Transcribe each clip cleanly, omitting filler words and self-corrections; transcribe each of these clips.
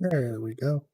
There we go.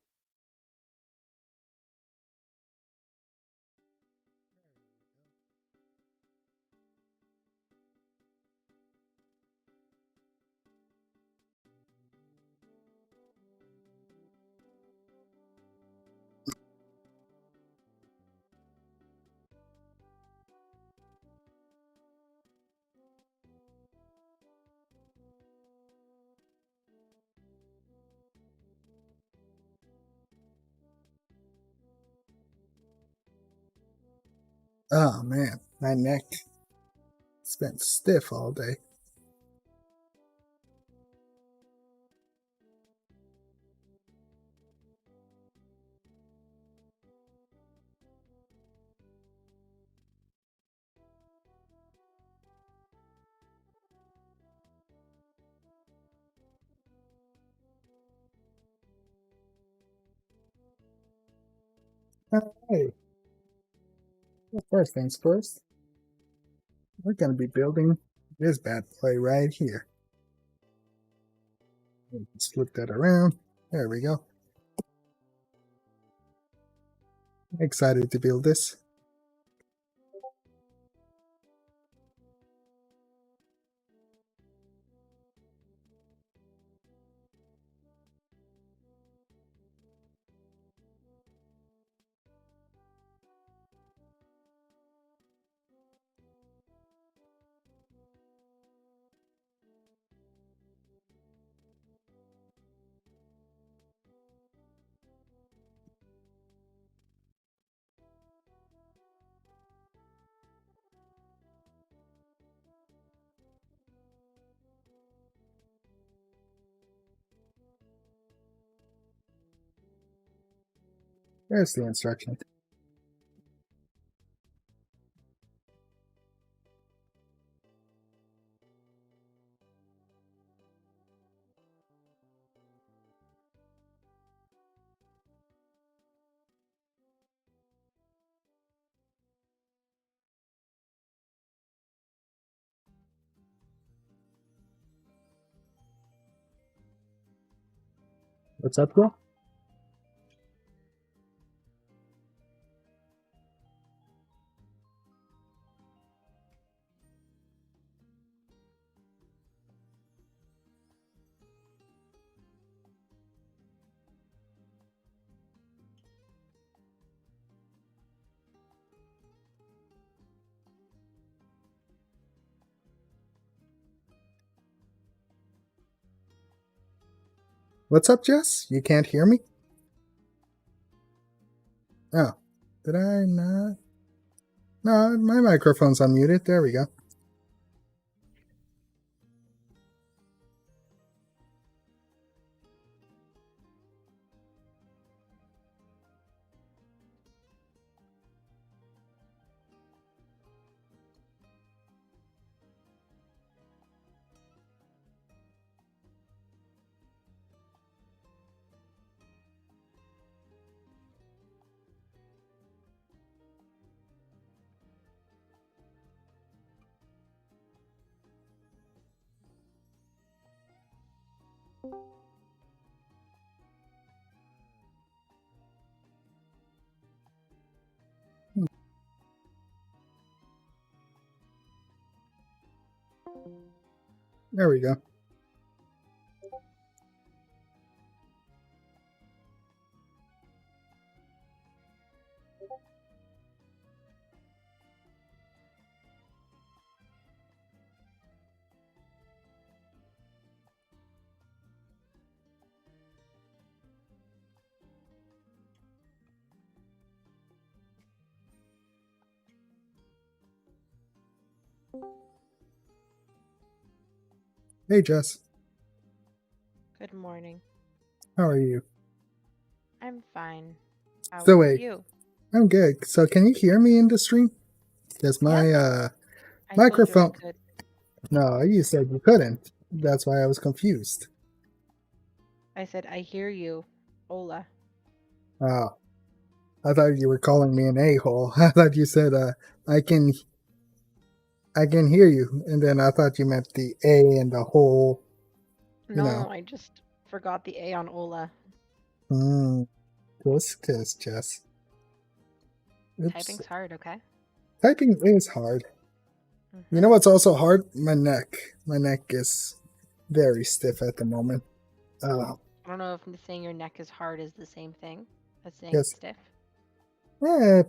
Oh man, my neck. It's been stiff all day. Hey, well, first things first, we're going to be building this bad boy right here. Let's flip that around. There we go. Excited to build this. There's the instruction. What's up, bro? What's up, Jess? You can't hear me? Oh, did I not? No, my microphone's unmuted. There we go. There we go. Hey, Jess. Good morning. How are you? I'm fine. How So are wait, you? I'm good. So can you hear me in the stream? Because my I microphone. told you I could. No, you said you couldn't. That's why I was confused. I said I hear you, Ola. Oh, I thought you were calling me an a-hole. I thought you said I can hear you, and then I thought you meant the a and the hole. No, I just forgot the A on Ola. This is just. Oops. Typing's hard, okay? Typing is hard. You know what's also hard? My neck. My neck is very stiff at the moment. I don't know if saying your neck is hard is the same thing as saying Yes. it's stiff.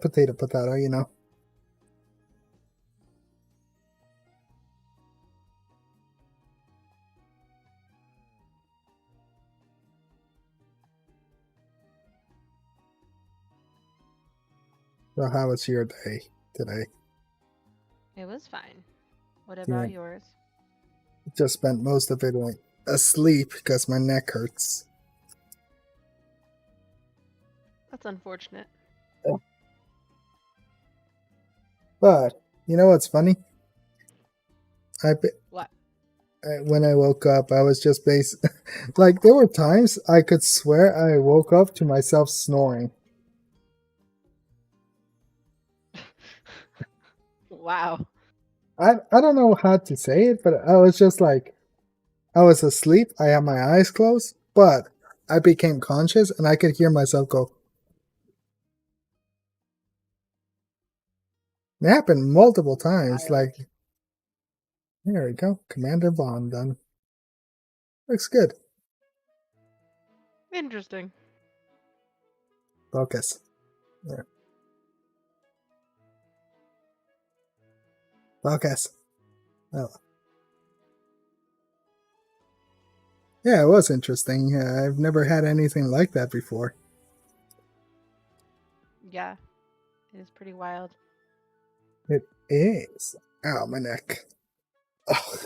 Potato, potato, you know. So how was your day today? It was fine. What about yours? Just spent most of it like asleep because my neck hurts. That's unfortunate. But you know what's funny? What? When I woke up, I was just like there were times I could swear I woke up to myself snoring. Wow. I don't know how to say it, but I was just like, I was asleep. I had my eyes closed, but I became conscious and I could hear myself go. It happened multiple times. Like, there we go. Commander Bond done. Looks good. Interesting. Focus. There. Focus. Oh. Yeah, it was interesting. I've never had anything like that before. Yeah, it is pretty wild. It is. Ow, my neck. Oh.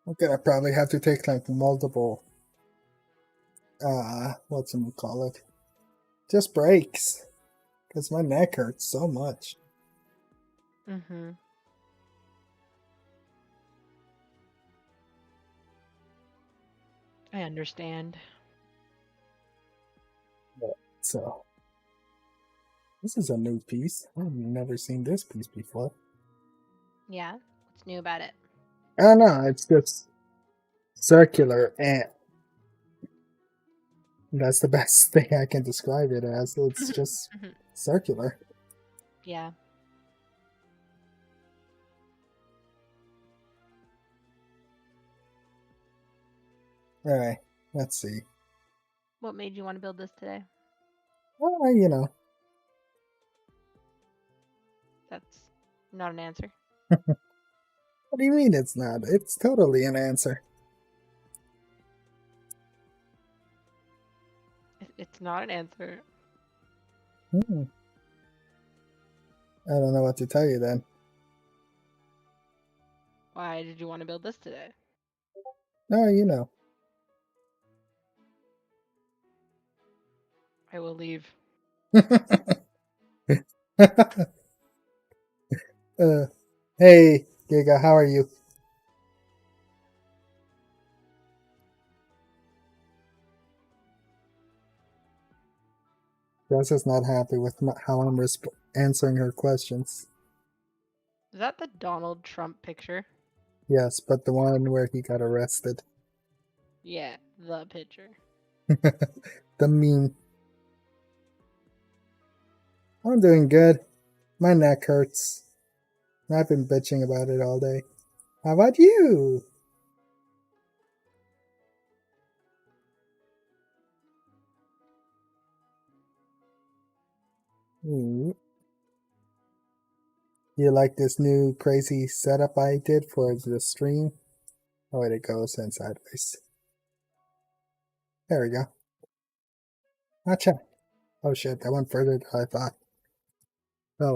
I'm gonna probably have to take like multiple, whatchamacallit? Just breaks. Because my neck hurts so much. Mm-hmm. I understand. So, this is a new piece. I've never seen this piece before. Yeah? What's new about it? Oh no, it's just circular and that's the best thing I can describe it as. It's just circular. Yeah. Alright, let's see. What made you want to build this today? Well, you know. That's not an answer. What do you mean it's not? It's totally an answer. It's not an answer. I don't know what to tell you then. Why did you want to build this today? No, you know. I will leave. Hey, Giga, how are you? Jess is not happy with how I'm answering her questions. Is that the Donald Trump picture? Yes, but the one where he got arrested. Yeah, the picture. The meme. I'm doing good. My neck hurts. I've been bitching about it all day. How about you? Do you like this new crazy setup I did for the stream? Oh, wait, it goes in sideways. There we go. Gotcha. Oh shit, that went further than I thought. Oh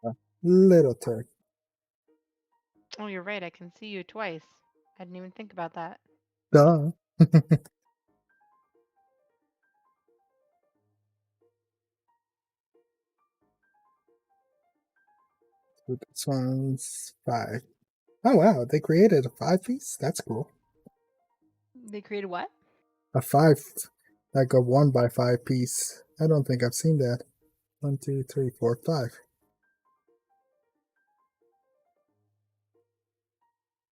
well. Little turd. Oh, you're right. I can see you twice. I didn't even think about that. Duh. This one's 5. Oh wow, they created a 5-piece? That's cool. They created what? A 5, like a 1x5 piece. I don't think I've seen that. 1, 2, 3, 4, 5.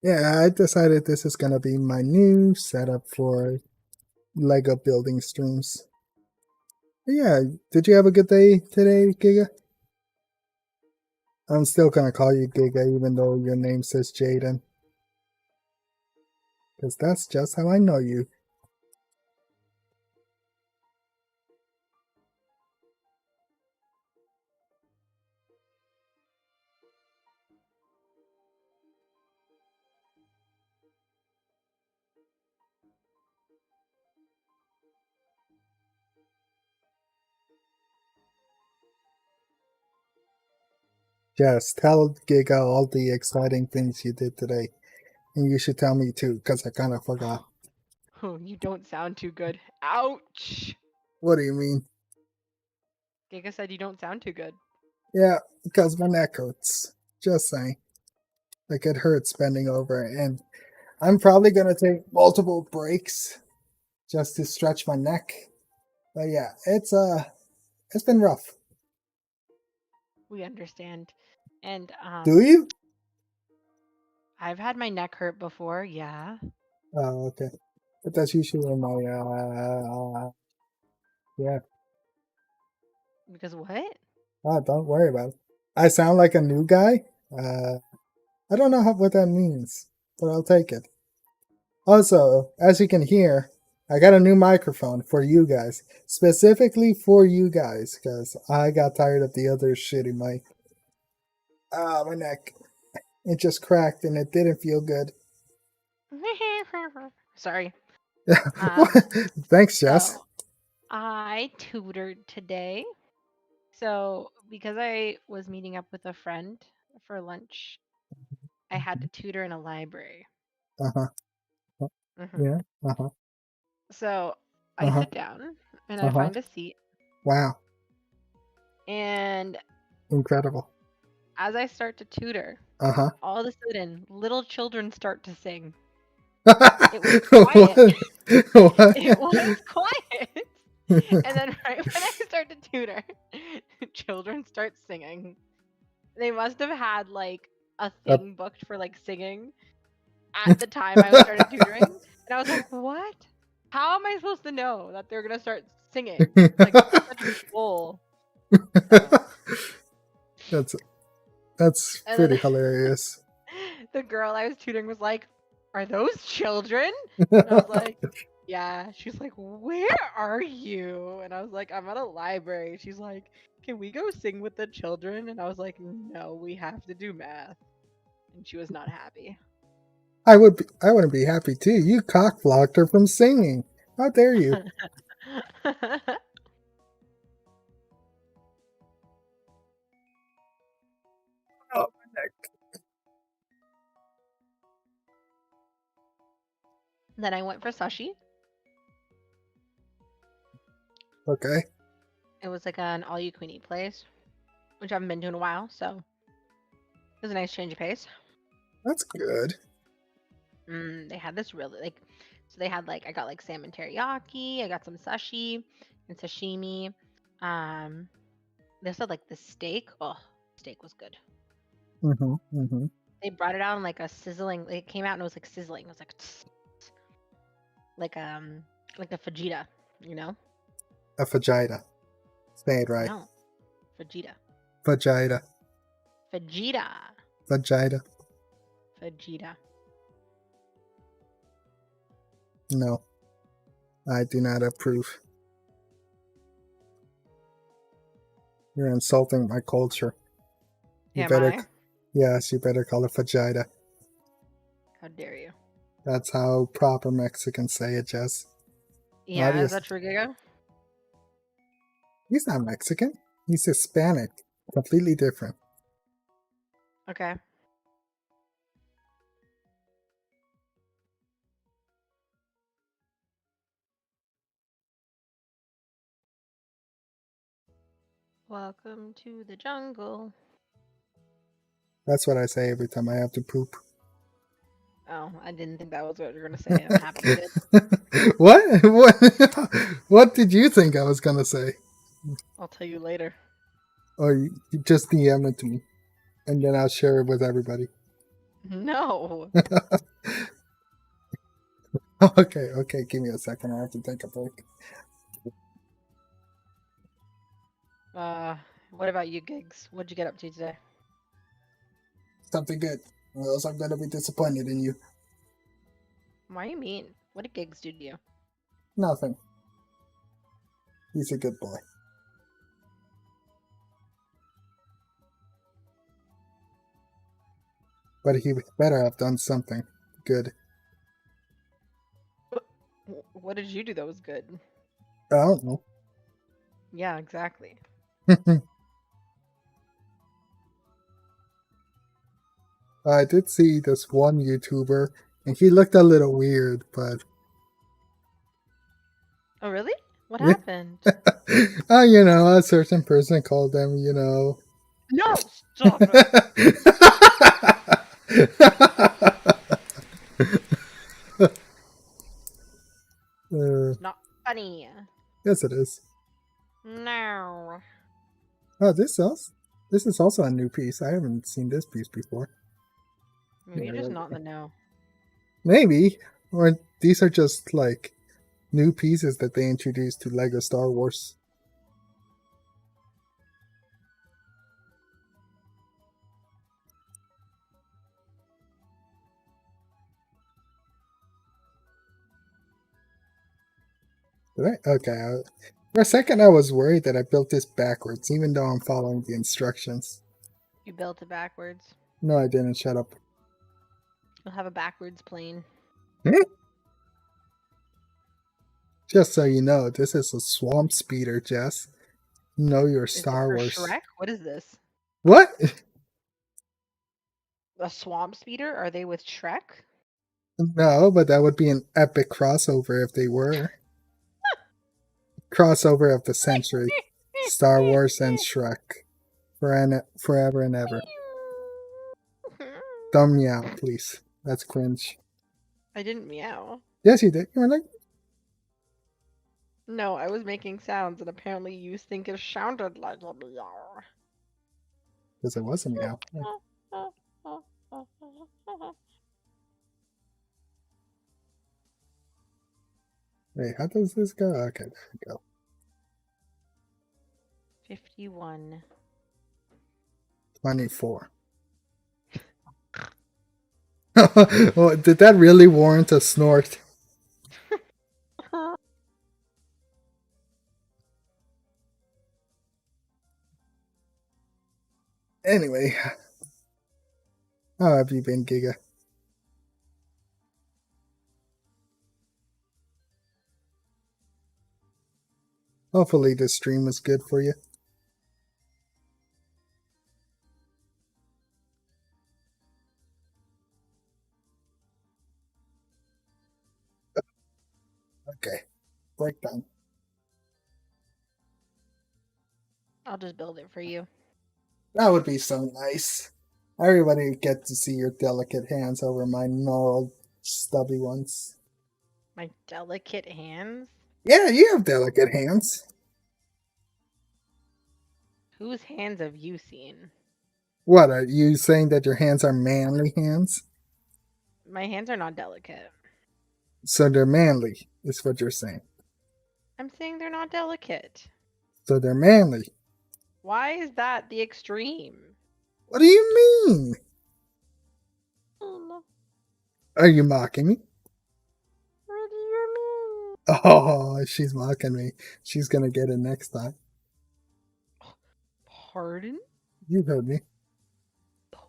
Yeah, I decided this is gonna be my new setup for Lego building streams. But yeah, did you have a good day today, Giga? I'm still gonna call you Giga even though your name says Jaden. Because that's just how I know you. Yes, tell Giga all the exciting things you did today. And you should tell me too, because I kind of forgot. Oh, you don't sound too good. Ouch! What do you mean? Giga said you don't sound too good. Yeah, because my neck hurts. Just saying. Like it hurts bending over, and I'm probably gonna take multiple breaks just to stretch my neck. But yeah, it's been rough. We understand. And Do you? I've had my neck hurt before, yeah. Oh, okay. But that's usually my yeah. Because what? Oh, don't worry about it. I sound like a new guy. I don't know what that means, but I'll take it. Also, as you can hear, I got a new microphone for you guys, specifically for you guys, because I got tired of the other shitty mic. Ah, my neck. It just cracked and it didn't feel good. Sorry. Thanks, Jess. So I tutored today. So because I was meeting up with a friend for lunch, I had to tutor in a library. Uh huh. hmm Yeah. Uh huh. So I Uh huh. sit down and I Uh huh. find a seat, Wow. and Incredible. as I start to tutor, Uh huh. all of a sudden little children start to sing. It was quiet. What? It was quiet. And then right when I start to tutor, children start singing. They must have had like a What? thing booked for like singing at the time I started tutoring. And I was like, what? How am I supposed to know that they're gonna start singing? Like it's such a goal. So that's that's and pretty then hilarious. the girl I was tutoring was like, "Are those children?" And I was like, "Yeah." She's like, "Where are you?" And I was like, "I'm at a library." She's like, "Can we go sing with the children?" And I was like, "No, we have to do math." And she was not happy. I wouldn't be happy too. You cock-blocked her from singing. How dare you? Oh, my neck. Then I went for sushi. Okay. It was like an all-you-can-eat place, which I haven't been to in a while, so it was a nice change of pace. That's good. They had this really like, so they had like I got like salmon teriyaki, I got some sushi and sashimi. Um, they also had like the steak. Oh, steak was good. Mm-hmm. Mm-hmm. They brought it out in like a sizzling. It came out and it was like sizzling. It was like like like a fajita, you know? A vagina. Say it right. No, fajita, Vagina. fajita, Vagina. fajita. No. I do not approve. You're insulting my culture. You Am better I? Yes, you better call it vagina. How dare you? That's how proper Mexicans say it, Jess. Yeah, is Obvious. that true, Giga? He's not Mexican. He's Hispanic. Completely different. Okay. Welcome to the jungle. That's what I say every time I have to poop. Oh, I didn't think that was what you were gonna say. I'm happy you did. What? What did you think I was gonna say? I'll tell you later. Or you just DM it to me, and then I'll share it with everybody. No. Okay, give me a second. I have to take a break. What about you, Gigs? What'd you get up to today? Something good. Or else I'm gonna be disappointed in you. Why you mean? What did Gigs do to you? Nothing. He's a good boy. But he better have done something good. What did you do that was good? I don't know. Yeah, exactly. I did see this one YouTuber, and he looked a little weird, but Oh, really? What yeah. happened? You know, a certain person called them, you know. No, stop it. It's not funny. Yes, it is. No. Oh, this is also a new piece. I haven't seen this piece before. Maybe you're just not in the know. Maybe, or these are just like new pieces that they introduced to Lego Star Wars. Okay. For a second, I was worried that I built this backwards, even though I'm following the instructions. You built it backwards. No, I didn't. Shut up. You'll have a backwards plane. Just so you know, this is a swamp speeder, Jess. Know your Is it Star for Wars. Shrek? What is this? What? A swamp speeder? Are they with Shrek? No, but that would be an epic crossover if they were. Crossover of the century. Star Wars and Shrek. Forever and ever. Don't meow, please. That's cringe. I didn't meow. Yes, you did. You were like, No, I was making sounds, and apparently you think it sounded like a meow. because it was a meow. Wait, how does this go? Okay, there we go. 51. 24. Well, did that really warrant a snort? Anyway, how have you been, Giga? Hopefully this stream was good for you. Okay, breakdown. I'll just build it for you. That would be so nice. Everybody would get to see your delicate hands over my gnarled, stubby ones. My delicate hands? Yeah, you have delicate hands. Whose hands have you seen? What, are you saying that your hands are manly hands? My hands are not delicate. So they're manly, is what you're saying. I'm saying they're not delicate. So they're manly. Why is that the extreme? What do you mean? Are you mocking me? What do you mean? Oh, she's mocking me. She's gonna get it next time. Pardon? You heard me.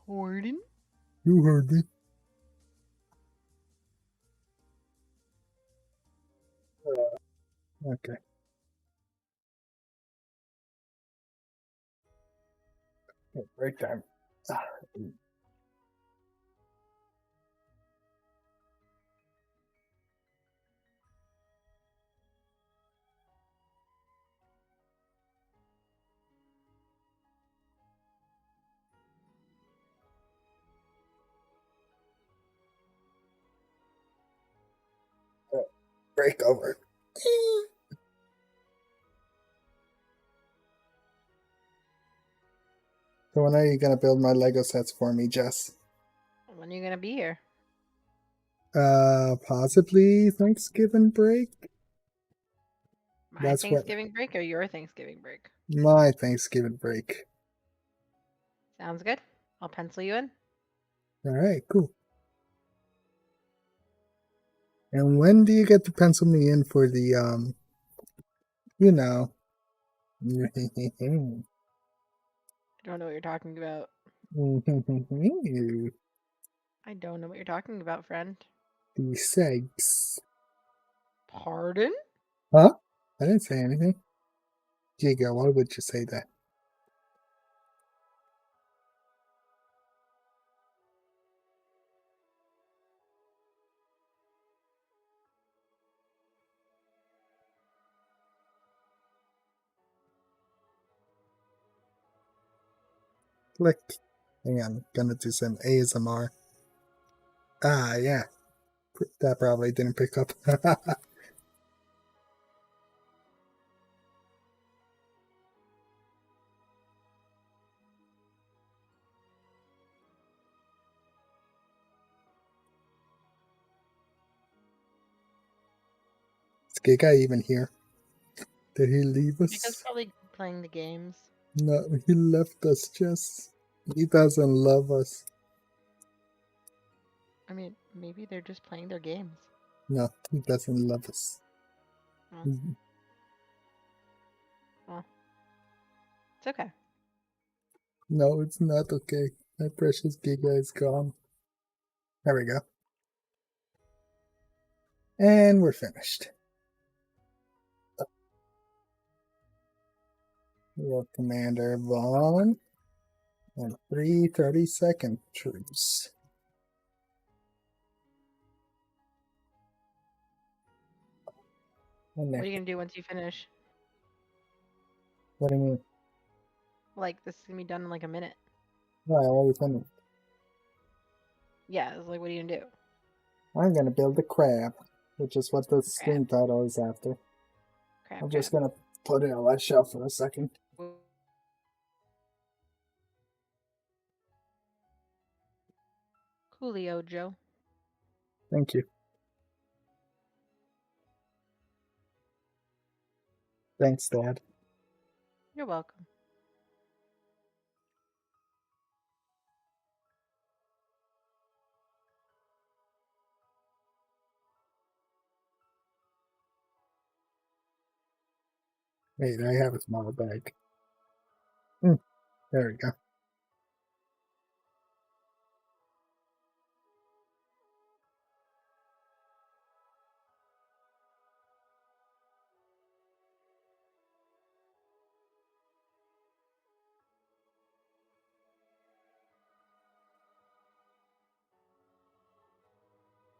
Pardon? You heard me. Okay. Break time. Break over. So when are you gonna build my Lego sets for me, Jess? When are you gonna be here? Possibly Thanksgiving break. My That's what Thanksgiving break or your Thanksgiving break? my Thanksgiving break. Sounds good. I'll pencil you in. All right, cool. And when do you get to pencil me in for the you know? I don't know what you're talking about. I don't know what you're talking about, friend. The segs. Pardon? Huh? I didn't say anything. Giga, why would you say that? Click. Hang on, I'm gonna do some ASMR. Ah, yeah. That probably didn't pick up. Is Giga even here? Did he leave Because us? probably playing the games. No, he left us, Jess. He doesn't love us. I mean, maybe they're just playing their games. No, he doesn't love us. Oh. Well, it's okay. No, it's not okay. My precious Giga is gone. There we go. And we're finished. We have Commander Vaughn and 3 30-second truce. What are you gonna do once you finish? What do you mean? Like, this is gonna be done in like a minute. No, I already finished. Yeah, it's like, what are you gonna do? I'm gonna build a crab, which is what the stream title is after. Crap, I'm just gonna put it on that shelf for a second. Coolio, Joe. Thank you. Thanks, Dad. You're welcome. Wait, I have a small bag. There we go.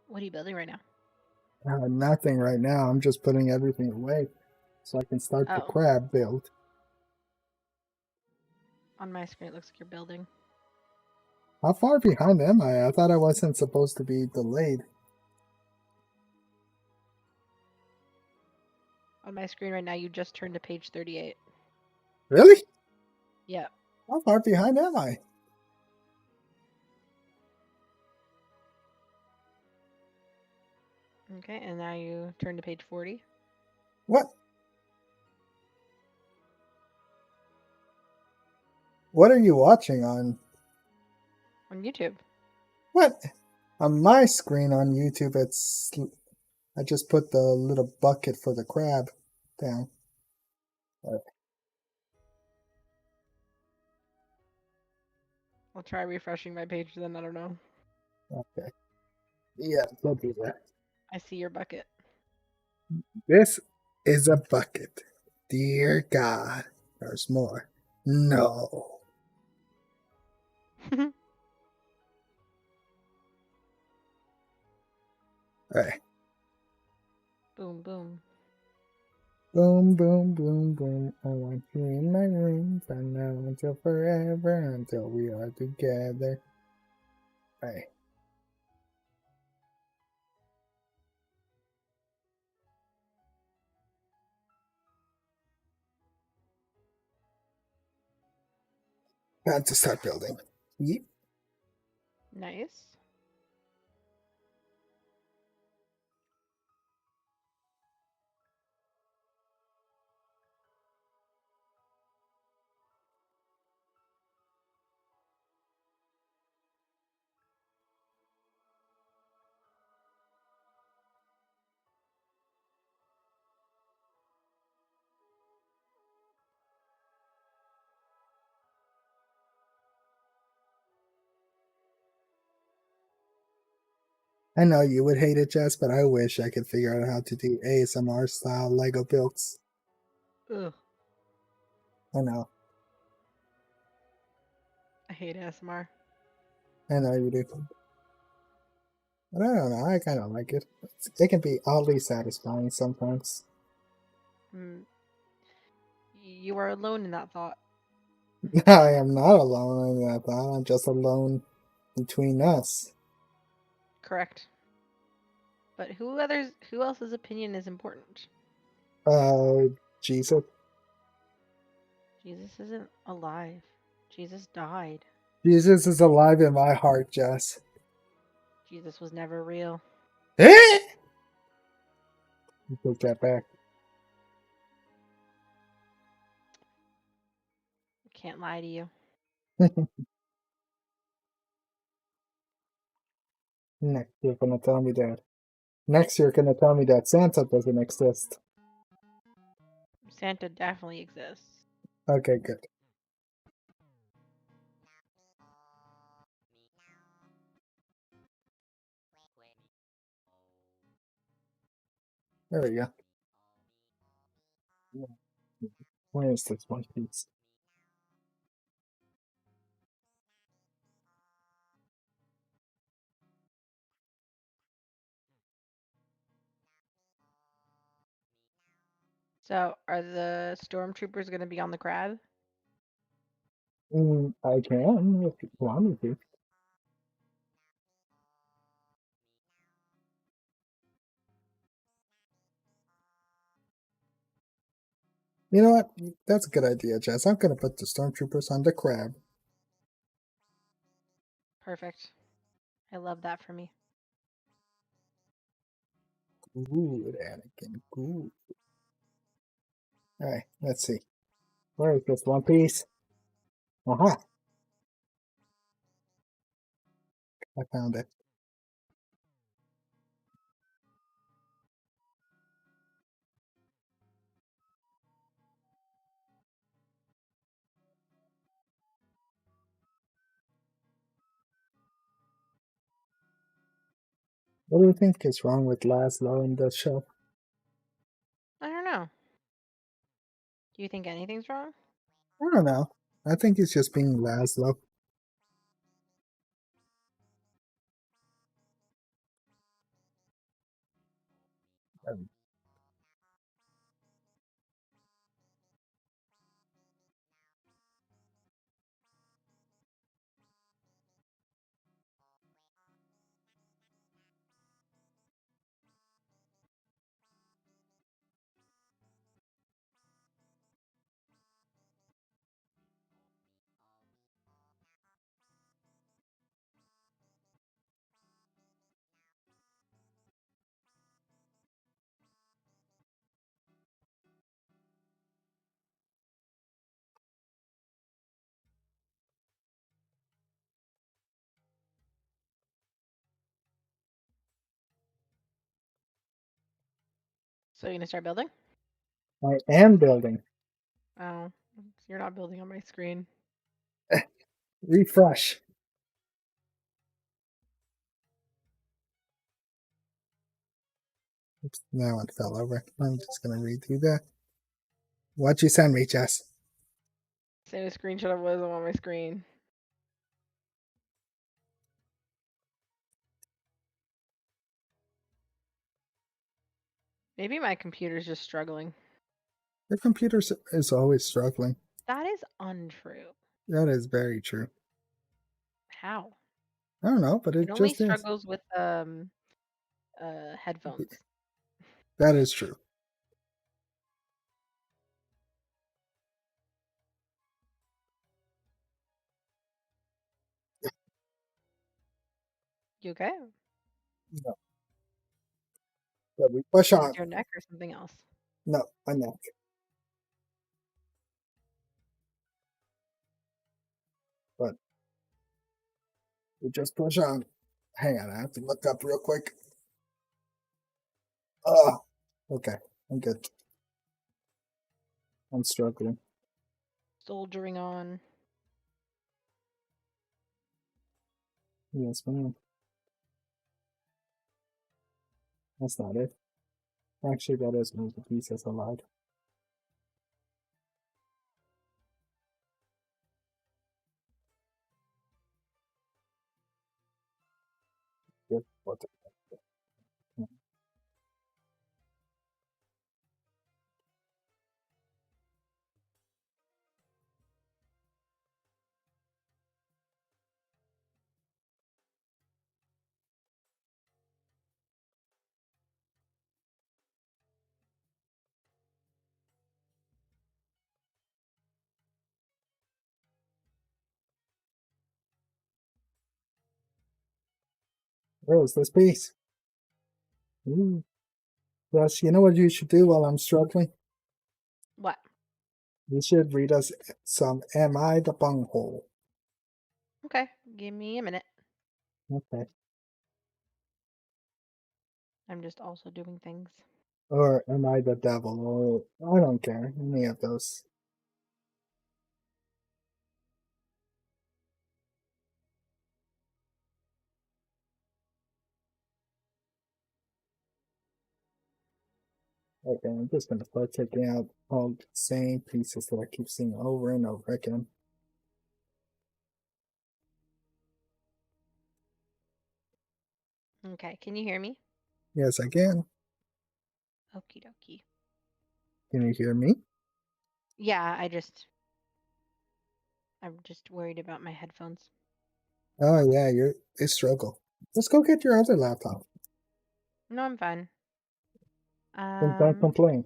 What are you building right now? Nothing right now. I'm just putting everything away so I can start the Oh, crab build. on my screen it looks like you're building. How far behind am I? I thought I wasn't supposed to be delayed. On my screen right now, you just turned to page 38. Really? Yeah. How far behind am I? Okay, and now you turn to page 40. What? What are you watching on? On YouTube. What? On my screen on YouTube, it's... I just put the little bucket for the crab down. I'll try refreshing my page then, I don't know. Okay. Yeah, don't do that. I see your bucket. This is a bucket. Dear God. There's more. No. Alright. Boom, boom. Boom, boom, boom, boom. I want you in my room from now until forever, until we are together. Alright. Time to start building. Yeep. Nice. I know you would hate it, Jess, but I wish I could figure out how to do ASMR style Lego builds. Ugh, I know. I hate ASMR. I know you do. But I don't know. I kind of like it. It can be oddly satisfying sometimes. Mm. You are alone in that thought. I am not alone in that thought. I'm just alone between us. Correct. But who else's opinion is important? Jesus. Jesus isn't alive. Jesus died. Jesus is alive in my heart, Jess. Jesus was never real. Eh? Take that back. I can't lie to you. Next, you're gonna tell me that. Next, you're gonna tell me that Santa doesn't exist. Santa definitely exists. Okay, good. There we go. Where is this one piece? So, are the stormtroopers going to be on the crab? I can if you want me to. You know what? That's a good idea, Jess. I'm gonna put the stormtroopers on the crab. Perfect. I love that for me. Good, Anakin. Good. Alright, let's see. Where is this one piece? Aha! I found it. What do you think is wrong with Laszlo in the show? I don't know. Do you think anything's wrong? I don't know. I think he's just being Laszlo. Um, So, you're going to start building? I am building. Oh, you're not building on my screen. Refresh. Oops, that one fell over. I'm just gonna redo that. What'd you send me, Jess? Send a screenshot of what is on my screen. Maybe my computer's just struggling. Your computer is always struggling. That is untrue. That is very true. How? I don't know, but It it only just is. struggles with headphones. That is true. You okay? No, but we push Is on. it your neck or something else? No, my neck. But we just push on. Hang on, I have to look up real quick. Okay, I'm good. I'm struggling. Soldiering on. Yes, ma'am. That's not it. Actually, that is move the pieces allowed. Good. What the- Where is this piece? Ooh. Yes, you know what you should do while I'm struggling? What? You should read us some Am I the Bunghole? Okay, give me a minute. Okay. I'm just also doing things. Or Am I the Devil? Or I don't care. Any of those. Okay, I'm just gonna start taking out all the same pieces that I keep seeing over and over again. Okay, can you hear me? Yes, I can. Okie dokie. Can you hear me? Yeah, I'm just worried about my headphones. Oh yeah, you're a struggle. Let's go get your other laptop. No, I'm fine. Then don't complain.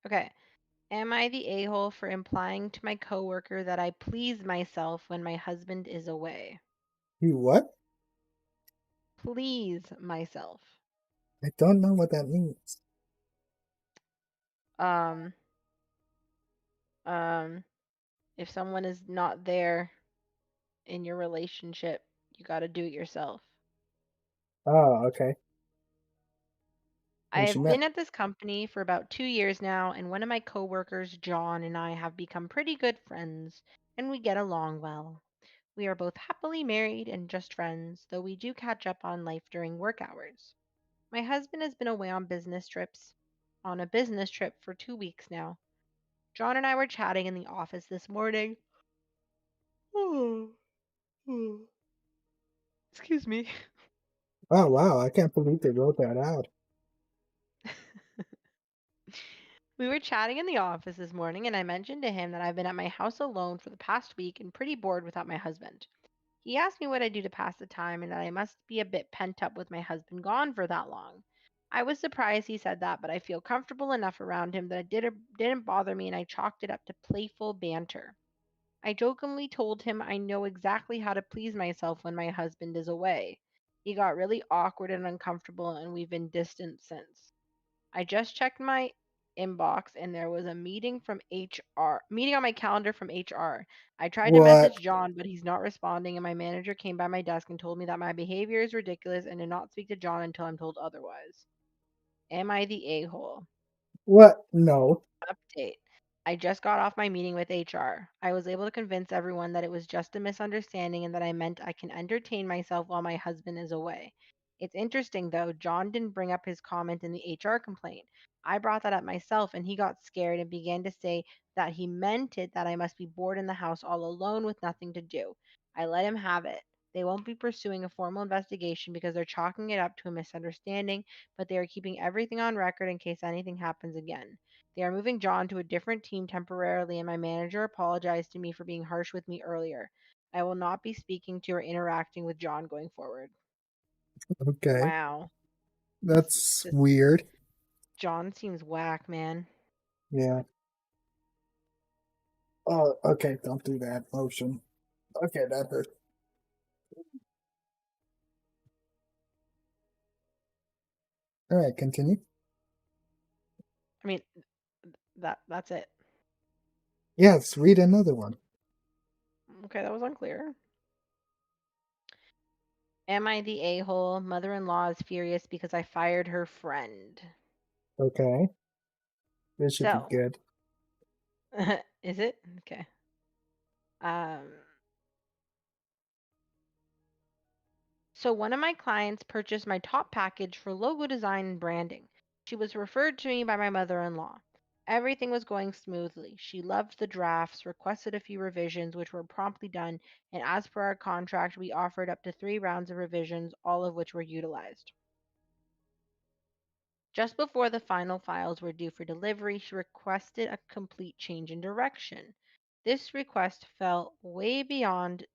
Okay. Am I the a-hole for implying to my coworker that I please myself when my husband is away? You what? Please myself. I don't know what that means. Um, um, if someone is not there in your relationship, you got to do it yourself. Oh, okay. I What you have meant. been at this company for about 2 years now, and one of my coworkers, John, and I have become pretty good friends, and we get along well. We are both happily married and just friends, though we do catch up on life during work hours. My husband has been away on a business trip for 2 weeks now. John and I were chatting in the office this morning. Excuse me. Oh wow, I can't believe they wrote that out. We were chatting in the office this morning, and I mentioned to him that I've been at my house alone for the past week and pretty bored without my husband. He asked me what I do to pass the time and that I must be a bit pent up with my husband gone for that long. I was surprised he said that, but I feel comfortable enough around him that didn't bother me and I chalked it up to playful banter. I jokingly told him I know exactly how to please myself when my husband is away. He got really awkward and uncomfortable, and we've been distant since. I just checked my inbox and there was a meeting on my calendar from HR. I tried to What? message John, but he's not responding, and my manager came by my desk and told me that my behavior is ridiculous and to not speak to John until I'm told otherwise. Am I the a-hole? What? No. Update. I just got off my meeting with HR. I was able to convince everyone that it was just a misunderstanding and that I meant I can entertain myself while my husband is away. It's interesting though, John didn't bring up his comment in the HR complaint. I brought that up myself and he got scared and began to say that he meant it that I must be bored in the house all alone with nothing to do. I let him have it. They won't be pursuing a formal investigation because they're chalking it up to a misunderstanding, but they are keeping everything on record in case anything happens again. They are moving John to a different team temporarily, and my manager apologized to me for being harsh with me earlier. I will not be speaking to or interacting with John going forward. Okay. Wow. That's This weird. John seems whack, man. Yeah. Oh, okay, don't do that motion. Okay, that hurt. Alright, continue. I mean, that's it. Yes, read another one. Okay, that was unclear. Am I the a-hole? Mother-in-law is furious because I fired her friend. Okay. This should be So, good. is it? Okay. Um So one of my clients purchased my top package for logo design and branding. She was referred to me by my mother-in-law. Everything was going smoothly. She loved the drafts, requested a few revisions, which were promptly done, and as per our contract, we offered up to 3 rounds of revisions, all of which were utilized. Just before the final files were due for delivery, she requested a complete change in direction. This request fell way beyond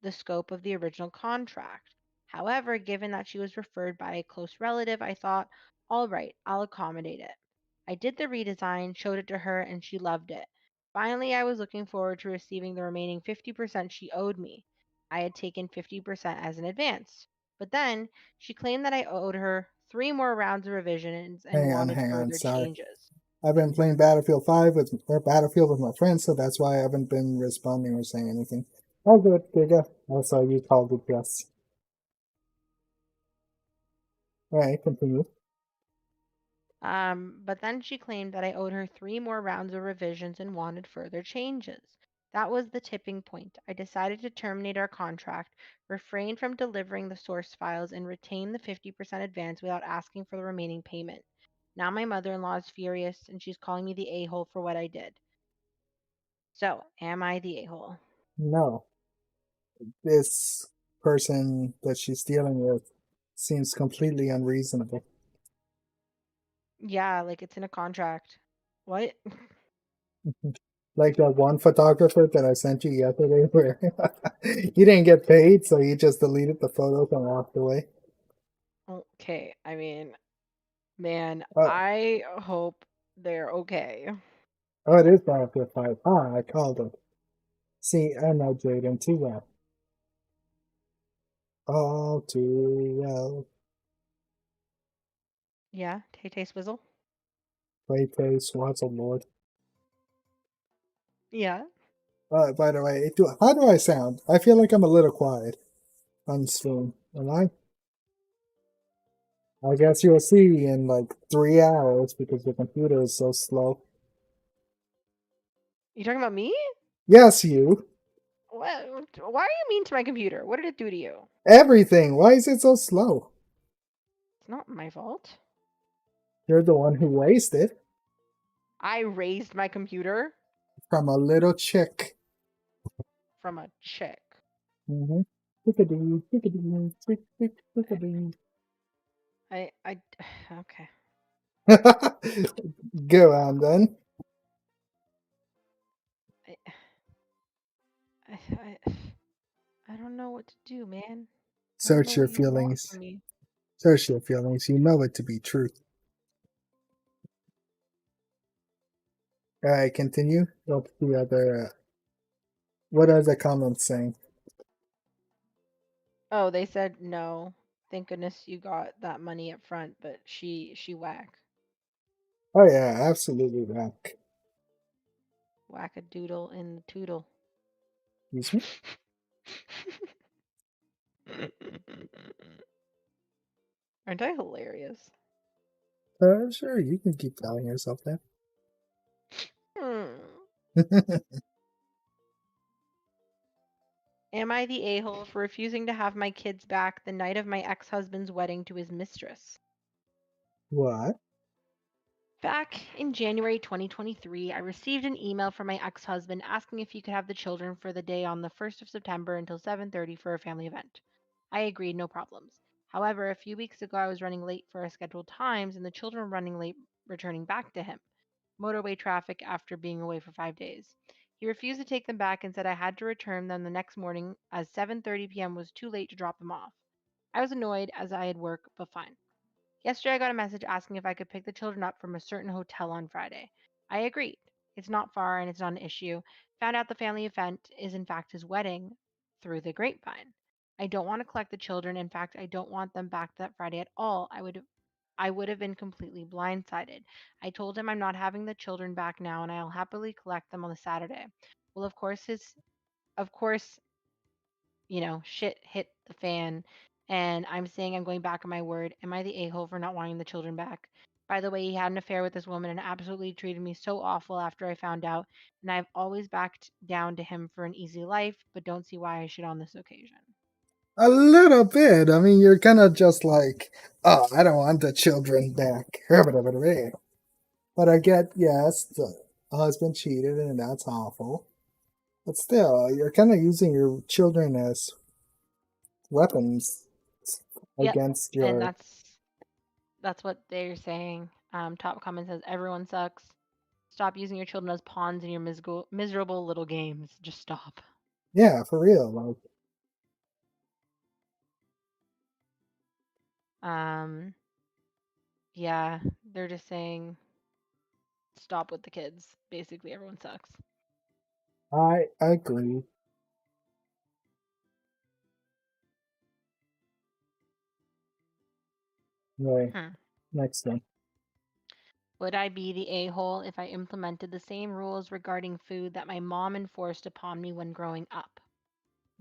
the scope of the original contract. However, given that she was referred by a close relative, I thought, all right, I'll accommodate it. I did the redesign, showed it to her, and she loved it. Finally, I was looking forward to receiving the remaining 50% she owed me. I had taken 50% as an advance. But then she claimed that I owed her 3 more rounds of revisions and wanted Hang on, further sorry. changes. I've been playing Battlefield 5 with or Battlefield with my friends, so that's why I haven't been responding or saying anything. Oh, good, there you go. I saw you called it yes. Alright, continue. But then she claimed that I owed her 3 more rounds of revisions and wanted further changes. That was the tipping point. I decided to terminate our contract, refrain from delivering the source files, and retain the 50% advance without asking for the remaining payment. Now my mother in law is furious and she's calling me the a hole for what I did. So, am I the a hole? No, this person that she's dealing with seems completely unreasonable. Yeah, like it's in a contract. What? Like that one photographer that I sent you yesterday where he didn't get paid, so he just deleted the photos and walked away. Okay, I mean, man, Oh, I hope they're okay. oh, it is Battlefield 5. Ah, I called it. See, I know Jaden too well. All too well. Yeah, Tay Tay Swizzle. Playface, what's a lord? Yeah. By the way, how do I sound? I feel like I'm a little quiet on stream. Am I? I guess you'll see in like 3 hours because the computer is so slow. You talking about me? Yes, you. What? Why are you mean to my computer? What did it do to you? Everything. Why is it so slow? It's not my fault. You're the one who raised it I raised my computer from a little chick. from a chick. Mm-hmm. Chickadee, chickadee, chick, chick, chickadee. I, okay. Go on then. I, I, I, I don't know what to do, man. I don't know Search your what you want feelings. from me. Search your feelings. You know it to be truth. Alright, continue. Go to the other. What are the comments saying? Oh, they said no. Thank goodness you got that money up front, but she whack. Oh yeah, absolutely whack. Whack a doodle in the toodle. Excuse me? Aren't I hilarious? Sure, you can keep telling yourself that. Hmm. Am I the a-hole for refusing to have my kids back the night of my ex-husband's wedding to his mistress? What? Back in January 2023, I received an email from my ex-husband asking if he could have the children for the day on the 1st of September until 7:30 for a family event. I agreed, no problems. However, a few weeks ago I was running late for our scheduled times and the children were running late returning back to him. Motorway traffic after being away for 5 days. He refused to take them back and said I had to return them the next morning as 7:30 p.m. was too late to drop them off. I was annoyed as I had work, but fine. Yesterday I got a message asking if I could pick the children up from a certain hotel on Friday. I agreed. It's not far and it's not an issue. Found out the family event is in fact his wedding through the grapevine. I don't want to collect the children. In fact, I don't want them back that Friday at all. I would have been completely blindsided. I told him I'm not having the children back now and I'll happily collect them on the Saturday. Well, of course, shit hit the fan and I'm saying I'm going back on my word. Am I the a-hole for not wanting the children back? By the way, he had an affair with this woman and absolutely treated me so awful after I found out, and I've always backed down to him for an easy life, but don't see why I should on this occasion. A little bit. I mean, you're kind of just like, oh, I don't want the children back. But I get, yes, the husband cheated and that's awful. But still, you're kind of using your children as weapons Yep, against and your. that's what they're saying. Top comment says everyone sucks. Stop using your children as pawns in your miserable little games. Just stop. Yeah, for real. Like, Um, yeah, they're just saying stop with the kids. Basically, everyone sucks. I agree. Right. Hmm. Next one. Would I be the a-hole if I implemented the same rules regarding food that my mom enforced upon me when growing up?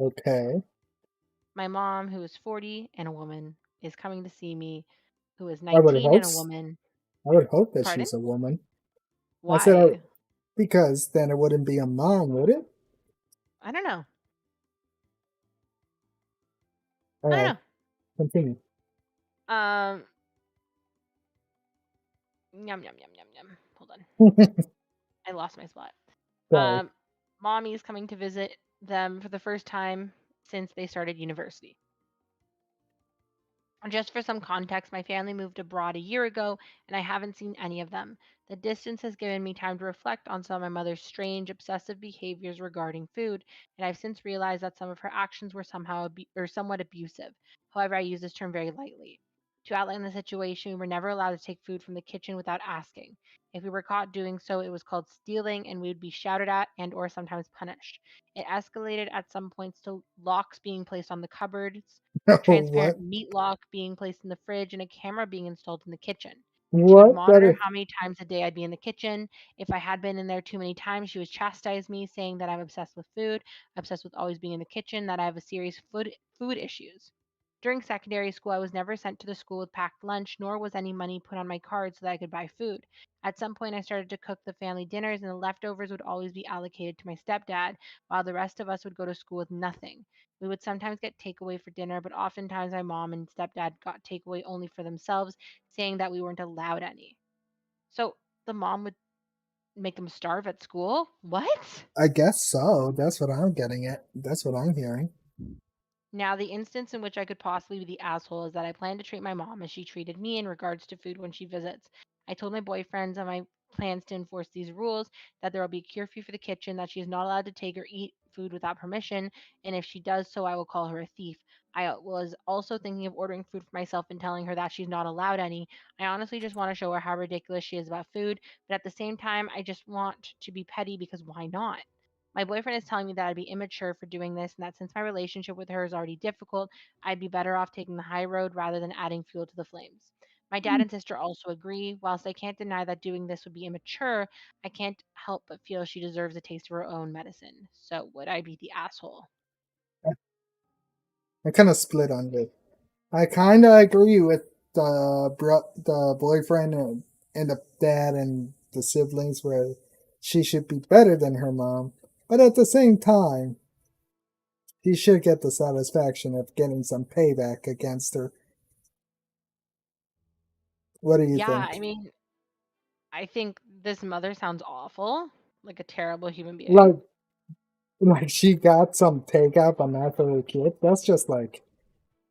Okay. My mom, who is 40 and a woman, is coming to see me, who is I would 19 hope. and a woman. I would hope that Pardon? she's a woman. I said Why? because then it wouldn't be a mom, would it? I don't know. All I right. don't Continue. know. Yum yum yum yum yum. Hold on. I lost my spot. Sorry. Um, Mommy is coming to visit them for the first time since they started university. Just for some context, my family moved abroad a year ago and I haven't seen any of them. The distance has given me time to reflect on some of my mother's strange, obsessive behaviors regarding food, and I've since realized that some of her actions were somehow or somewhat abusive. However, I use this term very lightly. To outline the situation, we were never allowed to take food from the kitchen without asking. If we were caught doing so, it was called stealing and we would be shouted at and or sometimes punished. It escalated at some points to locks being placed on the cupboards, a transparent What? meat lock being placed in the fridge, and a camera being installed in the kitchen. She would What? That monitor is. how many times a day I'd be in the kitchen. If I had been in there too many times, she would chastise me, saying that I'm obsessed with food, obsessed with always being in the kitchen, that I have a serious food issues. During secondary school, I was never sent to the school with packed lunch, nor was any money put on my card so that I could buy food. At some point, I started to cook the family dinners, and the leftovers would always be allocated to my stepdad, while the rest of us would go to school with nothing. We would sometimes get takeaway for dinner, but oftentimes my mom and stepdad got takeaway only for themselves, saying that we weren't allowed any. So the mom would make them starve at school? What? I guess so. That's what I'm getting at. That's what I'm hearing. Now, the instance in which I could possibly be the asshole is that I plan to treat my mom as she treated me in regards to food when she visits. I told my boyfriends on my plans to enforce these rules that there will be a curfew for the kitchen, that she is not allowed to take or eat food without permission, and if she does so, I will call her a thief. I was also thinking of ordering food for myself and telling her that she's not allowed any. I honestly just want to show her how ridiculous she is about food, but at the same time, I just want to be petty because why not? My boyfriend is telling me that I'd be immature for doing this and that since my relationship with her is already difficult, I'd be better off taking the high road rather than adding fuel to the flames. My dad and sister also agree. Whilst I can't deny that doing this would be immature, I can't help but feel she deserves a taste of her own medicine. So would I be the asshole? I kind of split on this. I kind of agree with the boyfriend and the dad and the siblings where she should be better than her mom, but at the same time, she should get the satisfaction of getting some payback against her. What do you Yeah, think? I mean, I think this mother sounds awful, like a terrible human being. Like, like she got some takeout on that for her kid. That's just like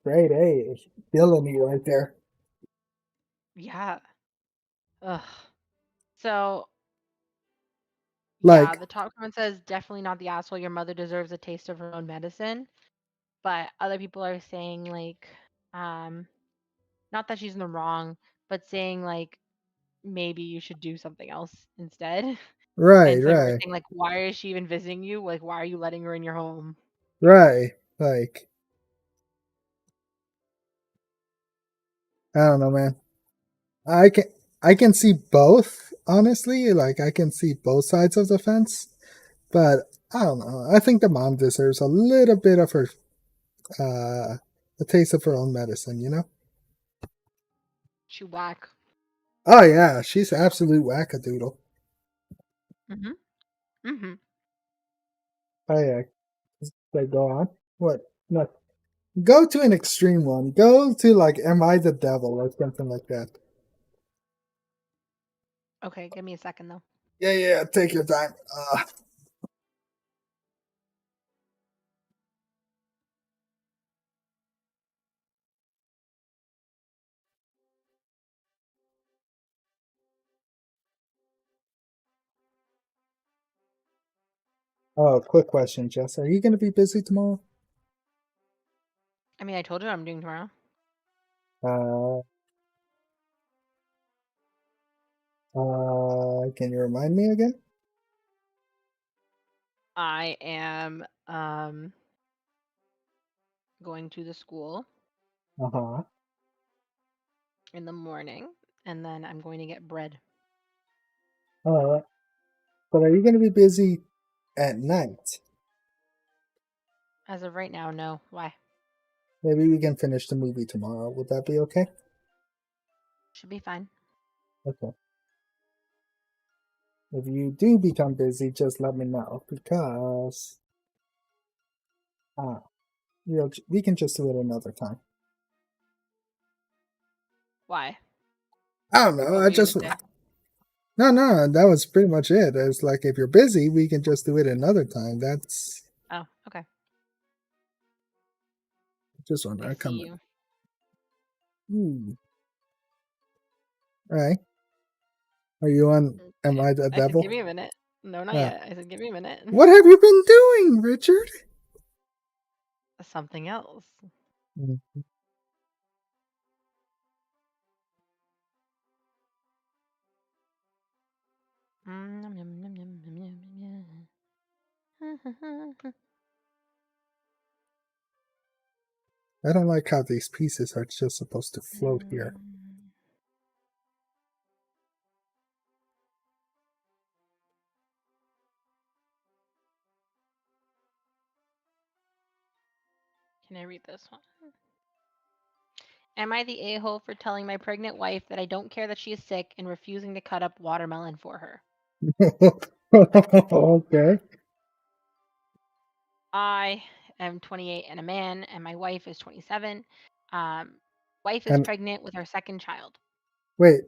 grade A villainy right there. Yeah. Ugh. So, yeah, Like, the top comment says definitely not the asshole. Your mother deserves a taste of her own medicine. But other people are saying like um not that she's in the wrong, but saying like maybe you should do something else instead. right, And some people are right, saying like why is she even visiting you? Like why are you letting her in your home? right. Like, I don't know, man. I can I can see both, honestly. Like I can see both sides of the fence, but I don't know. I think the mom deserves a little bit of her a taste of her own medicine, you know? She whack. Oh yeah, she's absolute wackadoodle. Mhm. Mhm. Oh yeah. Like go on. What? No. Go to an extreme one. Go to like, am I the devil or something like that. Okay, give me a second though. Yeah, take your time. Oh, quick question, Jess. Are you going to be busy tomorrow? I mean, I told you what I'm doing tomorrow. Uh, can you remind me again? I am going to the school Uh-huh. in the morning, and then I'm going to get bread. Alright. But are you going to be busy at night? As of right now, no. Why? Maybe we can finish the movie tomorrow. Would that be okay? Should be fine. Okay. If you do become busy, just let me know because uh, we can just do it another time. Why? I don't know. What I were you just gonna say? no. That was pretty much it. It's like if you're busy, we can just do it another time. That's Oh, okay. just one. I I see come you. in. All right. Are you on? Am Okay. I the I said, give devil? me a minute. No, not Uh, yet. I said, give me a minute. what have you been doing, Richard? Something else. Mm. Nom, nom, nom, nom, nom, nom, nom. I don't like how these pieces are just supposed to float here. Can I read this one? Am I the a-hole for telling my pregnant wife that I don't care that she is sick and refusing to cut up watermelon for her? Okay. I am 28 and a man, and my wife is 27. Um, wife is And pregnant with our second child. wait.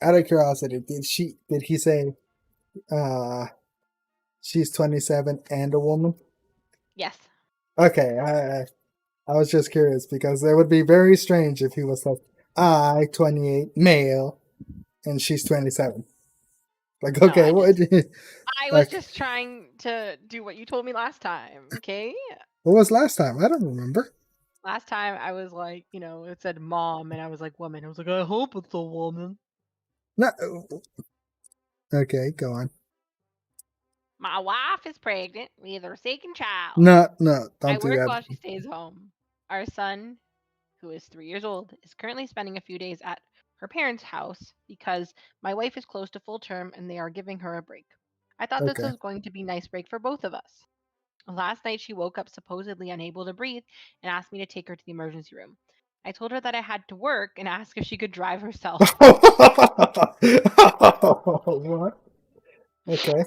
Out of curiosity, did he say uh she's 27 and a woman? Yes. Okay, I was just curious because it would be very strange if he was like, I 28 male and she's 27. Like, No, okay, what? I was Like, just trying to do what you told me last time, okay? what was last time? I don't remember. Last time I was like, it said mom, and I was like woman. I was like, I hope it's a woman. No. Okay, go on. My wife is pregnant with her second child. No, I don't do work that. while she stays home. Our son, who is 3 years old, is currently spending a few days at her parents' house because my wife is close to full term and they are giving her a break. I thought this Okay. was going to be a nice break for both of us. Last night, she woke up supposedly unable to breathe and asked me to take her to the emergency room. I told her that I had to work and asked if she could drive herself. What? Okay.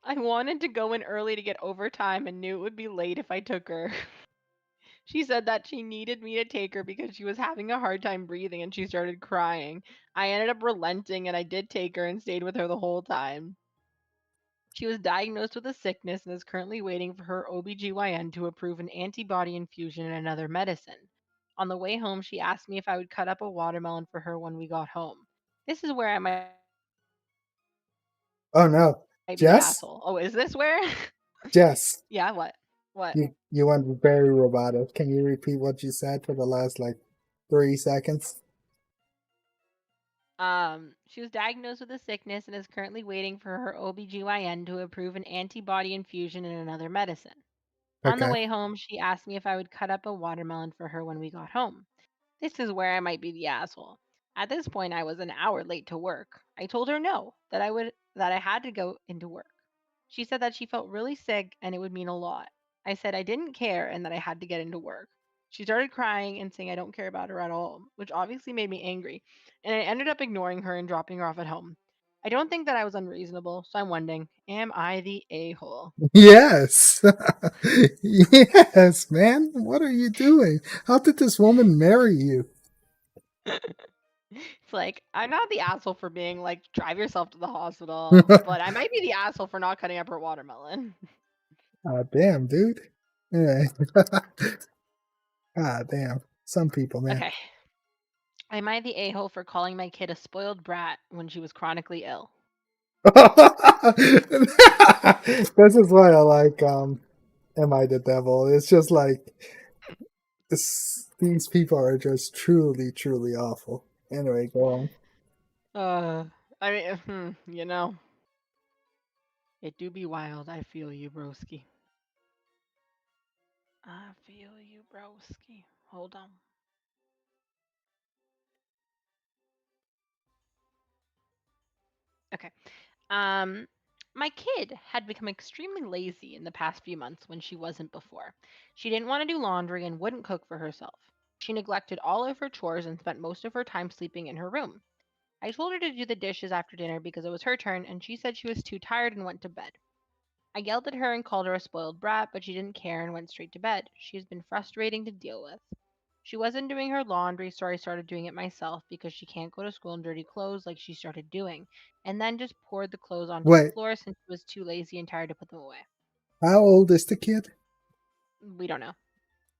I wanted to go in early to get overtime and knew it would be late if I took her. She said that she needed me to take her because she was having a hard time breathing and she started crying. I ended up relenting and I did take her and stayed with her the whole time. She was diagnosed with a sickness and is currently waiting for her OBGYN to approve an antibody infusion and another medicine. On the way home, she asked me if I would cut up a watermelon for her when we got home. This is where I might Oh no. be the Jess? asshole. Oh, is this where? Jess, Yeah, what? What? you went very robotic. Can you repeat what you said for the last like 3 seconds? She was diagnosed with a sickness and is currently waiting for her OBGYN to approve an antibody infusion and another medicine. On the Okay. way home, she asked me if I would cut up a watermelon for her when we got home. This is where I might be the asshole. At this point, I was an hour late to work. I told her no, that I had to go into work. She said that she felt really sick and it would mean a lot. I said I didn't care and that I had to get into work. She started crying and saying I don't care about her at all, which obviously made me angry, and I ended up ignoring her and dropping her off at home. I don't think that I was unreasonable, so I'm wondering, am I the a-hole? Yes. Yes, man. What are you doing? How did this woman marry you? It's like, I'm not the asshole for being like, drive yourself to the hospital, but I might be the asshole for not cutting up her watermelon. Damn, dude. Yeah. Damn. Some people, man. Okay. Am I the a-hole for calling my kid a spoiled brat when she was chronically ill? This is why I like Am I the Devil? It's just like these people are just truly, truly awful. Anyway, go on. Uh, I mean, you know, it do be wild. I feel you, broski. I feel you, broski. Hold on. Okay. Um, my kid had become extremely lazy in the past few months when she wasn't before. She didn't want to do laundry and wouldn't cook for herself. She neglected all of her chores and spent most of her time sleeping in her room. I told her to do the dishes after dinner because it was her turn, and she said she was too tired and went to bed. I yelled at her and called her a spoiled brat, but she didn't care and went straight to bed. She has been frustrating to deal with. She wasn't doing her laundry, so I started doing it myself because she can't go to school in dirty clothes like she started doing, and then just poured the clothes onto the Wait, floor since she was too lazy and tired to put them away. how old is the kid? We don't know.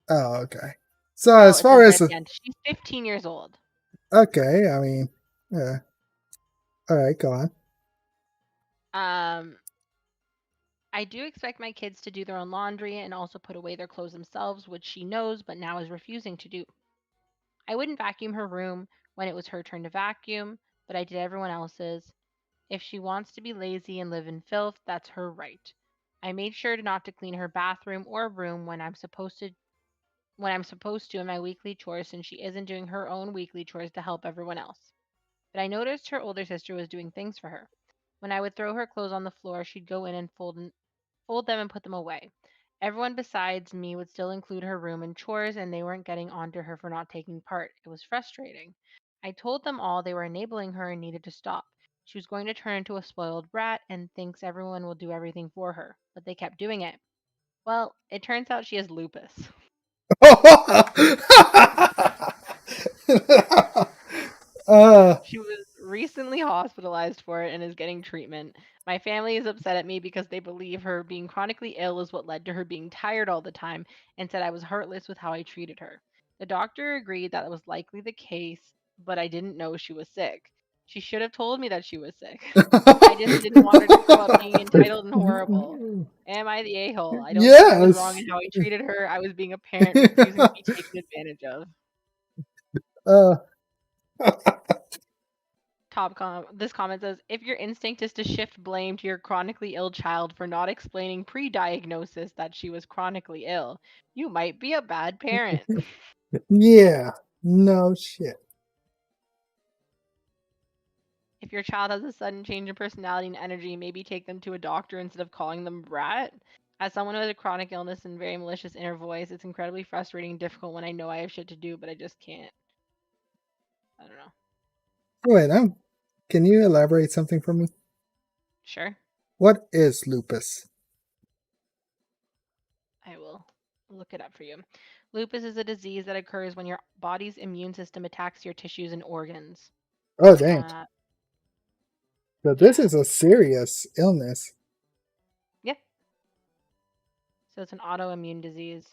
Oh, okay. So Oh, as it says far right as at the end. She's 15 years old. okay, I mean, yeah. All right, go on. Um, I do expect my kids to do their own laundry and also put away their clothes themselves, which she knows but now is refusing to do. I wouldn't vacuum her room when it was her turn to vacuum, but I did everyone else's. If she wants to be lazy and live in filth, that's her right. I made sure not to clean her bathroom or room when I'm supposed to in my weekly chores since she isn't doing her own weekly chores to help everyone else. But I noticed her older sister was doing things for her. When I would throw her clothes on the floor, she'd go in and fold them and put them away. Everyone besides me would still include her room in chores, and they weren't getting onto her for not taking part. It was frustrating. I told them all they were enabling her and needed to stop. She was going to turn into a spoiled brat and thinks everyone will do everything for her, but they kept doing it. Well, it turns out she has lupus. uh, She was recently hospitalized for it and is getting treatment. My family is upset at me because they believe her being chronically ill is what led to her being tired all the time and said I was heartless with how I treated her. The doctor agreed that was likely the case, but I didn't know she was sick. She should have told me that she was sick. I just didn't want her to grow up being entitled and horrible. Am I the a-hole? I don't think I was wrong yes. in how I treated her. I was being a parent refusing to be taken advantage of. uh, This comment says, if your instinct is to shift blame to your chronically ill child for not explaining pre-diagnosis that she was chronically ill, you might be a bad parent. yeah. No shit. If your child has a sudden change in personality and energy, maybe take them to a doctor instead of calling them brat. As someone who has a chronic illness and very malicious inner voice, it's incredibly frustrating and difficult when I know I have shit to do, but I just can't. I don't know. Wait, can you elaborate something for me? Sure, What is lupus? I will look it up for you. Lupus is a disease that occurs when your body's immune system attacks your tissues and organs. Oh, dang. Uh, So this yeah. is a serious illness. Yeah. So it's an autoimmune disease.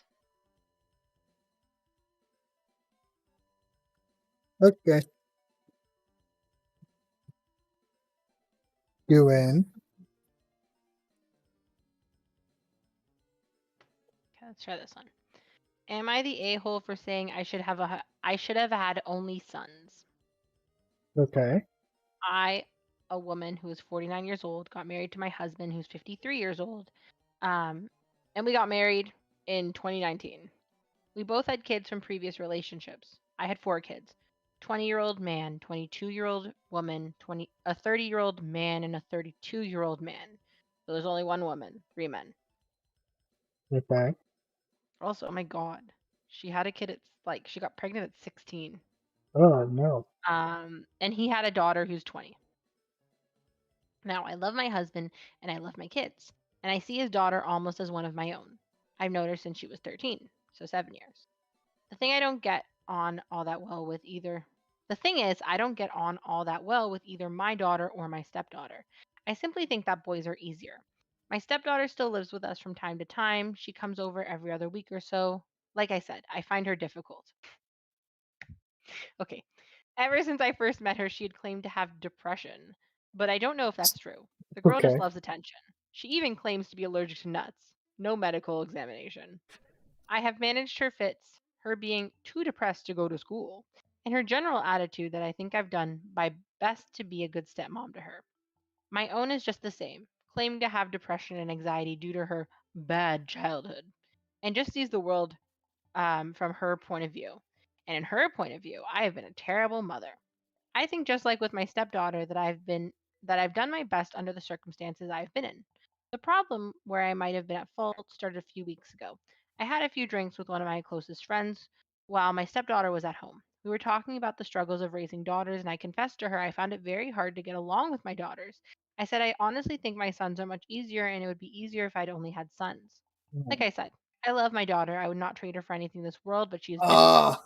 Okay. UN. Okay, let's try this one. Am I the a-hole for saying I should have had only sons? Okay. I, a woman who is 49 years old, got married to my husband who's 53 years old. Um, and we got married in 2019. We both had kids from previous relationships. I had 4 kids. 20-year-old man, 22-year-old woman, 20 a 30-year-old man and a 32-year-old man. So there's only one woman, 3 men. Okay. Also, oh my god, she had a kid at like she got pregnant at 16. Oh no. And he had a daughter who's 20. Now, I love my husband and I love my kids, and I see his daughter almost as one of my own. I've known her since she was 13, so 7 years. The thing I don't get on all that well with either. The thing is, I don't get on all that well with either my daughter or my stepdaughter. I simply think that boys are easier. My stepdaughter still lives with us from time to time. She comes over every other week or so. Like I said, I find her difficult. Okay, ever since I first met her, she had claimed to have depression, but I don't know if that's true. The girl just Okay. loves attention. She even claims to be allergic to nuts. No medical examination. I have managed her fits, her being too depressed to go to school, and her general attitude that I think I've done my best to be a good stepmom to her. My own is just the same, claiming to have depression and anxiety due to her bad childhood, and just sees the world from her point of view. And in her point of view, I have been a terrible mother. I think just like with my stepdaughter that I've done my best under the circumstances I've been in. The problem where I might have been at fault started a few weeks ago. I had a few drinks with one of my closest friends while my stepdaughter was at home. We were talking about the struggles of raising daughters, and I confessed to her I found it very hard to get along with my daughters. I said I honestly think my sons are much easier, and it would be easier if I'd only had sons. Like I said, I love my daughter. I would not trade her for anything in this world, but she is difficult. Ah.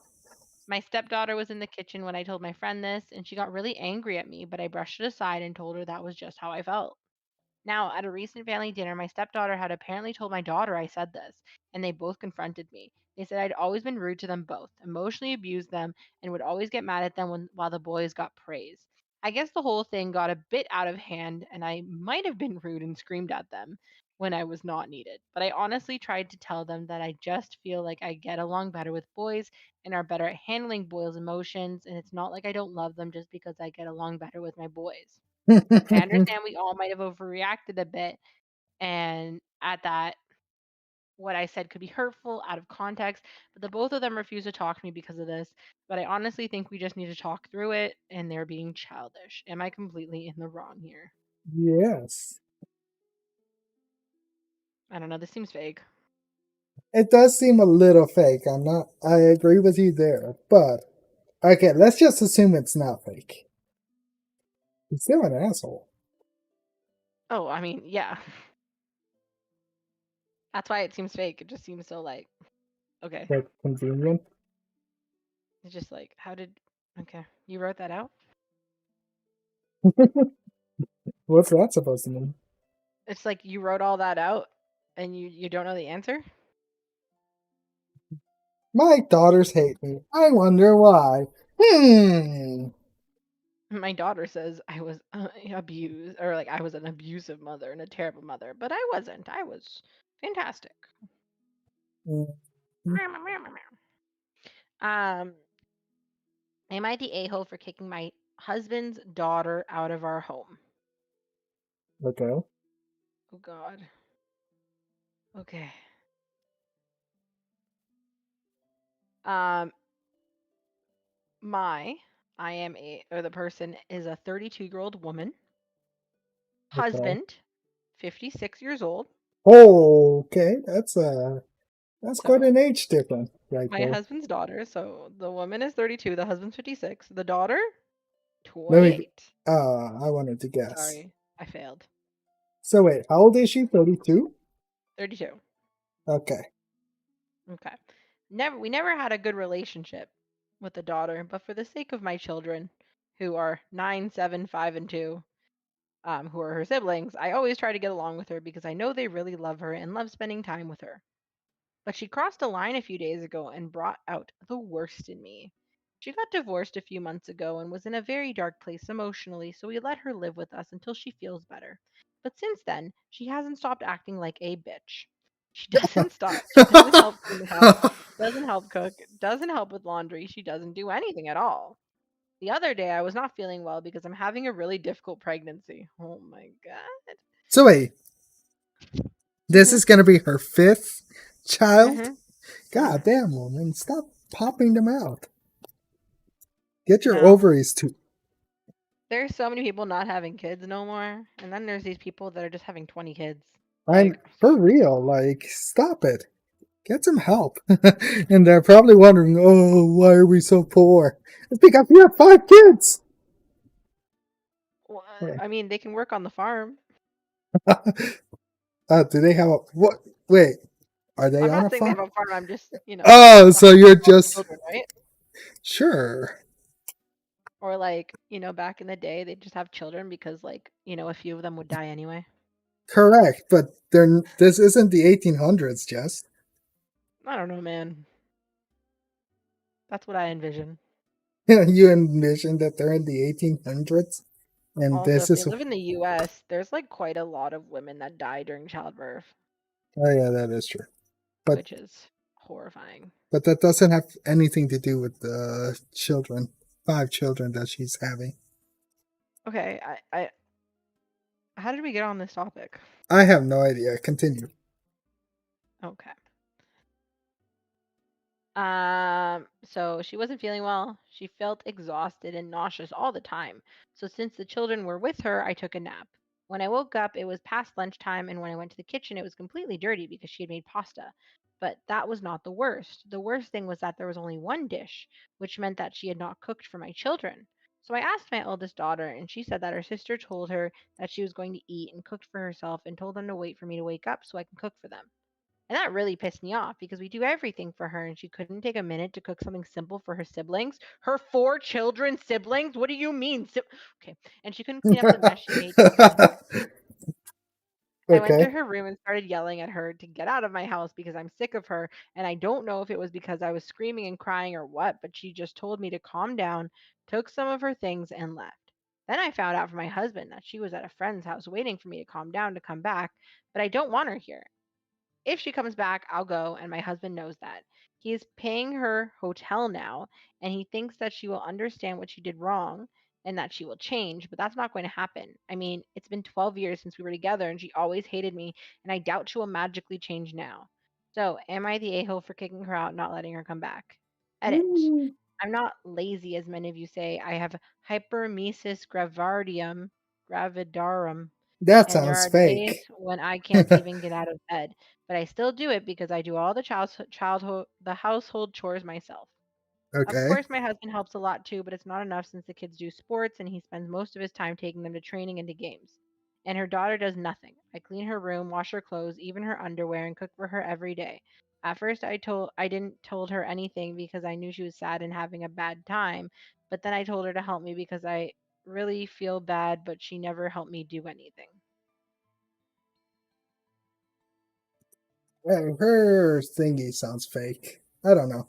My stepdaughter was in the kitchen when I told my friend this, and she got really angry at me, but I brushed it aside and told her that was just how I felt. Now, at a recent family dinner, my stepdaughter had apparently told my daughter I said this, and they both confronted me. They said I'd always been rude to them both, emotionally abused them, and would always get mad at them while the boys got praise. I guess the whole thing got a bit out of hand, and I might have been rude and screamed at them when I was not needed. But I honestly tried to tell them that I just feel like I get along better with boys and are better at handling boys' emotions, and it's not like I don't love them just because I get along better with my boys. I understand we all might have overreacted a bit, and at that, what I said could be hurtful out of context, but the both of them refuse to talk to me because of this. But I honestly think we just need to talk through it, and they're being childish. Am I completely in the wrong here? Yes. I don't know. This seems vague. It does seem a little fake. I agree with you there. But, okay, let's just assume it's not fake. He's still an asshole. Oh, I mean, yeah. That's why it seems fake. It just seems so like, okay. That's convenient. It's just like, how did, okay. You wrote that out? What's that supposed to mean? It's like you wrote all that out and you don't know the answer? My daughters hate me. I wonder why. My daughter says I was abused, or like I was an abusive mother and a terrible mother, but I wasn't. I was fantastic. Um, am I the a-hole for kicking my husband's daughter out of our home? Okay. Oh God. Okay. Um, my I am a or the person is a 32-year-old woman, Okay. husband, 56 years old. Okay. That's quite So an age difference right my there. husband's daughter. So the woman is 32, the husband's 56, the daughter Let me. 28. I wanted to guess. Sorry, I failed. So wait, how old is she? 32. 32. Okay. Okay. We never had a good relationship with the daughter, but for the sake of my children, who are 9, 7, 5, and 2, who are her siblings, I always try to get along with her because I know they really love her and love spending time with her. But she crossed a line a few days ago and brought out the worst in me. She got divorced a few months ago and was in a very dark place emotionally, so we let her live with us until she feels better. But since then, she hasn't stopped acting like a bitch. She doesn't stop. She doesn't help clean the house, doesn't help cook, doesn't help with laundry. She doesn't do anything at all. The other day, I was not feeling well because I'm having a really difficult pregnancy. Oh my god. So wait, this Mhm. is gonna be her fifth child? Mhm. God Mhm. damn, woman, stop popping them out. Get your No. ovaries to. There's so many people not having kids no more, and then there's these people that are just having 20 kids. I'm Like, for real. Like, stop it. Get some help. And they're probably wondering, oh, why are we so poor? It's because we have 5 kids. I mean, they can work on the farm. Do they have a what? Wait, are they I'm on a not saying they farm? have a farm. I'm just, Oh, a so house you're with lots of just children, right? sure. Or like, back in the day, they just have children because like, a few of them would die anyway. Correct, but this isn't the 1800s, Jess. I don't know, man. That's what I envision. You envision that they're in the 1800s, and Also, this if they is live in the US, there's like quite a lot of women that die during childbirth, oh yeah, that is true. But which is horrifying. that doesn't have anything to do with the children, 5 children that she's having. Okay, how did we get on this topic? I have no idea. Continue. Okay. So she wasn't feeling well. She felt exhausted and nauseous all the time. So since the children were with her, I took a nap. When I woke up, it was past lunchtime, and when I went to the kitchen, it was completely dirty because she had made pasta. But that was not the worst. The worst thing was that there was only one dish, which meant that she had not cooked for my children. So I asked my eldest daughter, and she said that her sister told her that she was going to eat and cooked for herself and told them to wait for me to wake up so I can cook for them. And that really pissed me off because we do everything for her and she couldn't take a minute to cook something simple for her siblings. Her 4 children siblings? What do you mean? Okay. And she couldn't clean up the mess she made cooking them. I went to Okay. her room and started yelling at her to get out of my house because I'm sick of her. And I don't know if it was because I was screaming and crying or what, but she just told me to calm down, took some of her things, and left. Then I found out from my husband that she was at a friend's house waiting for me to calm down to come back, but I don't want her here. If she comes back, I'll go, and my husband knows that. He is paying her hotel now, and he thinks that she will understand what she did wrong and that she will change, but that's not going to happen. I mean, it's been 12 years since we were together, and she always hated me, and I doubt she will magically change now. So, am I the a hole for kicking her out and not letting her come back? Edit. Mm, I'm not lazy, as many of you say. I have hypermesis gravidarum, that and there sounds are days fake. when I can't even get out of bed, but I still do it because I do all the household chores myself. Of Okay. course, my husband helps a lot too, but it's not enough since the kids do sports and he spends most of his time taking them to training and to games. And her daughter does nothing. I clean her room, wash her clothes, even her underwear, and cook for her every day. At first, I didn't told her anything because I knew she was sad and having a bad time, but then I told her to help me because I really feel bad, but she never helped me do anything. Her thingy sounds fake. I don't know.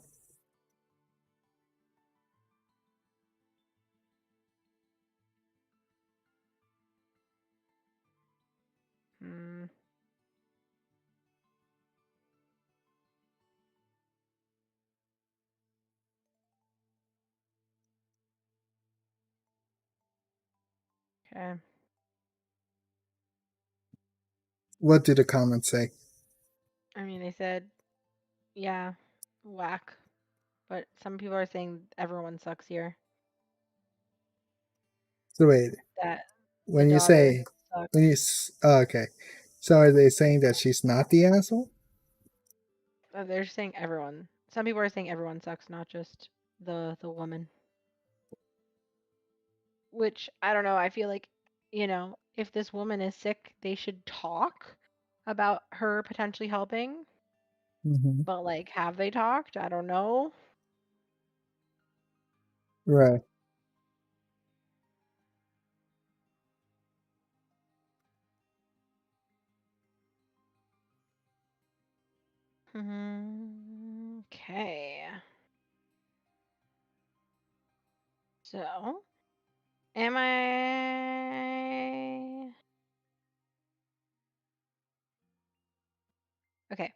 Hmm. Okay. What do the comments say? I mean, they said, yeah, whack. But some people are saying everyone sucks here. So wait, That the when you daughter say sucks. when you oh, okay, so are they saying that she's not the asshole? They're saying everyone. Some people are saying everyone sucks, not just the woman. Which I don't know. I feel like, if this woman is sick, they should talk about her potentially helping. Hmm. But like, have they talked? I don't know. Right. Okay. So, am I okay?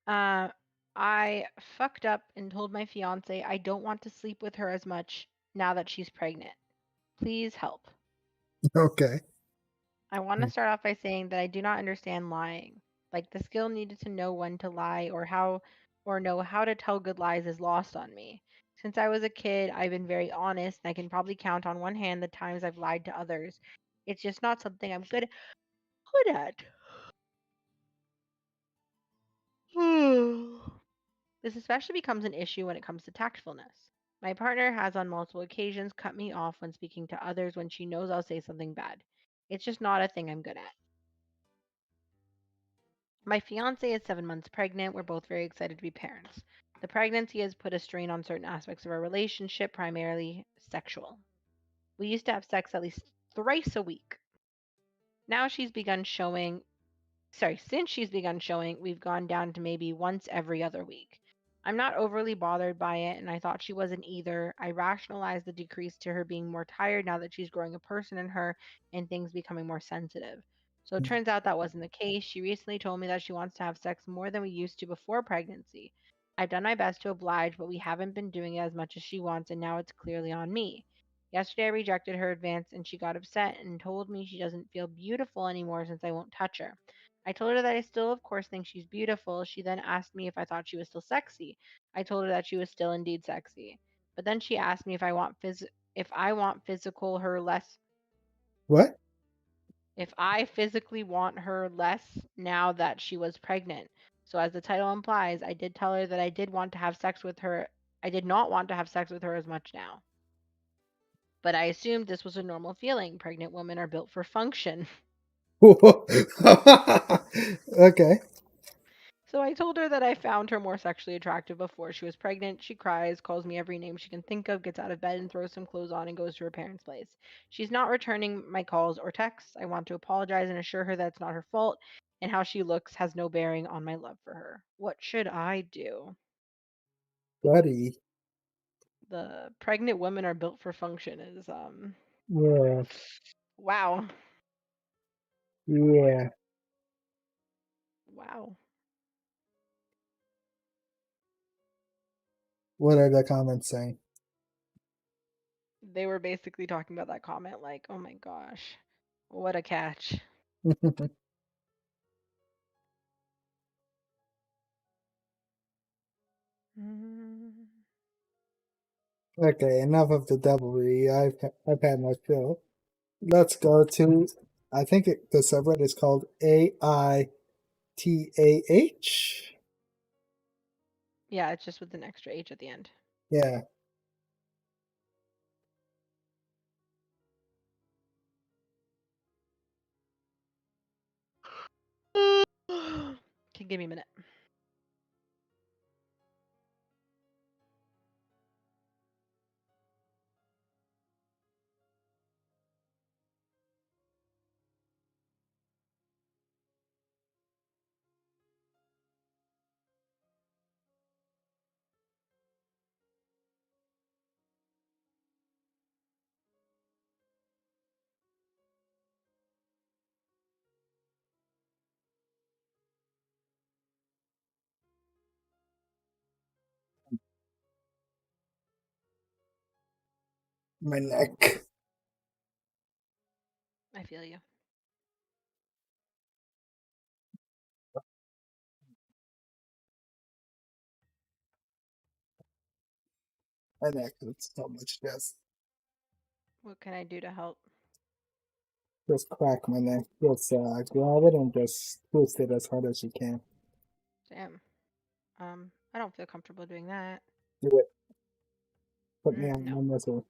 Uh, I fucked up and told my fiance I don't want to sleep with her as much now that she's pregnant. Please help. Okay. I want to start off by saying that I do not understand lying. Like the skill needed to know when to lie or know how to tell good lies is lost on me. Since I was a kid, I've been very honest and I can probably count on one hand the times I've lied to others. It's just not something I'm good at. This especially becomes an issue when it comes to tactfulness. My partner has on multiple occasions cut me off when speaking to others when she knows I'll say something bad. It's just not a thing I'm good at. My fiance is 7 months pregnant. We're both very excited to be parents. The pregnancy has put a strain on certain aspects of our relationship, primarily sexual. We used to have sex at least thrice a week. Now she's begun showing Since she's begun showing, we've gone down to maybe once every other week. I'm not overly bothered by it, and I thought she wasn't either. I rationalized the decrease to her being more tired now that she's growing a person in her and things becoming more sensitive. So it turns out that wasn't the case. She recently told me that she wants to have sex more than we used to before pregnancy. I've done my best to oblige, but we haven't been doing it as much as she wants, and now it's clearly on me. Yesterday I rejected her advance, and she got upset and told me she doesn't feel beautiful anymore since I won't touch her. I told her that I still, of course, think she's beautiful. She then asked me if I thought she was still sexy. I told her that she was still indeed sexy. But then she asked me if I want physical her less What? if I physically want her less now that she was pregnant. So as the title implies, I did tell her that I did want to have sex with her. I did not want to have sex with her as much now. But I assumed this was a normal feeling. Pregnant women are built for function. Okay. So I told her that I found her more sexually attractive before she was pregnant. She cries, calls me every name she can think of, gets out of bed and throws some clothes on and goes to her parents' place. She's not returning my calls or texts. I want to apologize and assure her that it's not her fault and how she looks has no bearing on my love for her. What should I do? Buddy. The pregnant women are built for function is Yeah. wow. Yeah. Wow. What are the comments saying? They were basically talking about that comment like, "Oh my gosh. What a catch." Mm. Okay, enough of the devilry. I've had my fill. Let's go to. I think the subreddit is called AITAH. Yeah, it's just with an extra H at the end. Yeah. Can give me a minute. My neck. I feel you. My neck. It's so much What can I do to help? just crack my neck. Just grab it and just twist it as hard as you can. Damn. I don't feel comfortable doing that. Do it. Put me on No. my muscle.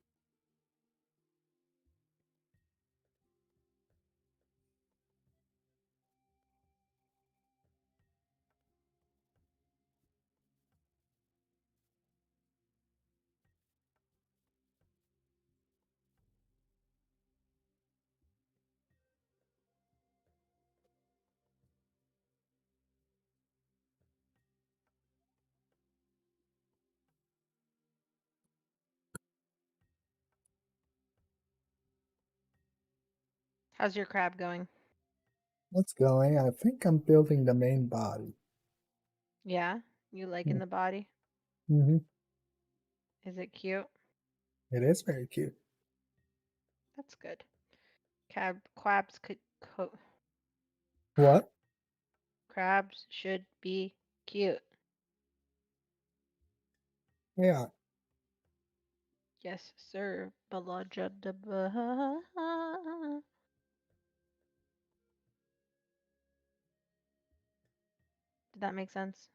How's your crab going? It's going. I think I'm building the main body. Yeah? You liking the body? Mm-hmm. Is it cute? It is very cute. That's good. Crabs could What? crabs should be cute. Yeah. Yes, sir. Did that make sense?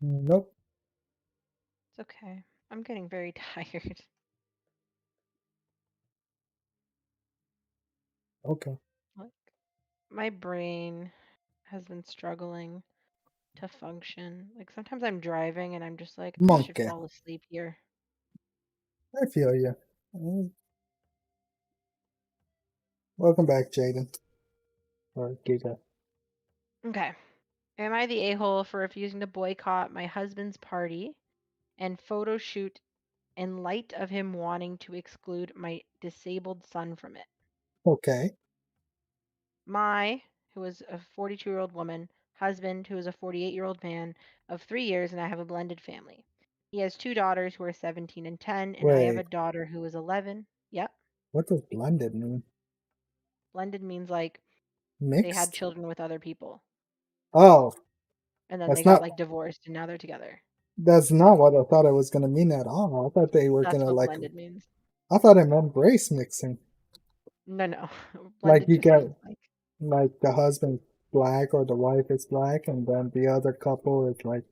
Nope. It's okay. I'm getting very tired. Okay. Like my brain has been struggling to function. Like sometimes I'm driving and I'm just like, I should Monkey. fall asleep here. I feel you. Welcome back, Jaden. Or Giga. Okay. Am I the a-hole for refusing to boycott my husband's party and photo shoot in light of him wanting to exclude my disabled son from it? Okay. My, who is a 42-year-old woman, husband, who is a 48-year-old man of 3 years, and I have a blended family. He has two daughters who are 17 and 10, and I have a Wait. daughter who is 11. Yep. What does blended mean? Blended means like they had Mixed? children with other people, Oh, and then they that's got not like divorced, and now they're together. that's not what I thought it was gonna mean at all. I thought they were That's gonna what like blended means. I thought it meant race mixing. No, no. Like Blended you just get means like like the husband black or the wife is black and then the other couple is like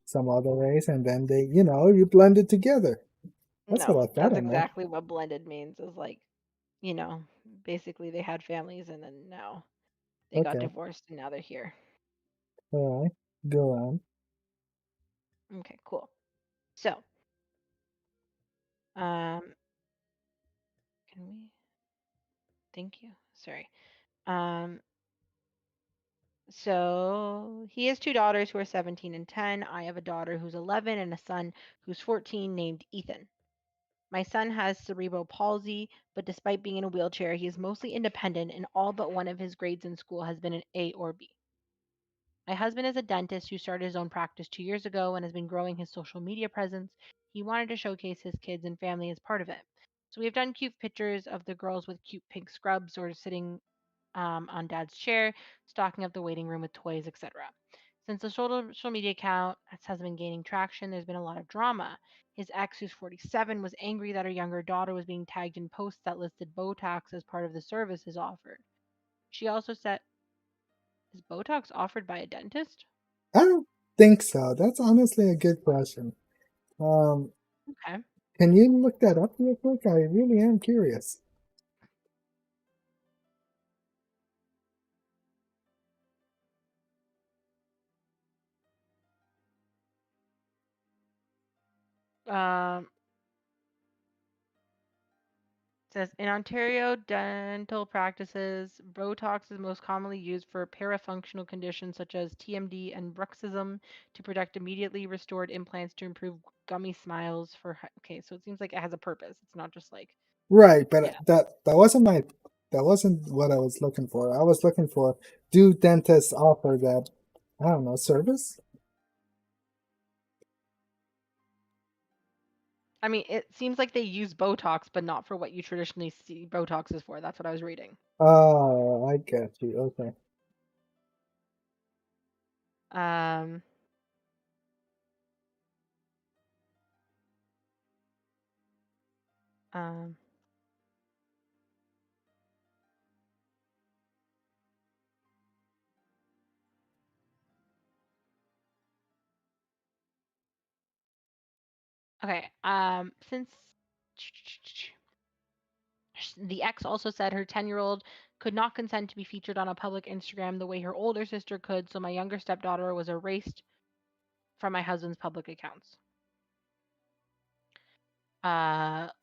some other race and then they you blend it together. That's what no. I thought That's it meant. exactly what blended means. Is like, you know, basically they had families, and then now they got Okay. divorced, and now they're here. All right. Go on. Okay, cool. So, um, can we? Thank you. Sorry. Um, so he has two daughters who are 17 and 10. I have a daughter who's 11 and a son who's 14 named Ethan. My son has cerebral palsy, but despite being in a wheelchair, he is mostly independent, and all but one of his grades in school has been an A or B. My husband is a dentist who started his own practice 2 years ago and has been growing his social media presence. He wanted to showcase his kids and family as part of it. So we have done cute pictures of the girls with cute pink scrubs or sitting on dad's chair, stocking up the waiting room with toys, etc. Since the social media account has been gaining traction, there's been a lot of drama. His ex, who's 47, was angry that her younger daughter was being tagged in posts that listed Botox as part of the services offered. She also said, is Botox offered by a dentist? I don't think so. That's honestly a good question. Um, Okay. can you look that up real quick? I really am curious. Um, says in Ontario dental practices, Botox is most commonly used for parafunctional conditions such as TMD and bruxism to protect immediately restored implants to improve gummy smiles for. Okay, so it seems like it has a purpose. It's not just like Right, yeah. but that wasn't what I was looking for. I was looking for do dentists offer that I don't know service? I mean, it seems like they use Botox, but not for what you traditionally see Botox is for. That's what I was reading. Oh, I get you. Okay. Um, um, okay. Since the ex also said her 10-year-old could not consent to be featured on a public Instagram the way her older sister could, so my younger stepdaughter was erased from my husband's public accounts.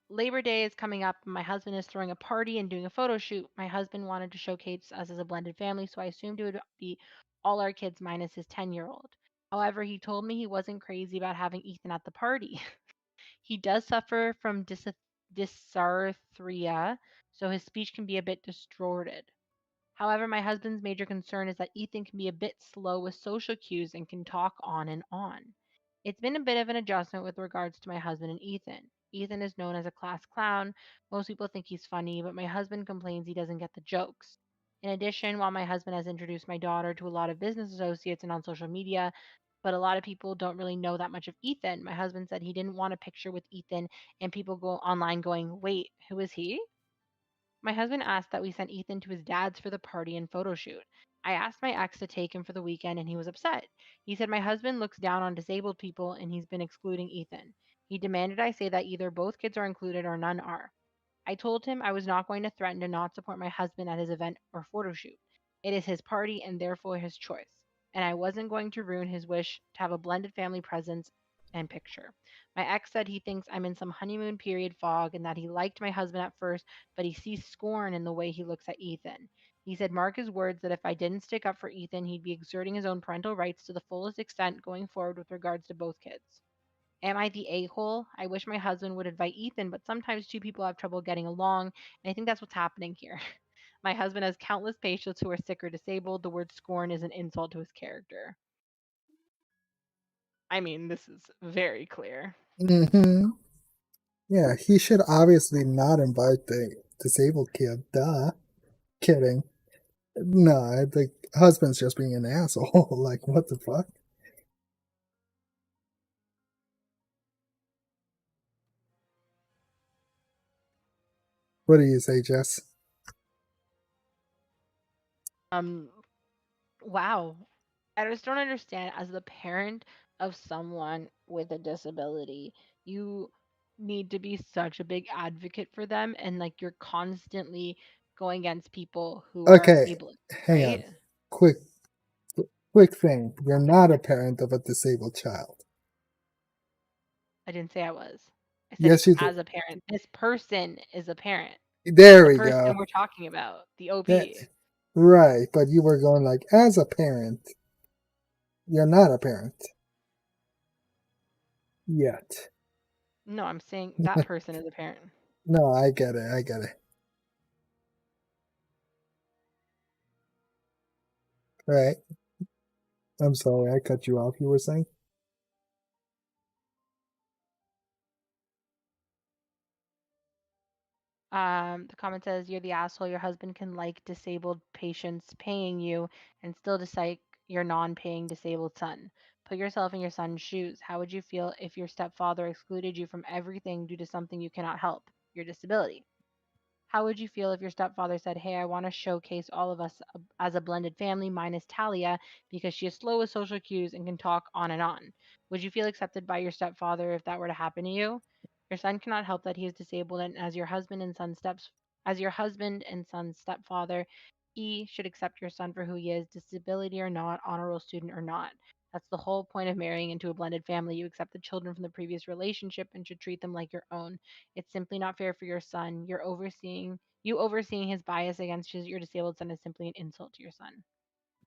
Labor Day is coming up. My husband is throwing a party and doing a photo shoot. My husband wanted to showcase us as a blended family, so I assumed it would be all our kids minus his 10-year-old. However, he told me he wasn't crazy about having Ethan at the party. He does suffer from dysarthria, so his speech can be a bit distorted. However, my husband's major concern is that Ethan can be a bit slow with social cues and can talk on and on. It's been a bit of an adjustment with regards to my husband and Ethan. Ethan is known as a class clown. Most people think he's funny, but my husband complains he doesn't get the jokes. In addition, while my husband has introduced my daughter to a lot of business associates and on social media, but a lot of people don't really know that much of Ethan. My husband said he didn't want a picture with Ethan, and people go online going, wait, who is he? My husband asked that we send Ethan to his dad's for the party and photo shoot. I asked my ex to take him for the weekend and he was upset. He said my husband looks down on disabled people and he's been excluding Ethan. He demanded I say that either both kids are included or none are. I told him I was not going to threaten to not support my husband at his event or photo shoot. It is his party and therefore his choice. And I wasn't going to ruin his wish to have a blended family presence and picture. My ex said he thinks I'm in some honeymoon period fog and that he liked my husband at first, but he sees scorn in the way he looks at Ethan. He said, mark his words, that if I didn't stick up for Ethan, he'd be exerting his own parental rights to the fullest extent going forward with regards to both kids. Am I the a hole? I wish my husband would invite Ethan, but sometimes two people have trouble getting along, and I think that's what's happening here. My husband has countless patients who are sick or disabled. The word scorn is an insult to his character. I mean, this is very clear. Mm-hmm. Yeah, he should obviously not invite the disabled kid. Duh. Kidding. No, the husband's just being an asshole. Like, what the fuck? What do you say, Jess? Um, wow. I just don't understand. As the parent of someone with a disability, you need to be such a big advocate for them, and like you're constantly going against people who are Okay, ableist, hang on. right? Quick, quick thing. You're not a parent of a disabled child. I didn't say I was. I said Yes, you did. as a parent. This person is a parent. There The we person go. we're talking about, the That, OP. right, but you were going like, as a parent, you're not a parent yet. No, I'm saying that person is a parent. No, I get it. I get it. All right. I'm sorry, I cut you off. You were saying? The comment says you're the asshole. Your husband can like disabled patients paying you and still dislike your non-paying disabled son. Put yourself in your son's shoes. How would you feel if your stepfather excluded you from everything due to something you cannot help, your disability? How would you feel if your stepfather said, hey, I want to showcase all of us as a blended family minus Talia because she is slow with social cues and can talk on and on? Would you feel accepted by your stepfather if that were to happen to you? Your son cannot help that he is disabled, and as your husband and son's stepfather, he should accept your son for who he is, disability or not, honor roll student or not. That's the whole point of marrying into a blended family. You accept the children from the previous relationship and should treat them like your own. It's simply not fair for your son. You overseeing his bias against your disabled son is simply an insult to your son.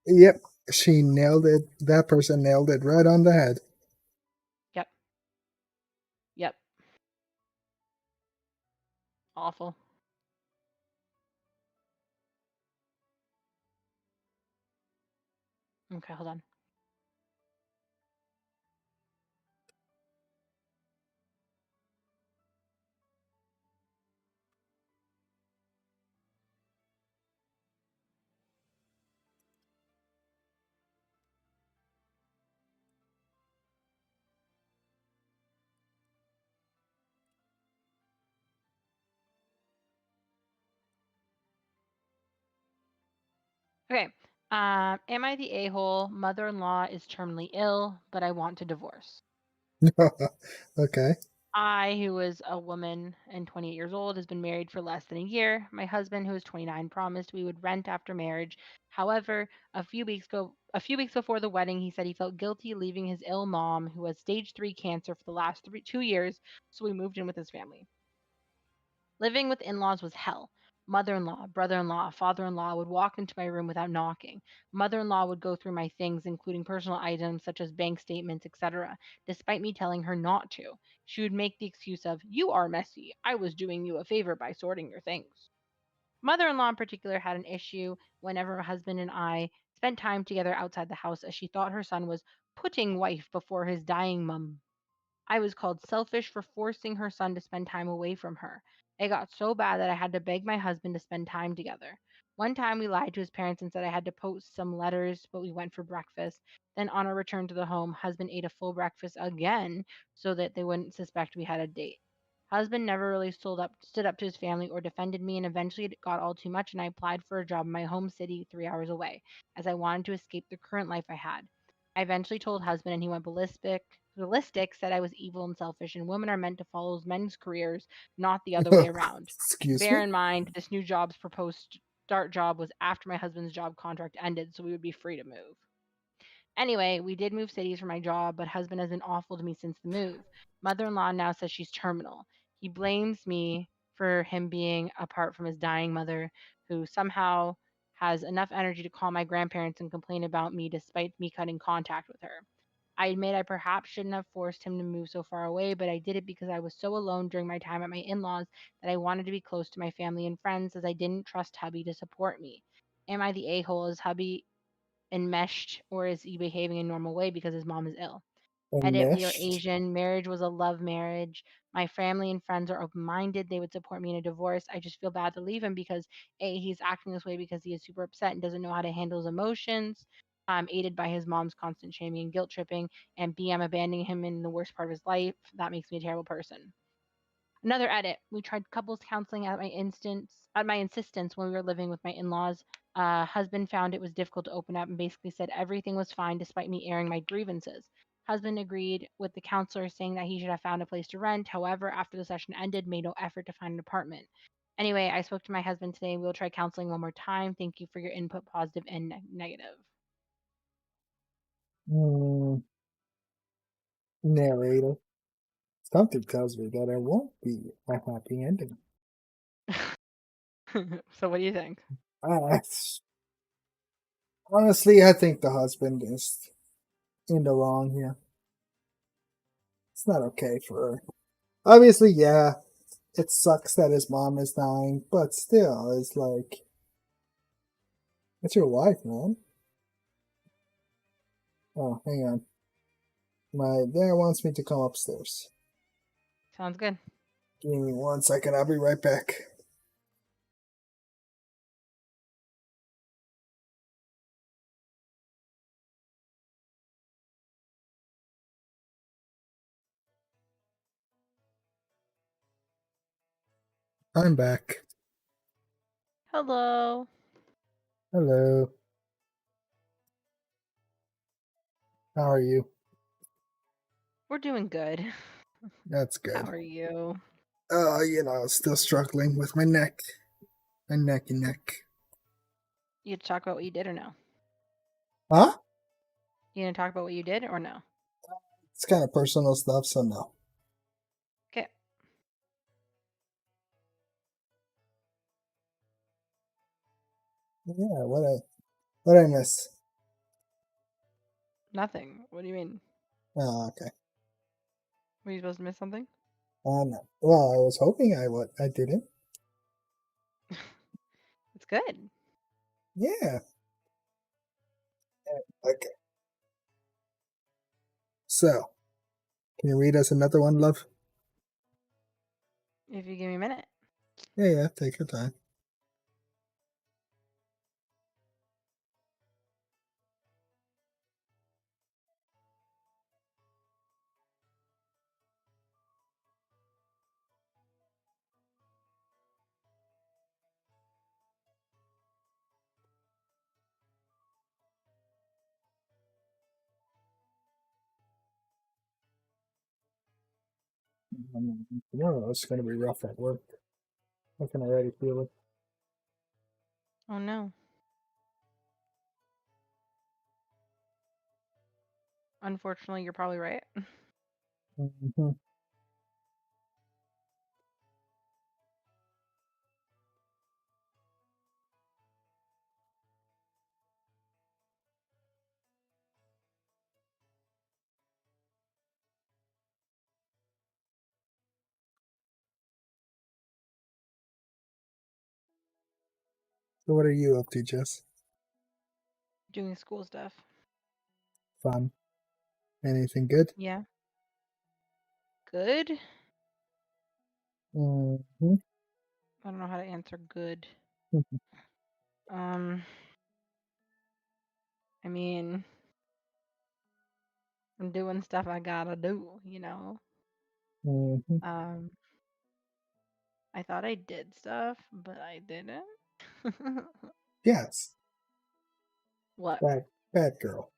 Yep, she nailed it. That person nailed it right on the head. Yep. Yep. Awful. Okay, hold on. Okay. Am I the a-hole? Mother-in-law is terminally ill, but I want to divorce. Okay. I, who is a woman and 28 years old, has been married for less than a year. My husband, who is 29, promised we would rent after marriage. However, a few weeks before the wedding, he said he felt guilty leaving his ill mom, who has stage 3 cancer for the last 2 years, so we moved in with his family. Living with in laws was hell. Mother in law, brother in law, father in law would walk into my room without knocking. Mother in law would go through my things, including personal items such as bank statements, etc., despite me telling her not to. She would make the excuse of, you are messy. I was doing you a favor by sorting your things. Mother in law, in particular, had an issue whenever her husband and I spent time together outside the house as she thought her son was putting wife before his dying mum. I was called selfish for forcing her son to spend time away from her. It got so bad that I had to beg my husband to spend time together. One time we lied to his parents and said I had to post some letters, but we went for breakfast. Then on our return to the home, husband ate a full breakfast again so that they wouldn't suspect we had a date. Husband never really stood up to his family or defended me, and eventually it got all too much and I applied for a job in my home city 3 hours away, as I wanted to escape the current life I had. I eventually told husband and he went realistic said I was evil and selfish, and women are meant to follow men's careers, not the other way around. Excuse Bear me? in mind, this new job's proposed start job was after my husband's job contract ended, so we would be free to move. Anyway, we did move cities for my job, but husband has been awful to me since the move. Mother-in-law now says she's terminal. He blames me for him being apart from his dying mother, who somehow has enough energy to call my grandparents and complain about me despite me cutting contact with her. I admit I perhaps shouldn't have forced him to move so far away, but I did it because I was so alone during my time at my in laws that I wanted to be close to my family and friends as I didn't trust hubby to support me. Am I the a hole? Is hubby enmeshed, or is he behaving in a normal way because his mom is ill? Edit, we are Enmeshed? Asian. Marriage was a love marriage. My family and friends are open minded. They would support me in a divorce. I just feel bad to leave him because A, he's acting this way because he is super upset and doesn't know how to handle his emotions. I'm aided by his mom's constant shaming and guilt tripping. And B, I'm abandoning him in the worst part of his life. That makes me a terrible person. Another edit. We tried couples counseling at my insistence when we were living with my in-laws. Husband found it was difficult to open up and basically said everything was fine despite me airing my grievances. Husband agreed with the counselor, saying that he should have found a place to rent. However, after the session ended, made no effort to find an apartment. Anyway, I spoke to my husband today. We'll try counseling one more time. Thank you for your input, positive and negative. Mm, narrator. Something tells me that it won't be a happy ending. So, what do you think? Uh, honestly, I think the husband is in the wrong here. It's not okay for her. Obviously, yeah, it sucks that his mom is dying, but still, it's like, it's your wife, man. Oh, hang on. My dad wants me to come upstairs. Sounds good. Give me 1 second, I'll be right back. I'm back. Hello. Hello. How are you? We're doing good. That's How good. are you? Still struggling with my neck. My neck and neck. You talk about what you did or no? Huh? You gonna talk about what you did or no? It's kind of personal stuff, so no. Okay. Yeah, what I miss? Nothing. What do you mean? Oh, okay. Were you supposed to miss something? No. Well, I was hoping I would. I didn't. It's good. Yeah. Okay. So, can you read us another one, love? If you give me a minute. Yeah, take your time. Tomorrow it's going to be rough at work. I can already feel it. Oh no. Unfortunately, you're probably right. Mm-hmm. So, what are you up to, Jess? Doing school stuff. Fun? Anything good? Yeah. Good? Mm-hmm. I don't know how to answer good. Um, I mean, I'm doing stuff I gotta do. Mm-hmm. Um, I thought I did stuff, but I didn't. Yes. What? Bad girl.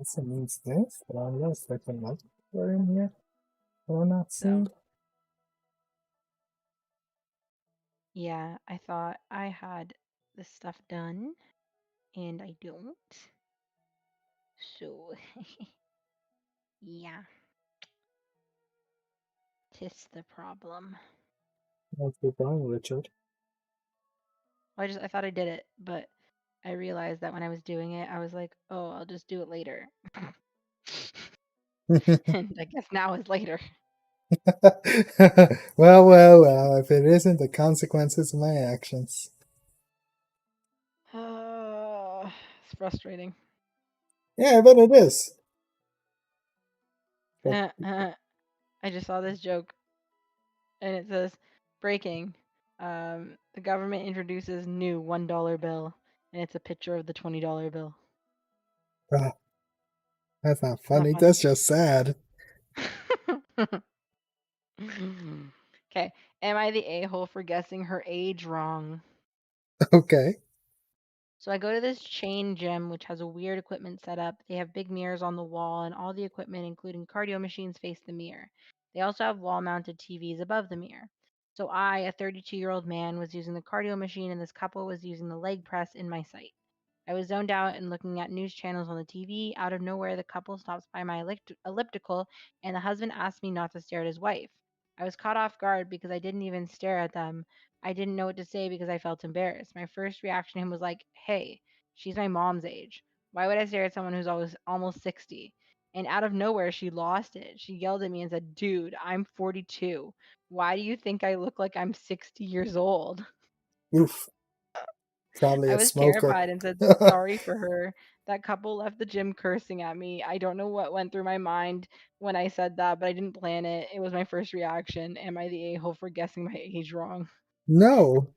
This means this, but unless there's another word in here that I'm not So seeing. yeah, I thought I had this stuff done, and I don't. So yeah, tis the problem. Let's keep going, Richard. I thought I did it, but I realized that when I was doing it, I was like, oh, I'll just do it later. And I guess now is later. Well, if it isn't the consequences of my actions. It's frustrating. Yeah, I bet it is. But I just saw this joke, and it says, breaking. The government introduces new $1 bill, and it's a picture of the $20 bill. uh, that's not Not funny. funny. That's just sad. Okay. Am I the a-hole for guessing her age wrong? Okay. So I go to this chain gym, which has a weird equipment setup. They have big mirrors on the wall, and all the equipment, including cardio machines, face the mirror. They also have wall mounted TVs above the mirror. So I, a 32-year-old man, was using the cardio machine, and this couple was using the leg press in my sight. I was zoned out and looking at news channels on the TV. Out of nowhere, the couple stops by my elliptical, and the husband asked me not to stare at his wife. I was caught off guard because I didn't even stare at them. I didn't know what to say because I felt embarrassed. My first reaction to him was like, hey, she's my mom's age. Why would I stare at someone who's almost 60? And out of nowhere, she lost it. She yelled at me and said, dude, I'm 42. Why do you think I look like I'm 60 years old? Oof. Probably I a was smoker. terrified and said sorry for her. That couple left the gym cursing at me. I don't know what went through my mind when I said that, but I didn't plan it. It was my first reaction. Am I the a-hole for guessing my age wrong? No.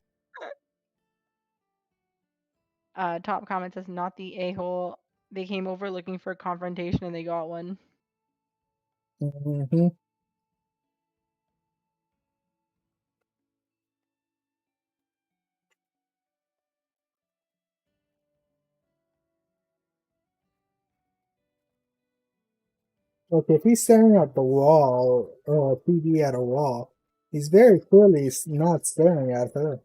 Top comment says, not the a-hole. They came over looking for a confrontation and they got one. Hmm. Look, if he's staring at the wall or a TV at a wall, he's very clearly not staring at her.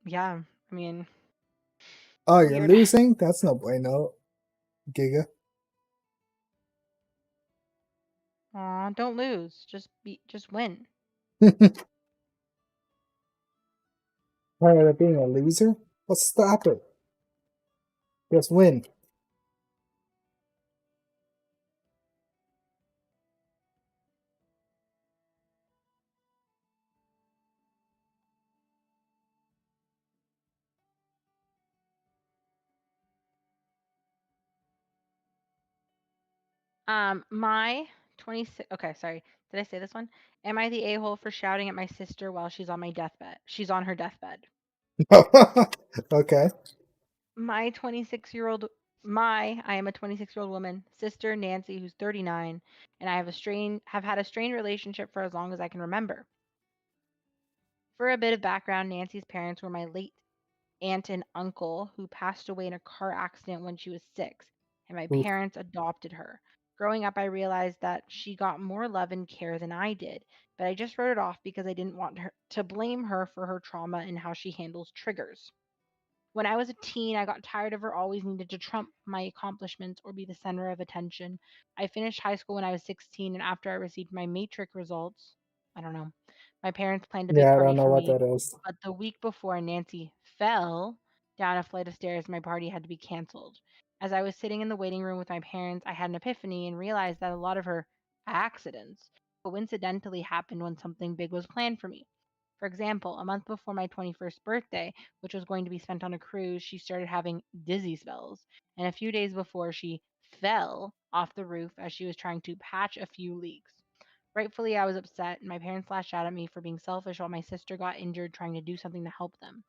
Yeah, I mean, Oh, you're weird. losing? That's no bueno, Giga. Aw, don't lose. Just win. Tired of being a loser? Well, stop it. Just win. My 26. Okay, sorry. Did I say this one? Am I the a-hole for shouting at my sister while she's on my deathbed? She's on her deathbed. Okay. My 26-year-old I am a 26-year-old woman, sister Nancy, who's 39, and I have had a strained relationship for as long as I can remember. For a bit of background, Nancy's parents were my late aunt and uncle who passed away in a car accident when she was 6, and my Oof. parents adopted her. Growing up, I realized that she got more love and care than I did, but I just wrote it off because I didn't want her to blame her for her trauma and how she handles triggers. When I was a teen, I got tired of her always needed to trump my accomplishments or be the center of attention. I finished high school when I was 16, and after I received my matric results, I don't know, my parents planned a big Yeah, I party don't know for what me. that is. But the week before Nancy fell down a flight of stairs, my party had to be canceled. As I was sitting in the waiting room with my parents, I had an epiphany and realized that a lot of her accidents coincidentally happened when something big was planned for me. For example, a month before my 21st birthday, which was going to be spent on a cruise, she started having dizzy spells. And a few days before, she fell off the roof as she was trying to patch a few leaks. Rightfully, I was upset, and my parents lashed out at me for being selfish while my sister got injured trying to do something to help them.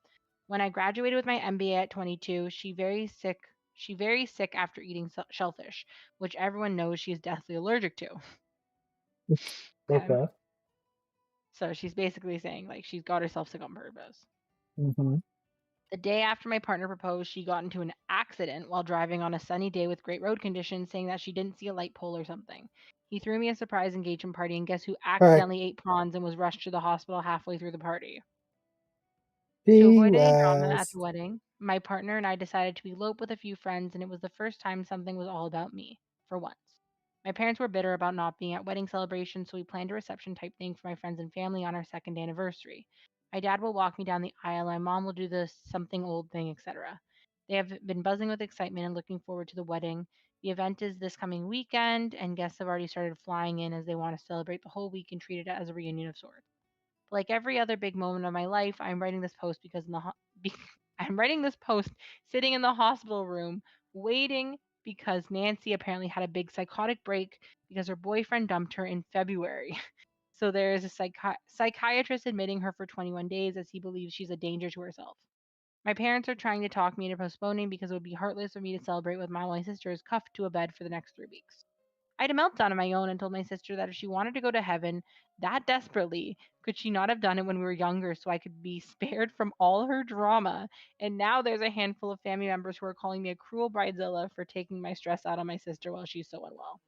When I graduated with my MBA at 22, She very sick after eating shellfish, which everyone knows she is deathly allergic to. Okay, Okay. so she's basically saying like she's got herself sick on purpose. Hmm. The day after my partner proposed, she got into an accident while driving on a sunny day with great road conditions, saying that she didn't see a light pole or something. He threw me a surprise engagement party, and guess who Alright. accidentally ate prawns and was rushed to the hospital halfway through the party? To He avoid any drama at was. the wedding, my partner and I decided to elope with a few friends, and it was the first time something was all about me, for once. My parents were bitter about not being at wedding celebrations, so we planned a reception type thing for my friends and family on our second anniversary. My dad will walk me down the aisle, and my mom will do the something old thing, etc. They have been buzzing with excitement and looking forward to the wedding. The event is this coming weekend, and guests have already started flying in as they want to celebrate the whole week and treat it as a reunion of sorts. Like every other big moment of my life, I'm writing this post because be- I'm writing this post sitting in the hospital room waiting because Nancy apparently had a big psychotic break because her boyfriend dumped her in February. So there is a psychiatrist admitting her for 21 days as he believes she's a danger to herself. My parents are trying to talk me into postponing because it would be heartless for me to celebrate with my sister is cuffed to a bed for the next 3 weeks. I had a meltdown on my own and told my sister that if she wanted to go to heaven that desperately, could she not have done it when we were younger so I could be spared from all her drama? And now there's a handful of family members who are calling me a cruel bridezilla for taking my stress out on my sister while she's so unwell.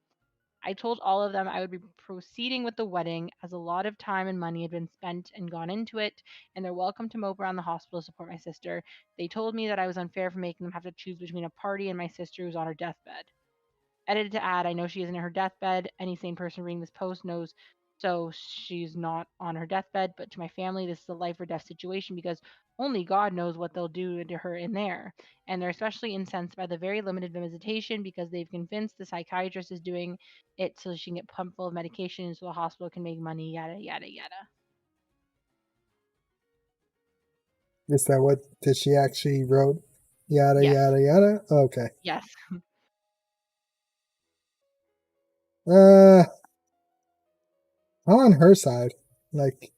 I told all of them I would be proceeding with the wedding as a lot of time and money had been spent and gone into it, and they're welcome to mope around the hospital to support my sister. They told me that I was unfair for making them have to choose between a party and my sister who's on her deathbed. Edited to add, I know she isn't in her deathbed. Any sane person reading this post knows so she's not on her deathbed, but to my family, this is a life or death situation because only God knows what they'll do to her in there. And they're especially incensed by the very limited visitation because they've convinced the psychiatrist is doing it so she can get pumped full of medication so the hospital can make money, yada, yada, yada. Is that what did she actually wrote? Yada Yes, yada yada? Okay. yes. Uh I'm on her side. Like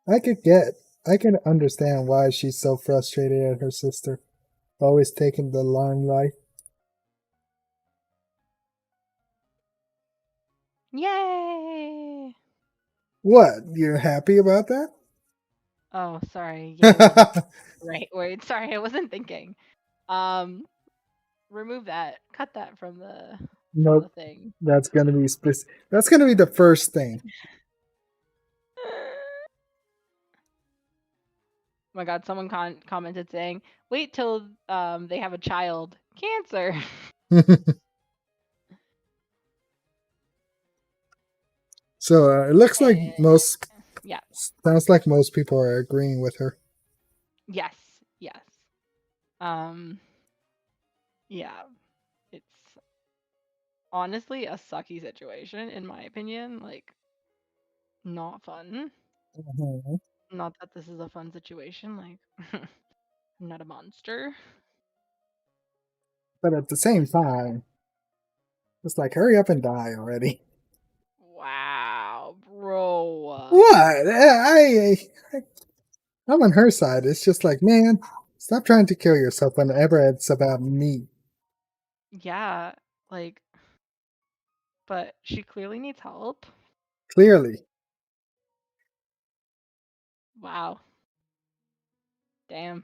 I could get I can understand why she's so frustrated at her sister. Always taking the limelight. Yay! What? You're happy about that? Oh, sorry. Yay wasn't the right word. Sorry, I wasn't thinking. Um, remove that. Cut that from the Nope. thing. That's gonna be the first thing. Oh my god, someone commented saying, "Wait till they have a child. Cancer." So it looks like Eh, most yeah. sounds like most people are agreeing with her. Yes. Yes. Um yeah, it's honestly a sucky situation in my opinion, like not fun. Mhm. Not that this is a fun situation, like I'm not a monster. But at the same time, it's like hurry up and die already. Wow, bro. What? I'm on her side. It's just like, man, stop trying to kill yourself whenever it's about me. Yeah, like but she clearly needs help. Clearly. Wow. Damn.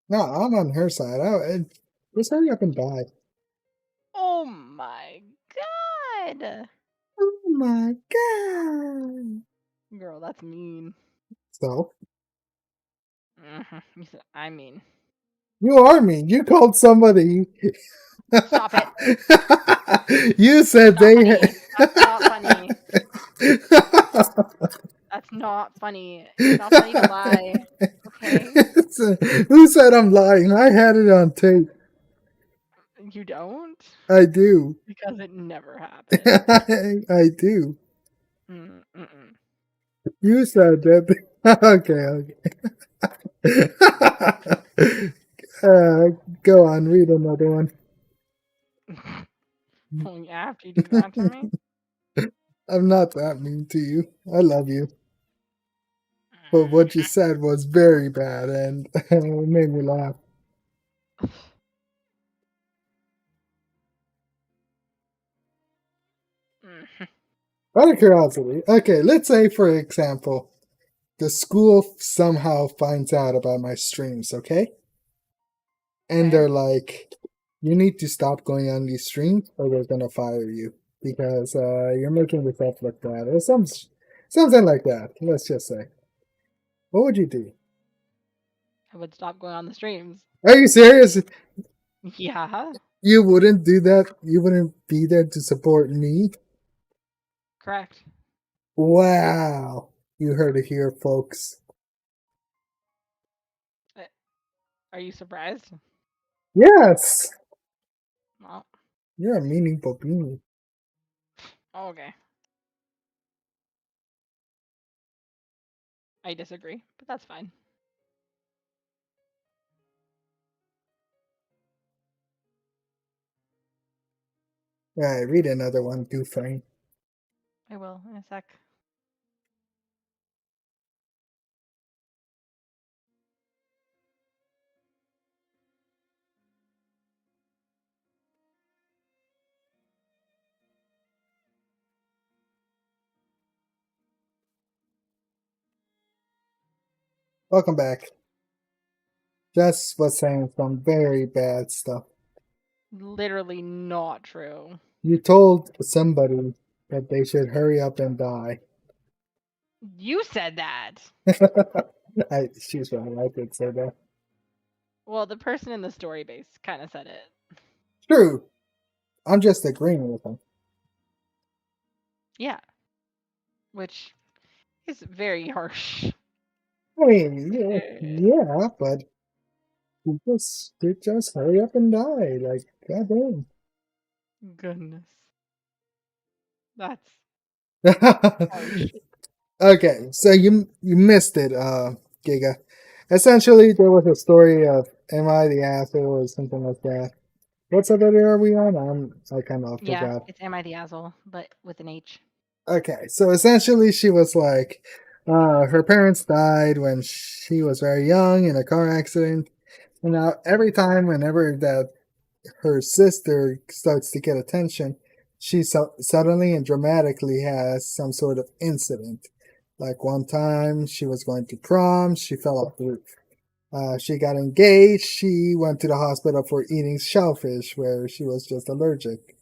No, I'm on her side. Just hurry up and die. Oh my god. Oh my god. Girl, that's mean. So, You said, I mean, you are mean. You called somebody. stop it. You That's said not they. funny. That's not funny. That's not funny. It's not funny to lie. Okay? Who said I'm lying? I had it on tape. You don't? I do. Because it never happened. I do. Mm-mm. You said that. Okay, okay. Go on, read another one. Oh, yeah, after you do that to me? I'm not that mean to you. I love you. But what you said was very bad and it made me laugh. Out of curiosity, okay, let's say for example, the school somehow finds out about my streams, okay? And Okay. they're like, you need to stop going on these streams or we're gonna fire you because you're making yourself look bad or something like that. Let's just say. What would you do? I would stop going on the streams. Are you serious? Yeah. You wouldn't do that? You wouldn't be there to support me? Correct. Wow. You heard it here, folks. Are you surprised? Yes! Well, You're a meaningful being. okay. I disagree, but that's fine. Alright, read another one, Dufresne. I will in a sec. Welcome back. Just was saying some very bad stuff. Literally not true. You told somebody that they should hurry up and die. You said that. She's right, I did say that. Well, the person in the story base kind of said it. True. I'm just agreeing with them. Yeah. Which is very harsh. I mean, yeah, but they just hurry up and die. Like, goddamn. Goodness. That's harsh. Okay, so you missed it, Giga. Essentially, there was a story of Am I the Asshole or something like that. What subreddit are we on? I kind of Yeah, forgot. it's Am I the Asshole, but with an H. Okay, so essentially, she was like, her parents died when she was very young in a car accident, and now every time, whenever that her sister starts to get attention, she suddenly and dramatically has some sort of incident. Like one time, she was going to prom, she fell off the roof. She got engaged, she went to the hospital for eating shellfish, where she was just allergic.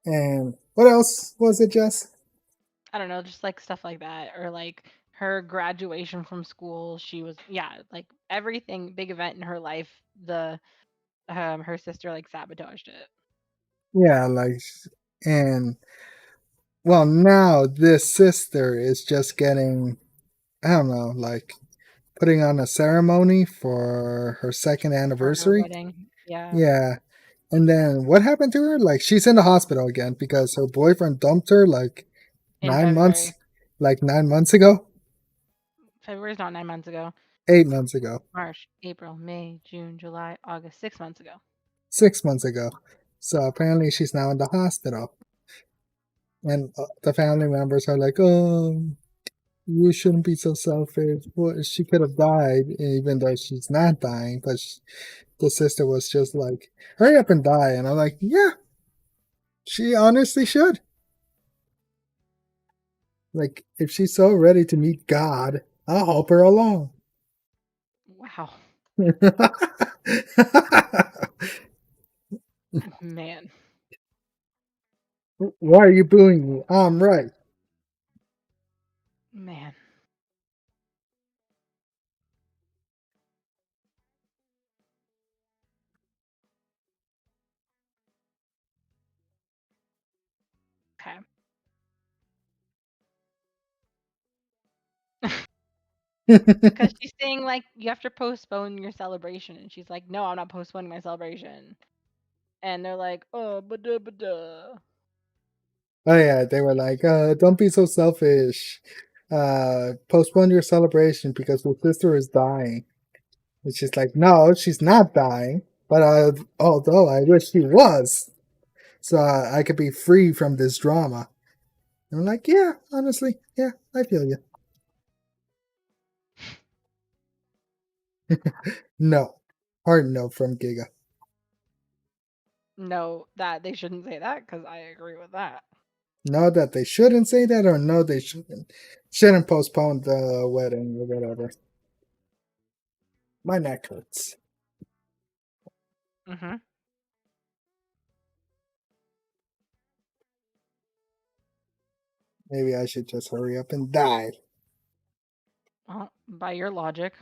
And what else was it, Jess? I don't know, just like stuff like that. Or like her graduation from school. She was, yeah, like everything, big event in her life, her sister like sabotaged it. Yeah, like, and well, now this sister is just getting, I don't know, like putting on a ceremony for her second For her anniversary. wedding. Yeah. Yeah. And then what happened to her? Like she's in the hospital again because her boyfriend dumped her In 9 months, February. like 9 months ago, February's not 9 months ago. 8 months ago, March, April, May, June, July, August, 6 months ago. 6 months ago. So apparently she's now in the hospital. And the family members are like, oh, you shouldn't be so selfish. Well, she could have died, even though she's not dying. But the sister was just like, hurry up and die. And I'm like, yeah, she honestly should. Like, if she's so ready to meet God, I'll help her along. Wow. Man. Why are you booing me? I'm right. Man. Okay. Because she's saying like you have to postpone your celebration, and she's like, "No, I'm not postponing my celebration." And they're like, "Oh, but duh, but duh." Oh yeah, they were like, don't be so selfish. Postpone your celebration because your sister is dying. And she's like, no, she's not dying. But although I wish she was, so I could be free from this drama. And I'm like, yeah, honestly, yeah, I feel you. No, hard no from Giga. No, that they shouldn't say that because I agree with that. know that they shouldn't say that, or know they shouldn't postpone the wedding or whatever. My neck hurts. Mm-hmm. Maybe I should just hurry up and die. Well, by your logic.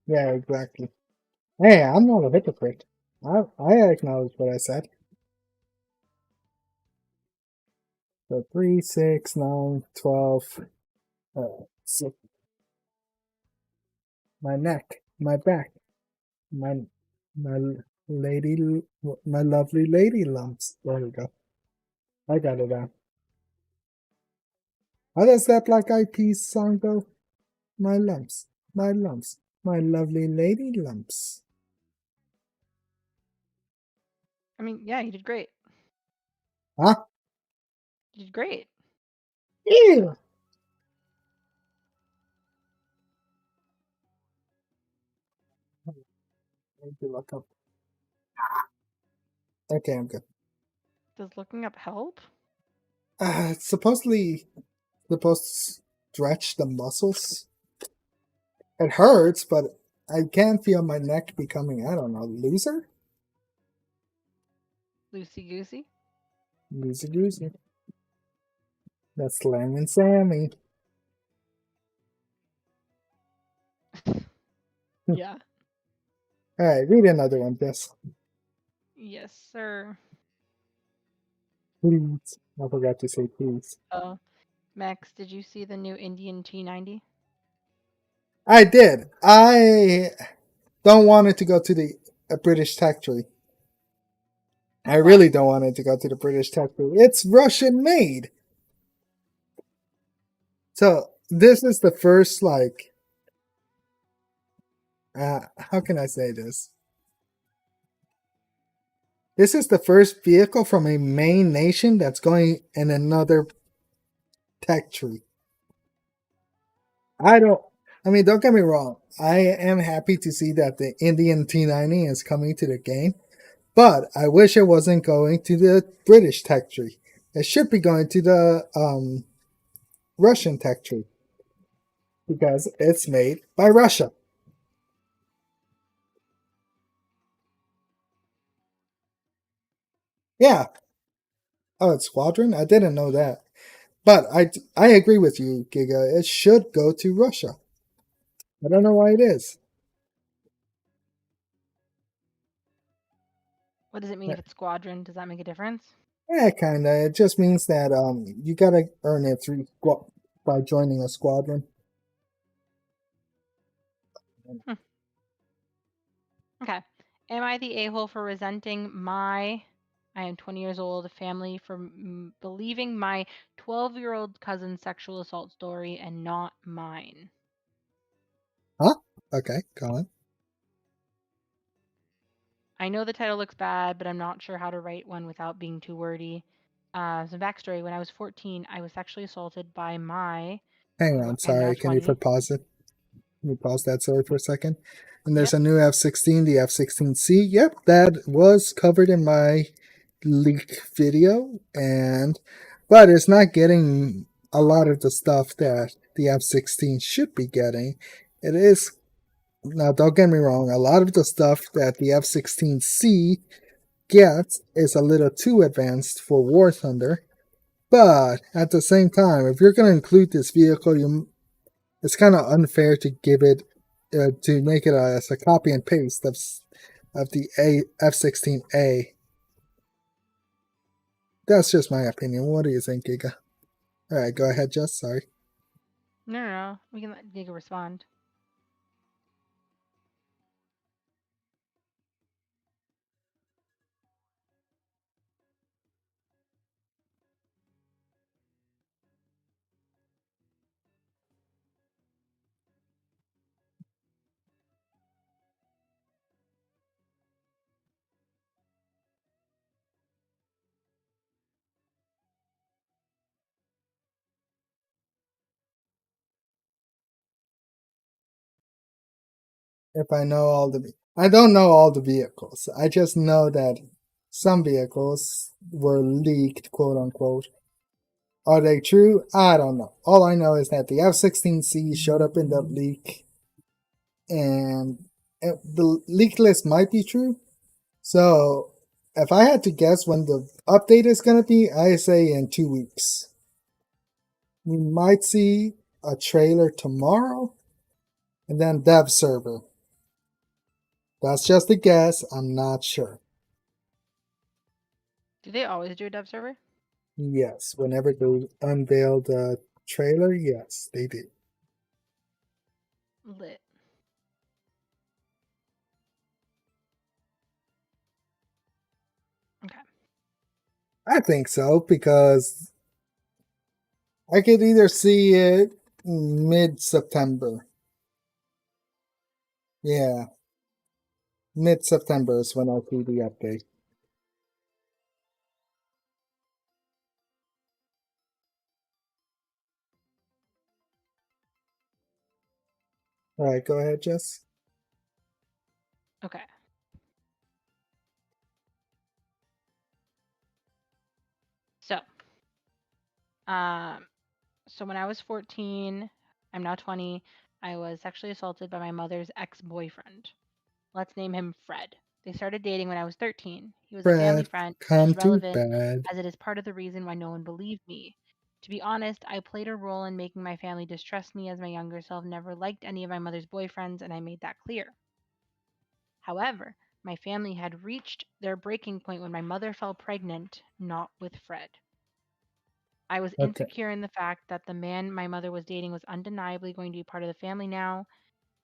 Yeah, exactly. Hey, I'm not a hypocrite. I acknowledge what I said. So 3, 6, 9, 12. 6. My neck, my back, my my lady, my lovely lady lumps. There we go. I got it out. How does that Black Eyed Peas song go? My lumps, my lumps, my lovely lady lumps. I mean, yeah, you did great. Huh? You did great. Ew. I need to look up. Okay, I'm good. Does looking up help? It's supposedly supposed to stretch the muscles. It hurts, but I can feel my neck becoming, I don't know, looser? Loosey goosey? Loosey goosey. That's Slam and Sammy. Yeah. Alright, read another one, Jess. Yes, sir. Please. I forgot to say please. Oh, Max, did you see the new Indian T90? I did. I don't want it to go to the British factory. I really don't want it to go to the British factory. It's Russian made. So this is the first, like, how can I say this? This is the first vehicle from a main nation that's going in another tech tree. I mean, don't get me wrong. I am happy to see that the Indian T90 is coming to the game, but I wish it wasn't going to the British tech tree. It should be going to the Russian tech tree because it's made by Russia. Yeah. Oh, it's Squadron? I didn't know that. But I agree with you, Giga. It should go to Russia. I don't know why it is. What does it mean if it's squadron? Does that make a difference? Yeah, kinda. It just means that you gotta earn it through by joining a squadron. Okay. Am I the a-hole for resenting I am 20 years old, family for believing my 12-year-old cousin's sexual assault story and not mine? Huh? Okay, go on. I know the title looks bad, but I'm not sure how to write one without being too wordy. Some backstory: when I was 14, I was sexually assaulted by Hang on, I'm now sorry. Can you 20. pause it? Can you pause that story for a second? And there's Yep. a new F-16, the F-16C. Yep, that was covered in my leak video, but it's not getting a lot of the stuff that the F-16 should be getting. It is, now don't get me wrong, a lot of the stuff that the F-16C gets is a little too advanced for War Thunder. But at the same time, if you're going to include this vehicle, it's kind of unfair to give it to make it as a copy and paste of the F-16A. That's just my opinion. What do you think, Giga? All right, go ahead, Jess. Sorry. No. We can let Giga respond. If I know I don't know all the vehicles. I just know that some vehicles were leaked, quote unquote. Are they true? I don't know. All I know is that the F-16C showed up in the leak, and the leak list might be true. So if I had to guess when the update is going to be, I say in 2 weeks. We might see a trailer tomorrow, and then dev server. That's just a guess. I'm not sure. Do they always do a dev server? Yes, whenever they unveil the trailer, yes, they do. Lit. Okay. I think so because I could either see it mid-September. Yeah, mid-September is when I'll see the update. All right, go ahead, Jess. Okay. So, um, so when I was 14, I'm now 20, I was sexually assaulted by my mother's ex-boyfriend. Let's name him Fred. They started dating when I was 13. He was a family Fred, friend, which come is to relevant bed. as it is part of the reason why no one believed me. To be honest, I played a role in making my family distrust me as my younger self never liked any of my mother's boyfriends, and I made that clear. However, my family had reached their breaking point when my mother fell pregnant, not with Fred. I was Okay. insecure in the fact that the man my mother was dating was undeniably going to be part of the family now,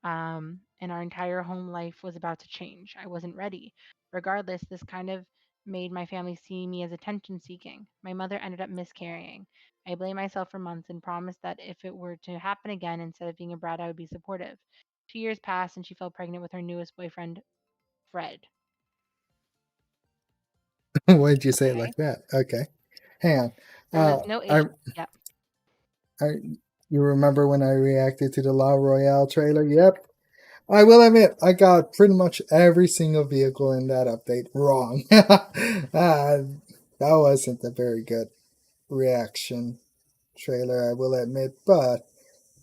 and our entire home life was about to change. I wasn't ready. Regardless, this kind of made my family see me as attention seeking. My mother ended up miscarrying. I blamed myself for months and promised that if it were to happen again, instead of being a brat, I would be supportive. 2 years passed and she fell pregnant with her newest boyfriend, Fred. Why did you say it Okay. like that? Okay. Hang on. There was no issue. I, Yep. I, you remember when I reacted to the La Royale trailer? Yep. I will admit, I got pretty much every single vehicle in that update wrong. That wasn't a very good reaction trailer, I will admit, but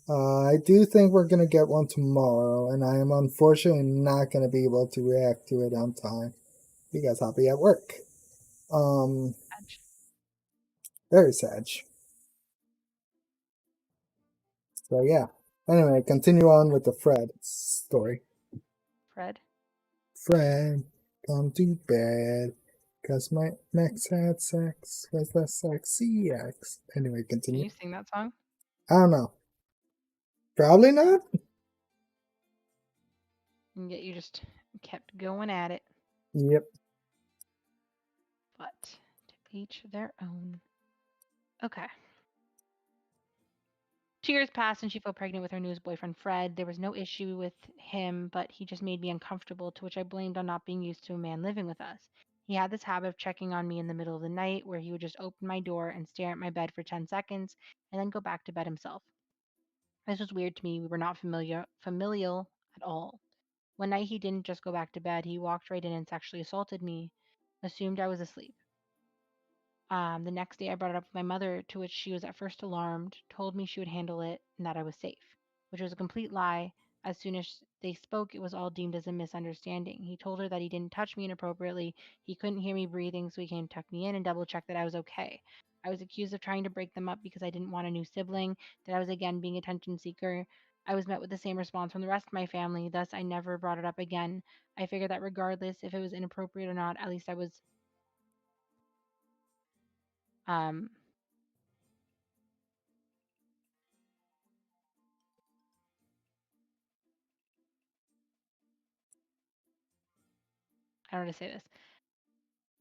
I do think we're gonna get one tomorrow, and I am unfortunately not gonna be able to react to it on time because I'll be at work. Um, very sad. So yeah. Anyway, continue on with the Fred story. Fred. Fred, come to bed. Cause my Max had sex with a sexy ex. Anyway, Can continue. you sing that song? I don't know. Probably not. And yet you just kept going at it. Yep. But to each their own. Okay. 2 years passed and she fell pregnant with her newest boyfriend, Fred. There was no issue with him, but he just made me uncomfortable, to which I blamed on not being used to a man living with us. He had this habit of checking on me in the middle of the night where he would just open my door and stare at my bed for 10 seconds and then go back to bed himself. This was weird to me. We were not familial at all. One night he didn't just go back to bed, he walked right in and sexually assaulted me, assumed I was asleep. The next day, I brought it up with my mother, to which she was at first alarmed, told me she would handle it, and that I was safe, which was a complete lie. As soon as they spoke, it was all deemed as a misunderstanding. He told her that he didn't touch me inappropriately, he couldn't hear me breathing, so he came to tuck me in and double check that I was okay. I was accused of trying to break them up because I didn't want a new sibling, that I was again being attention seeker. I was met with the same response from the rest of my family, thus, I never brought it up again. I figured that regardless if it was inappropriate or not, at least I was um, I don't know how to say this.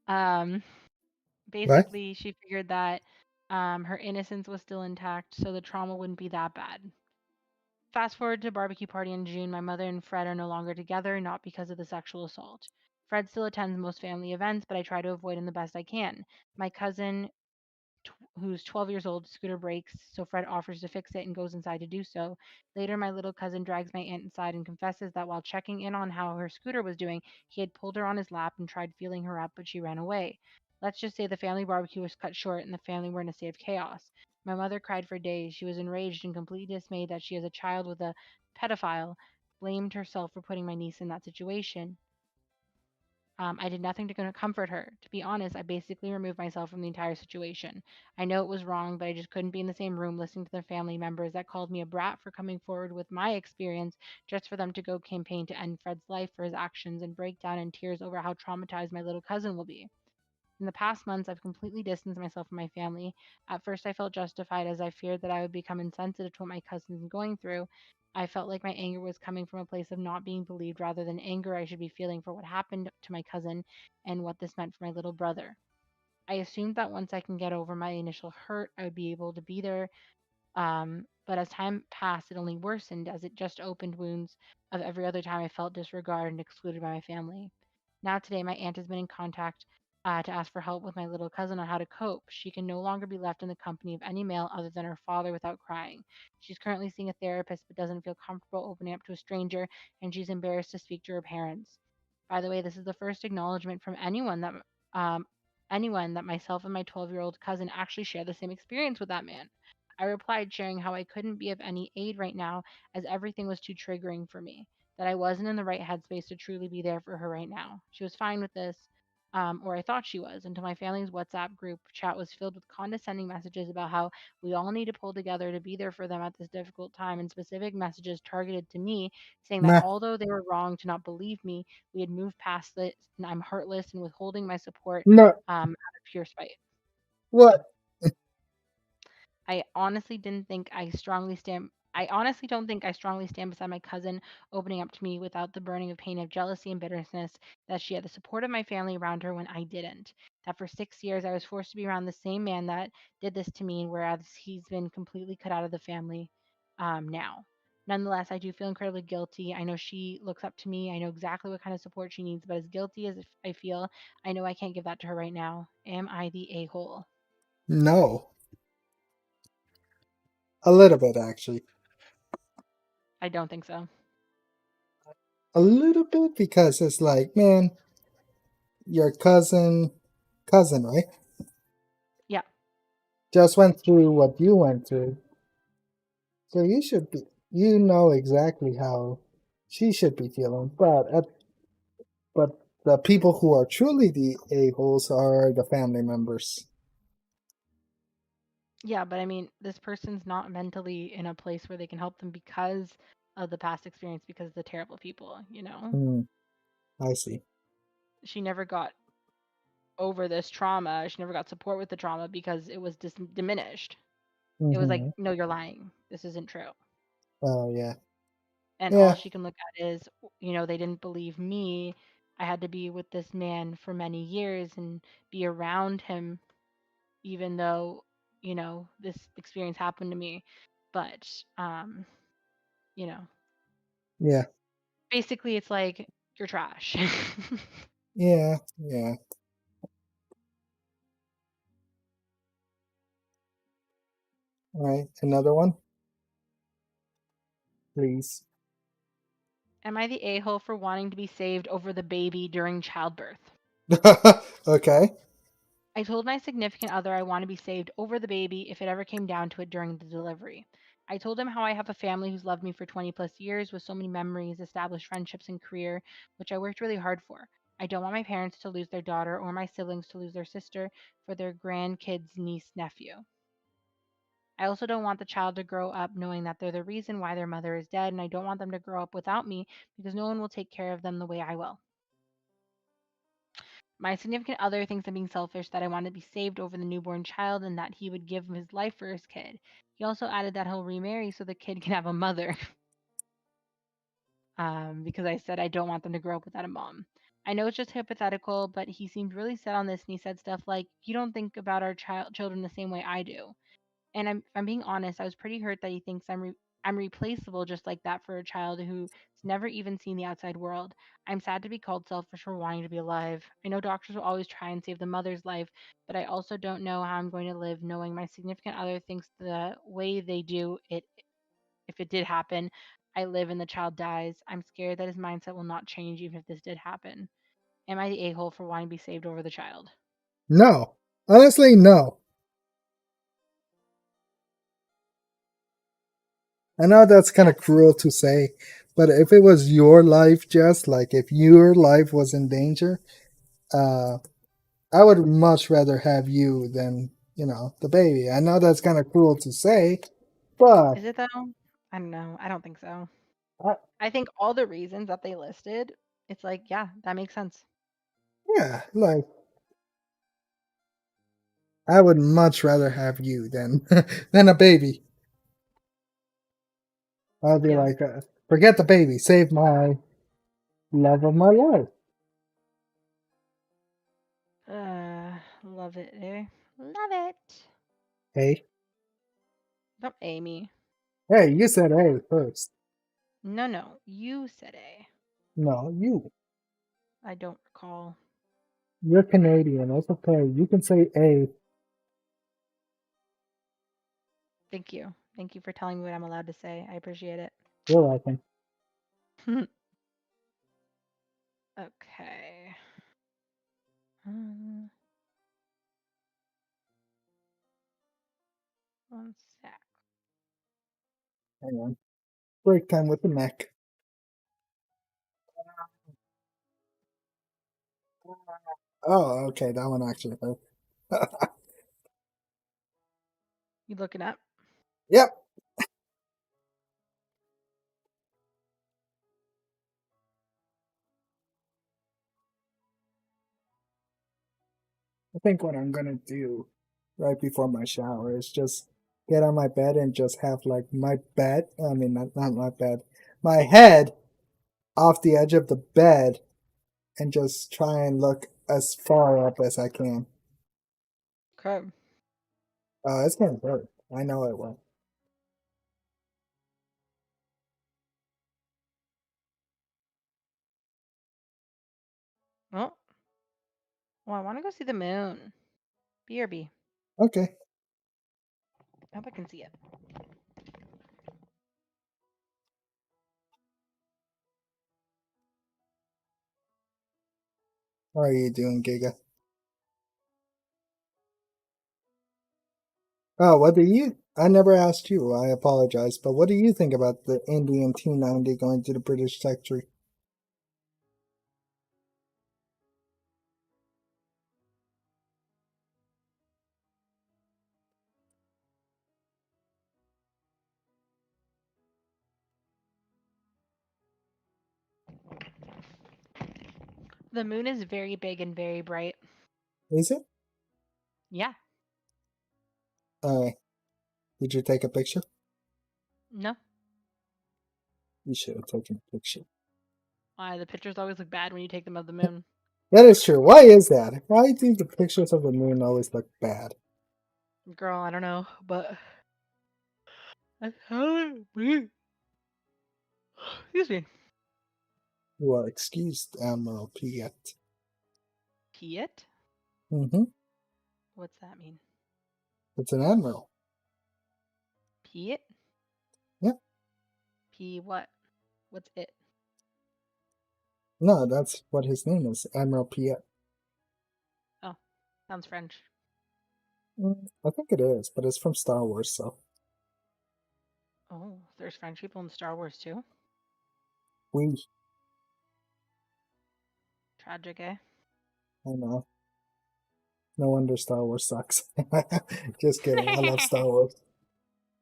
Um, What? basically, she figured that her innocence was still intact, so the trauma wouldn't be that bad. Fast forward to barbecue party in June. My mother and Fred are no longer together, not because of the sexual assault. Fred still attends most family events, but I try to avoid him the best I can. My cousin who's 12 years old, scooter breaks, so Fred offers to fix it and goes inside to do so. Later, my little cousin drags my aunt inside and confesses that while checking in on how her scooter was doing, he had pulled her on his lap and tried feeling her up, but she ran away. Let's just say the family barbecue was cut short and the family were in a state of chaos. My mother cried for days. She was enraged and completely dismayed that she, as a child with a pedophile, blamed herself for putting my niece in that situation. I did nothing to comfort her. To be honest, I basically removed myself from the entire situation. I know it was wrong, but I just couldn't be in the same room listening to the family members that called me a brat for coming forward with my experience just for them to go campaign to end Fred's life for his actions and break down in tears over how traumatized my little cousin will be. In the past months, I've completely distanced myself from my family. At first, I felt justified as I feared that I would become insensitive to what my cousin is going through. I felt like my anger was coming from a place of not being believed rather than anger I should be feeling for what happened to my cousin and what this meant for my little brother. I assumed that once I can get over my initial hurt, I would be able to be there, but as time passed, it only worsened as it just opened wounds of every other time I felt disregarded and excluded by my family. Now, today, my aunt has been in contact to ask for help with my little cousin on how to cope. She can no longer be left in the company of any male other than her father without crying. She's currently seeing a therapist but doesn't feel comfortable opening up to a stranger, and she's embarrassed to speak to her parents. By the way, this is the first acknowledgement from um, anyone that myself and my 12-year-old cousin actually share the same experience with that man. I replied, sharing how I couldn't be of any aid right now as everything was too triggering for me, that I wasn't in the right headspace to truly be there for her right now. She was fine with this, or I thought she was, until my family's WhatsApp group chat was filled with condescending messages about how we all need to pull together to be there for them at this difficult time, and specific messages targeted to me saying that Meh. although they were wrong to not believe me, we had moved past this and I'm heartless and withholding my support No. out of pure spite. What? I honestly didn't think I strongly stand. I honestly don't think I strongly stand beside my cousin opening up to me without the burning of pain of jealousy and bitterness that she had the support of my family around her when I didn't. That for 6 years I was forced to be around the same man that did this to me, whereas he's been completely cut out of the family now. Nonetheless, I do feel incredibly guilty. I know she looks up to me. I know exactly what kind of support she needs, but as guilty as I feel, I know I can't give that to her right now. Am I the a hole? No. A little bit, actually. I don't think so. A little bit because it's like, man, your cousin, right? Yeah. Just went through what you went through. So you know exactly how she should be feeling. But the people who are truly the a-holes are the family members. Yeah, but I mean, this person's not mentally in a place where they can help them because of the past experience, because of the terrible people. Hmm, I see. She never got over this trauma. She never got support with the trauma because it was diminished. It was like, Mm-hmm. no, you're lying. This isn't true. Oh, yeah. And all Yeah, she can look at is, they didn't believe me. I had to be with this man for many years and be around him, even though, this experience happened to me. But, you know, yeah, basically, it's like you're trash. yeah, yeah. All right, another one, please. Am I the a hole for wanting to be saved over the baby during childbirth? Okay. I told my significant other I want to be saved over the baby if it ever came down to it during the delivery. I told him how I have a family who's loved me for 20 plus years with so many memories, established friendships, and career, which I worked really hard for. I don't want my parents to lose their daughter or my siblings to lose their sister for their grandkids, niece, nephew. I also don't want the child to grow up knowing that they're the reason why their mother is dead, and I don't want them to grow up without me because no one will take care of them the way I will. My significant other thinks I'm being selfish, that I want to be saved over the newborn child, and that he would give his life for his kid. He also added that he'll remarry so the kid can have a mother, because I said I don't want them to grow up without a mom. I know it's just hypothetical, but he seemed really set on this, and he said stuff like, "You don't think about our children the same way I do." And I'm being honest, I was pretty hurt that he thinks I'm replaceable just like that for a child who's never even seen the outside world. I'm sad to be called selfish for wanting to be alive. I know doctors will always try and save the mother's life, but I also don't know how I'm going to live knowing my significant other thinks the way they do it if it did happen, I live and the child dies. I'm scared that his mindset will not change even if this did happen. Am I the a-hole for wanting to be saved over the child? No. Honestly, no. I know that's kind of cruel to say, but if it was your life, just like if your life was in danger, uh, I would much rather have you than, the baby. I know that's kind of cruel to say, but Is it though? I don't know. I don't think so. I, I think all the reasons that they listed, it's like, yeah, that makes sense. yeah, like I would much rather have you than than a baby. I'd be Yeah. like, forget the baby, save my love of my life. Love it, eh? Love it. Hey, Don't Amy. hey, you said hey first. No, no. You said A. No, you. I don't recall. You're Canadian. It's okay. You can say A. Thank you. Thank you for telling me what I'm allowed to say. I appreciate it. You're welcome. Okay. One sec. Hang on. Break time with the Mac. Oh, okay. That one actually hurt. You looking up? Yep. I think what I'm gonna do right before my shower is just get on my bed and just have like my bed. I mean, not my bed. My head off the edge of the bed and just try and look as far up as I can. Okay. Oh, it's gonna hurt. I know it will. Oh, well, I want to go see the moon. BRB. Okay. I hope I can see it. How are you doing, Giga? Oh, what do you? I never asked you. I apologize, but what do you think about the Indian T90 going to the British tech tree? The moon is very big and very bright. Is it? Yeah. Did you take a picture? No. You should have taken a picture. Why? The pictures always look bad when you take them of the moon. That is true. Why is that? Why do the pictures of the moon always look bad? Girl, I don't know, but that's how it be. Excuse me. You are excused, Admiral Piet. Piet? Mm-hmm. What's that mean? It's an admiral. Piet? Yep. P what? What's it? No, that's what his name is, Admiral Piet. Oh, sounds French. I think it is, but it's from Star Wars, so Oh, there's French people in Star Wars too? we. Tragic, eh? I know. No wonder Star Wars sucks. Just kidding. I love Star Wars.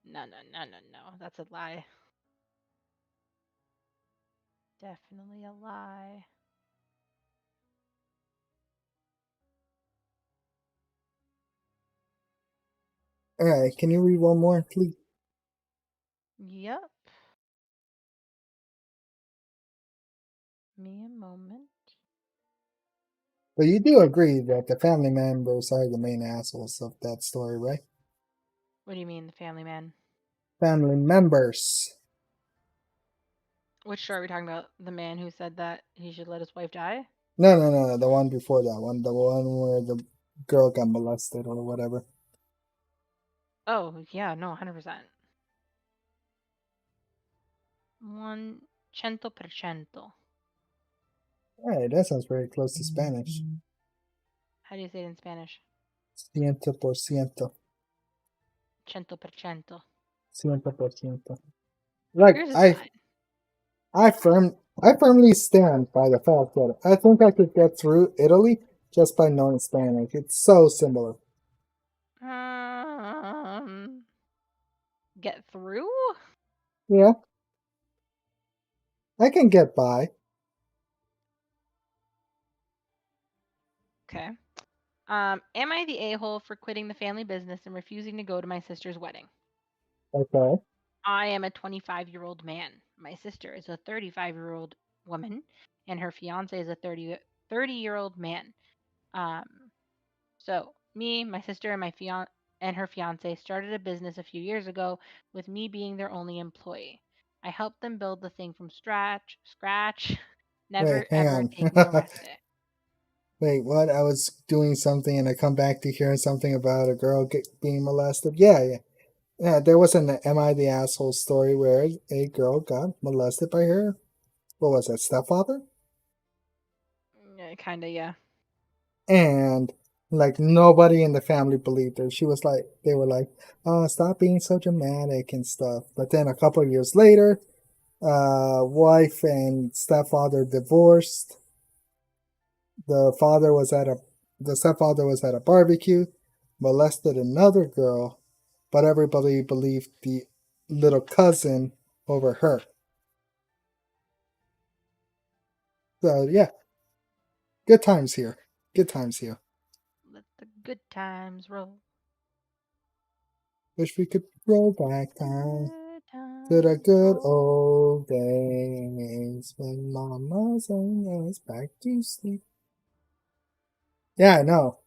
No, no, no, no, no. That's a lie. Definitely a lie. All right, can you read one more, please? Yep. Me a moment. But you do agree that the family members are the main assholes of that story, right? What do you mean, the family man? Family members. Which story are we talking about? The man who said that he should let his wife die? No. The one before that one. The one where the girl got molested or whatever. Oh, yeah, no, 100%. 100%. All right, that sounds very close to Spanish. How do you say it in Spanish? 100%. 100%. 100%. Like Yours is I fine. I firm I firmly stand by the fact that I think I could get through Italy just by knowing Spanish. It's so similar. Um, get through? Yeah, I can get by. Okay. Am I the a-hole for quitting the family business and refusing to go to my sister's wedding? Okay. I am a 25-year-old man. My sister is a 35-year-old woman, and her fiance is a 30-year-old man. Um, so me, my sister, and and her fiance started a business a few years ago with me being their only employee. I helped them build the thing from scratch, Wait, never hang ever on. taking a rest day. Wait, what? I was doing something and I come back to hearing something about a girl being molested. Yeah, yeah. Yeah, there was an Am I the Asshole story where a girl got molested by her, what was that, stepfather? Yeah, kinda, yeah. And like nobody in the family believed her. She was like, they were like, "Oh, stop being so dramatic and stuff." But then a couple of years later, wife and stepfather divorced. The father was at a, the stepfather was at a barbecue, molested another girl, but everybody believed the little cousin over her. So yeah, good times here. Good times here. Let the good times roll. Wish we could roll back The time good to the times good roll. old days when mama sang us back to sleep. Yeah, I know.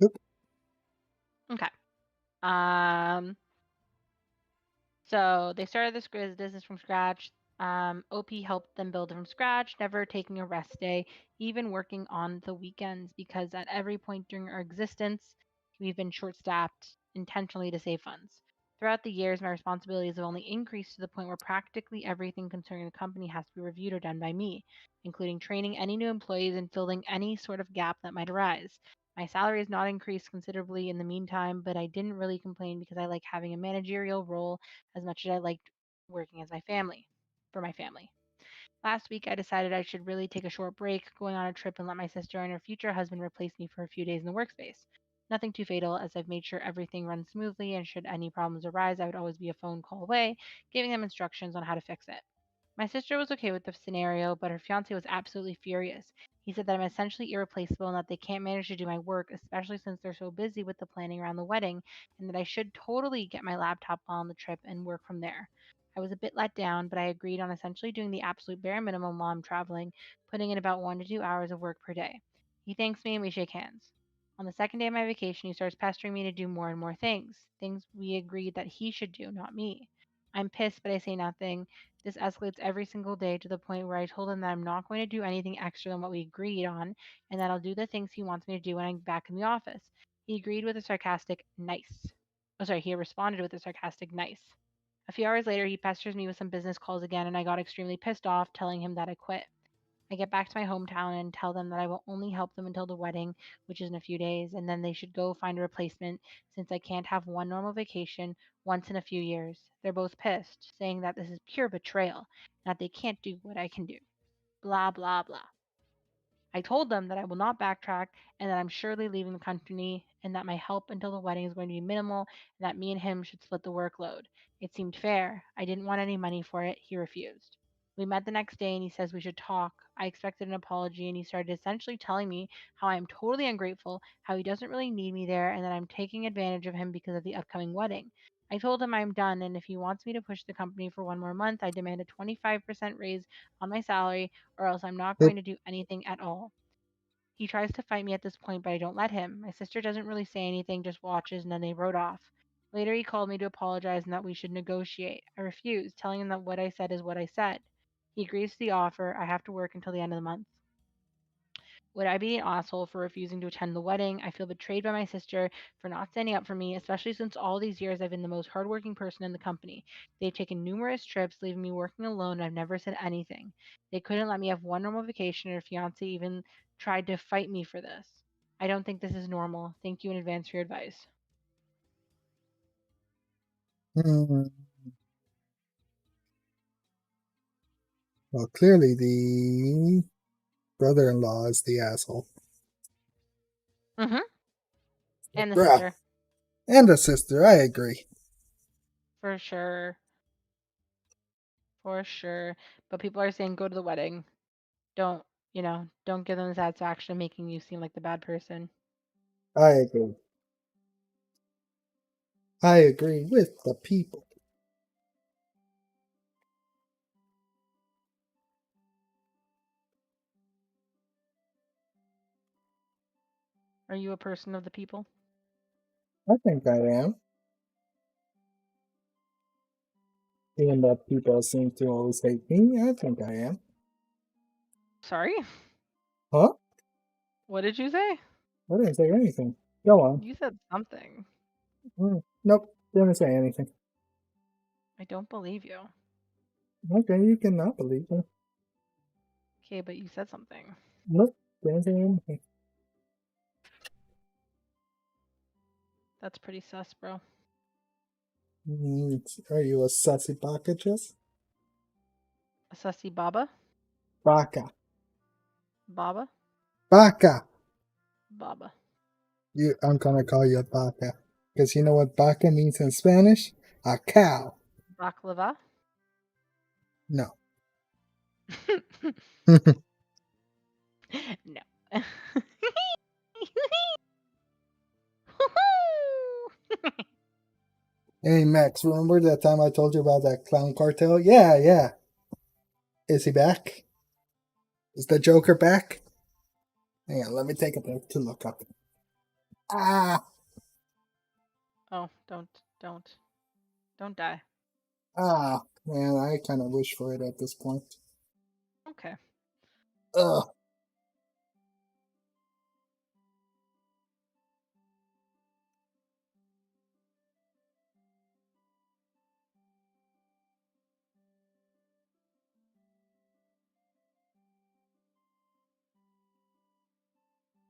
Oop. Okay. Um, So they started this business from scratch. OP helped them build it from scratch, never taking a rest day, even working on the weekends, because at every point during our existence, we've been short staffed intentionally to save funds. Throughout the years, my responsibilities have only increased to the point where practically everything concerning the company has to be reviewed or done by me, including training any new employees and filling any sort of gap that might arise. My salary has not increased considerably in the meantime, but I didn't really complain because I like having a managerial role as much as I liked working as my family for my family. Last week, I decided I should really take a short break, going on a trip and let my sister and her future husband replace me for a few days in the workspace. Nothing too fatal, as I've made sure everything runs smoothly, and should any problems arise, I would always be a phone call away, giving them instructions on how to fix it. My sister was okay with the scenario, but her fiance was absolutely furious. He said that I'm essentially irreplaceable and that they can't manage to do my work, especially since they're so busy with the planning around the wedding, and that I should totally get my laptop on the trip and work from there. I was a bit let down, but I agreed on essentially doing the absolute bare minimum while I'm traveling, putting in about 1 to 2 hours of work per day. He thanks me and we shake hands. On the second day of my vacation, he starts pestering me to do more and more things we agreed that he should do, not me. I'm pissed, but I say nothing. This escalates every single day to the point where I told him that I'm not going to do anything extra than what we agreed on and that I'll do the things he wants me to do when I'm back in the office. He agreed with a sarcastic, nice. Oh, sorry, he responded with a sarcastic, nice. A few hours later, he pesters me with some business calls again, and I got extremely pissed off, telling him that I quit. I get back to my hometown and tell them that I will only help them until the wedding, which is in a few days, and then they should go find a replacement since I can't have one normal vacation once in a few years. They're both pissed, saying that this is pure betrayal and that they can't do what I can do. Blah, blah, blah. I told them that I will not backtrack and that I'm surely leaving the company and that my help until the wedding is going to be minimal and that me and him should split the workload. It seemed fair. I didn't want any money for it. He refused. We met the next day and he says we should talk. I expected an apology and he started essentially telling me how I am totally ungrateful, how he doesn't really need me there, and that I'm taking advantage of him because of the upcoming wedding. I told him I'm done and if he wants me to push the company for 1 more month, I demand a 25% raise on my salary or else I'm not going Oop. to do anything at all. He tries to fight me at this point, but I don't let him. My sister doesn't really say anything, just watches, and then they rode off. Later, he called me to apologize and that we should negotiate. I refused, telling him that what I said is what I said. He agrees to the offer. I have to work until the end of the month. Would I be an asshole for refusing to attend the wedding? I feel betrayed by my sister for not standing up for me, especially since all these years I've been the most hardworking person in the company. They've taken numerous trips, leaving me working alone, and I've never said anything. They couldn't let me have one normal vacation, and her fiance even tried to fight me for this. I don't think this is normal. Thank you in advance for your advice. Hmm. Well, clearly the brother-in-law is the asshole. Mm-hmm. And the Bruh. sister. And the sister, I agree. For sure. For sure. But people are saying go to the wedding. Don't, don't give them the satisfaction of making you seem like the bad person. I agree. I agree with the people. Are you a person of the people? I think I am. Even though people seem to always hate me, I think I am. Sorry? Huh? What did you say? I didn't say anything. Go on. You said something. Nope, didn't say anything. I don't believe you. Okay, you cannot believe me. Okay, but you said something. Nope, didn't say anything. That's pretty sus, bro. Are you a sussy baka, Jess? A sussy baba? Baka. Baba? Baka! Baba. I'm gonna call you a baka. Because you know what baka means in Spanish? A cow. Baklava? No. No. Hey, Max, remember that time I told you about that clown cartel? Yeah. Is he back? Is the Joker back? Hang on, let me take a bit to look up. Ah! Oh, don't die. Ah! Man, I kind of wish for it at this point. Okay. Ugh.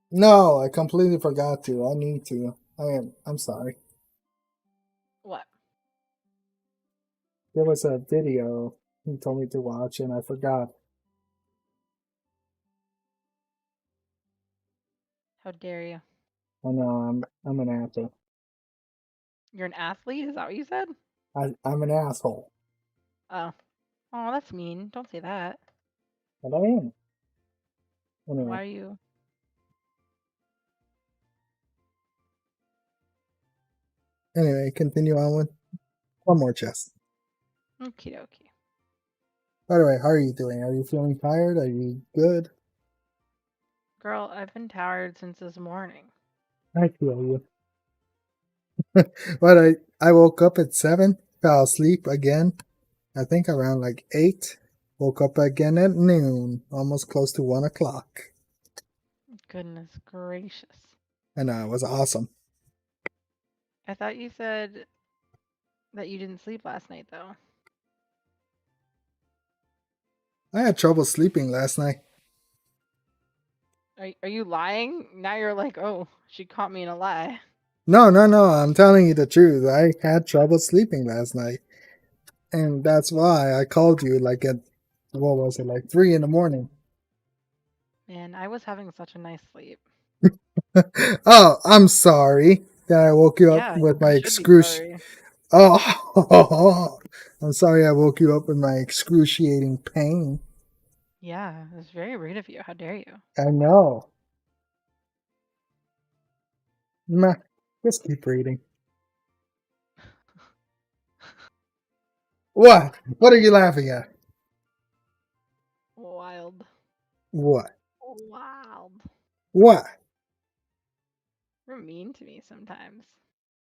No, I completely forgot to. I need to. I'm sorry. What? There was a video he told me to watch and I forgot. How dare you? I know I'm an asshole. You're an athlete? Is that what you said? I'm an asshole. Oh. Oh, that's mean. Don't say that. But I am. Why Anyway. are you? Anyway, continue on with one more chest. Okie dokie. By the way, how are you doing? Are you feeling tired? Are you good? Girl, I've been tired since this morning. I feel you. But I woke up at 7, fell asleep again, I think around like 8. Woke up again at noon, almost close to 1 o'clock. Goodness gracious. And it was awesome. I thought you said that you didn't sleep last night, though. I had trouble sleeping last night. Are you lying? Now you're like, oh, she caught me in a lie. No, I'm telling you the truth. I had trouble sleeping last night. And that's why I called you like at, what was it, like 3 in the morning. Man, I was having such a nice sleep. Oh, I'm sorry that I woke you up Yeah, with my you should be excruciating. sorry. Oh, I'm sorry I woke you up with my excruciating pain. Yeah, it was very rude of you. How dare you? I know. Meh, just keep reading. What? What are you laughing at? Wild. What? Wild. What? You're mean to me sometimes.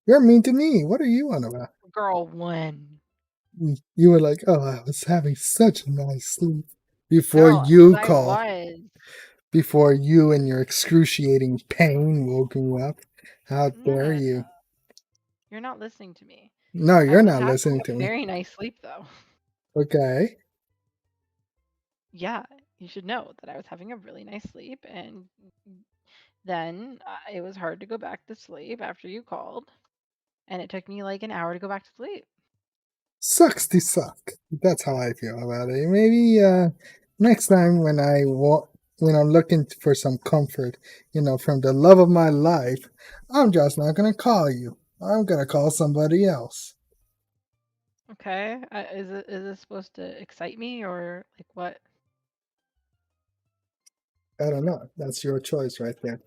You're mean to me. What are you on about? Girl, when? You were like, oh, I was having such a nice sleep before No, 'cause you I called. was. before you and your excruciating pain woke you up. How No, dare no, you? you're not listening to me. No, I you're was not having listening a to me. very nice sleep though. Okay. Yeah, you should know that I was having a really nice sleep, and then it was hard to go back to sleep after you called, and it took me like an hour to go back to sleep. Sucks to suck. That's how I feel about it. Maybe next time when I'm looking for some comfort, from the love of my life, I'm just not gonna call you. I'm gonna call somebody else. Okay, is it supposed to excite me or like what? I don't know. That's your choice right there.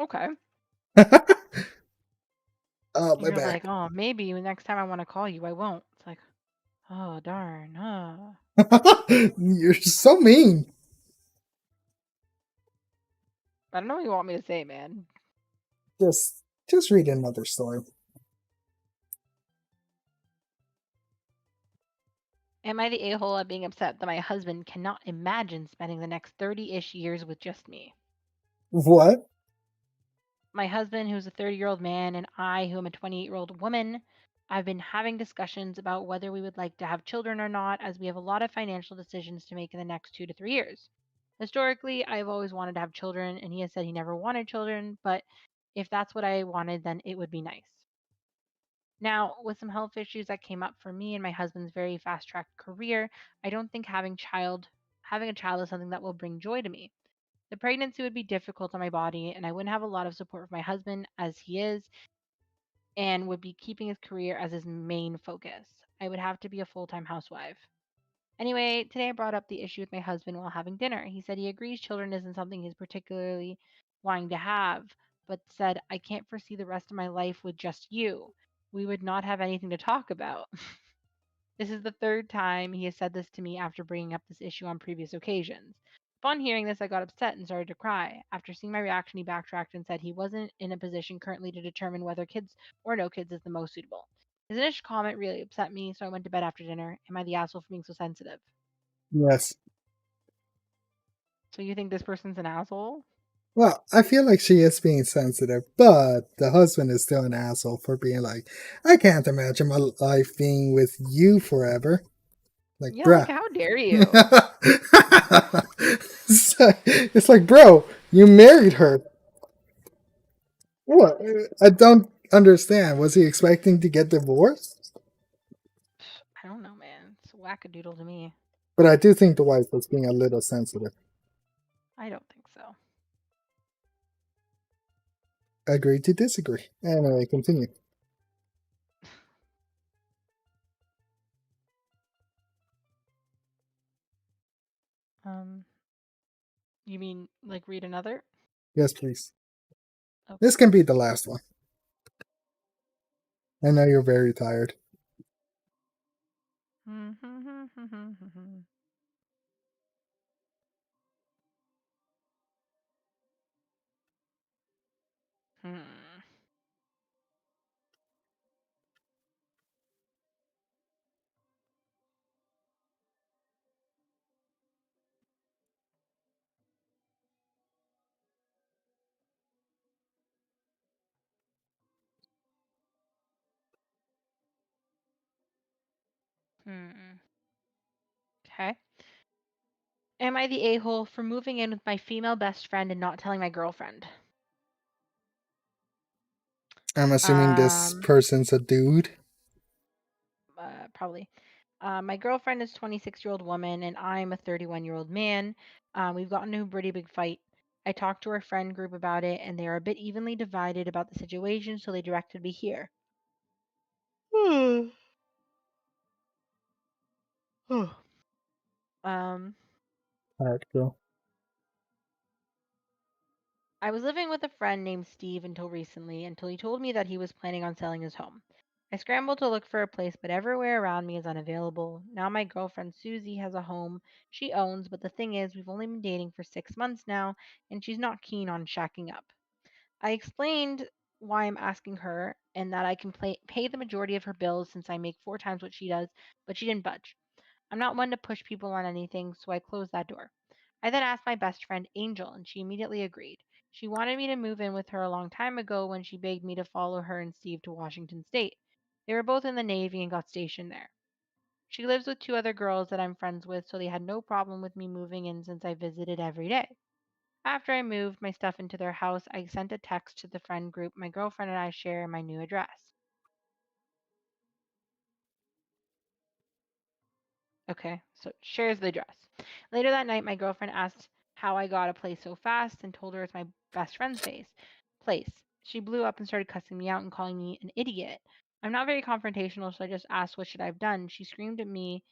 Okay. Oh, my You're back. like, oh, maybe next time I want to call you, I won't. It's like, oh, darn. You're so mean. I don't know what you want me to say, man. Just read another story. Am I the a-hole at being upset that my husband cannot imagine spending the next 30-ish years with just me? What? My husband, who's a 30-year-old man, and I, who am a 28-year-old woman, I've been having discussions about whether we would like to have children or not, as we have a lot of financial decisions to make in the next 2 to 3 years. Historically, I've always wanted to have children, and he has said he never wanted children, but if that's what I wanted, then it would be nice. Now, with some health issues that came up for me and my husband's very fast-tracked career, I don't think having a child is something that will bring joy to me. The pregnancy would be difficult on my body, and I wouldn't have a lot of support from my husband as he is, and would be keeping his career as his main focus. I would have to be a full-time housewife. Anyway, today I brought up the issue with my husband while having dinner. He said he agrees children isn't something he's particularly wanting to have, but said, I can't foresee the rest of my life with just you. We would not have anything to talk about. This is the third time he has said this to me after bringing up this issue on previous occasions. Upon hearing this, I got upset and started to cry. After seeing my reaction, he backtracked and said he wasn't in a position currently to determine whether kids or no kids is the most suitable. His initial comment really upset me, so I went to bed after dinner. Am I the asshole for being so sensitive? Yes. So you think this person's an asshole? Well, I feel like she is being sensitive, but the husband is still an asshole for being like, I can't imagine my life being with you forever. Like, Yeah, like bruh. how dare you? It's like, bro, you married her. What? I don't understand. Was he expecting to get divorced? I don't know, man. It's wackadoodle to me. But I do think the wife was being a little sensitive. I don't think so. Agree to disagree. Anyway, continue. Um, you mean like read another? Yes, please. Okay. This can be the last one. I know you're very tired. Hmm. Hmm. Okay. Am I the a-hole for moving in with my female best friend and not telling my girlfriend? I'm assuming this Um, person's a dude. Probably. My girlfriend is 26-year-old woman and I'm a 31-year-old man. We've gotten into a pretty big fight. I talked to our friend group about it and they are a bit evenly divided about the situation, so they directed me here. um, Alright, girl. I was living with a friend named Steve until recently, until he told me that he was planning on selling his home. I scrambled to look for a place, but everywhere around me is unavailable. Now my girlfriend Susie has a home she owns, but the thing is, we've only been dating for 6 months now, and she's not keen on shacking up. I explained why I'm asking her and that I can pay the majority of her bills since I make 4 times what she does, but she didn't budge. I'm not one to push people on anything, so I closed that door. I then asked my best friend Angel, and she immediately agreed. She wanted me to move in with her a long time ago when she begged me to follow her and Steve to Washington State. They were both in the Navy and got stationed there. She lives with two other girls that I'm friends with, so they had no problem with me moving in since I visited every day. After I moved my stuff into their house, I sent a text to the friend group my girlfriend and I share my new address. Okay, so shares the address. Later that night, my girlfriend asked how I got a place so fast and told her it's my best friend's place. She blew up and started cussing me out and calling me an idiot. I'm not very confrontational, so I just asked what should I have done. She screamed at me,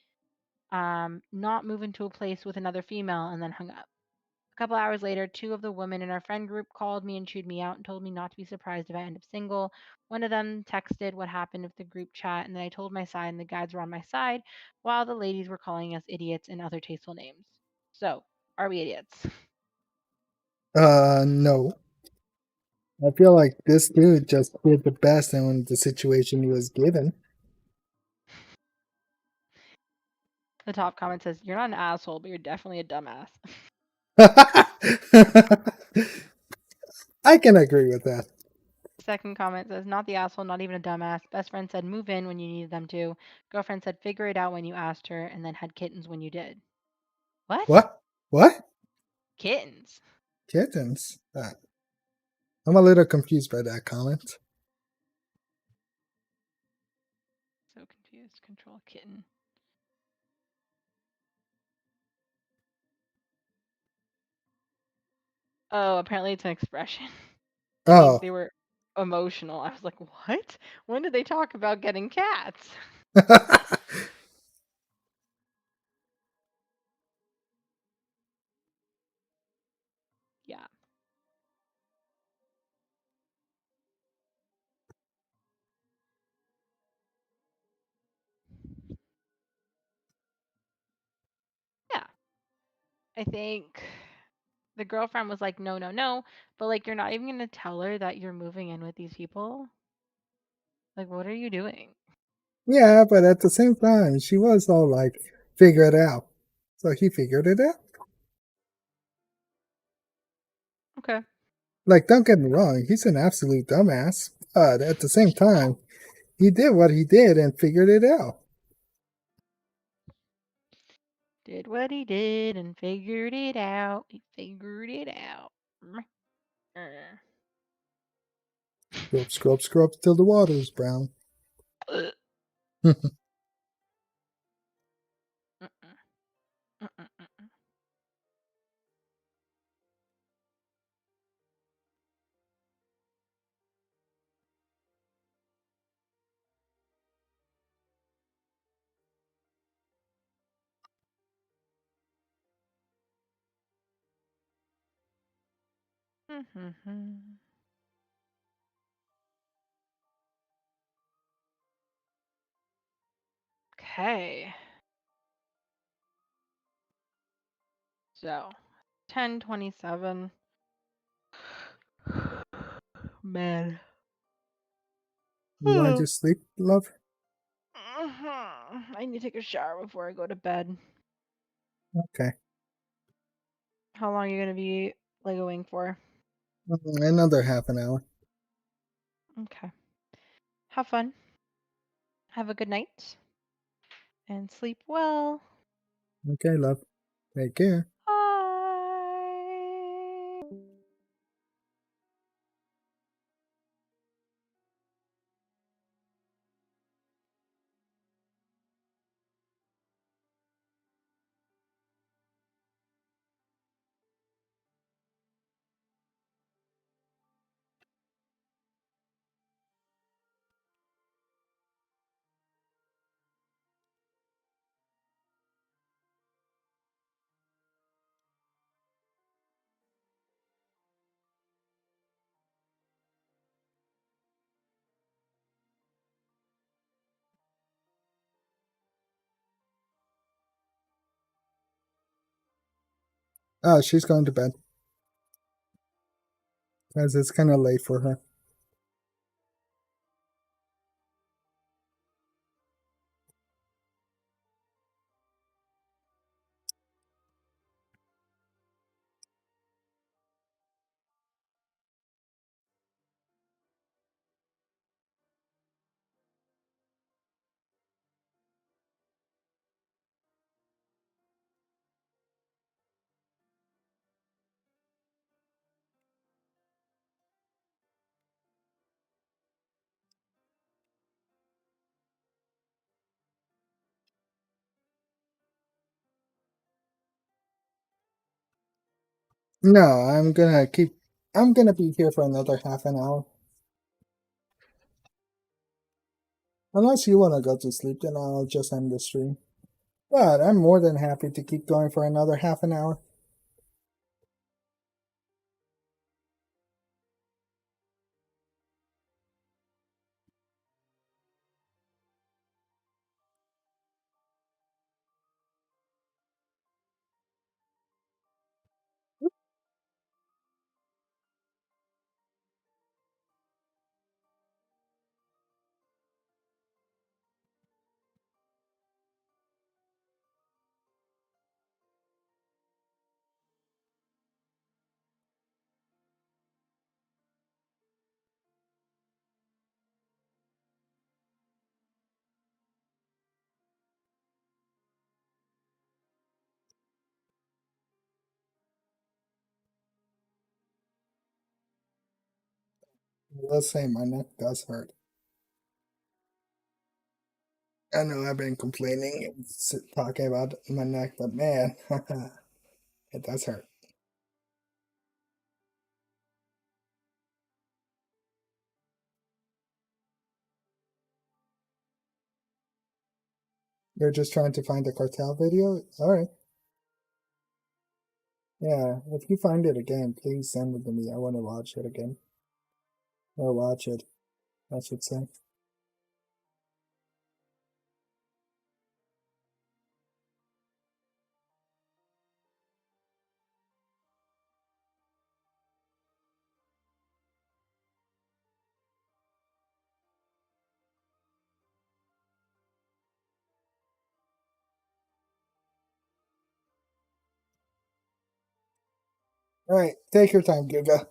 not move into a place with another female, and then hung up. A couple hours later, two of the women in our friend group called me and chewed me out and told me not to be surprised if I end up single. One of them texted what happened with the group chat, and then I told my side, and the guys were on my side, while the ladies were calling us idiots and other tasteful names. So, are we idiots? No. I feel like this dude just did the best in the situation he was given. The top comment says, "You're not an asshole, but you're definitely a dumbass." I can agree with that. Second comment says, "Not the asshole, not even a dumbass. Best friend said, move in when you needed them to. Girlfriend said, figure it out when you asked her, and then had kittens when you did." What? What? What? Kittens? Kittens? I'm a little confused by that comment. So confused. Control kitten. Oh, apparently it's an expression. It means Oh. they were emotional. I was like, what? When did they talk about getting cats? Yeah. Yeah. I think the girlfriend was like, no, no, no. But like, you're not even going to tell her that you're moving in with these people? Like, what are you doing? Yeah, but at the same time, she was all like, figure it out. So he figured it out. Okay. Like, don't get me wrong, he's an absolute dumbass. But at the same time, he did what he did and figured it out. Did what he did and figured it out. He figured it out. Scrub, scrub, scrub till the water's brown. Mm-mm. Mm-mm. Mm-mm. Okay. So, 10:27. Man. You going to sleep, love? I need to take a shower before I go to bed. Okay. How long are you going to be Legoing for? Another half an hour. Okay. Have fun. Have a good night. And sleep well. Okay, love. Take care. Bye. Oh, she's going to bed. Because it's kind of late for her. No, I'm gonna be here for another half an hour. Unless you wanna go to sleep, then I'll just end the stream. But I'm more than happy to keep going for another half an hour. Let's say my neck does hurt. I know I've been complaining, talking about my neck, but man, it does hurt. You're just trying to find the cartel video? Alright. Yeah, if you find it again, please send it to me. I want to watch it again. Or watch it, I should say. Alright, take your time, Giga.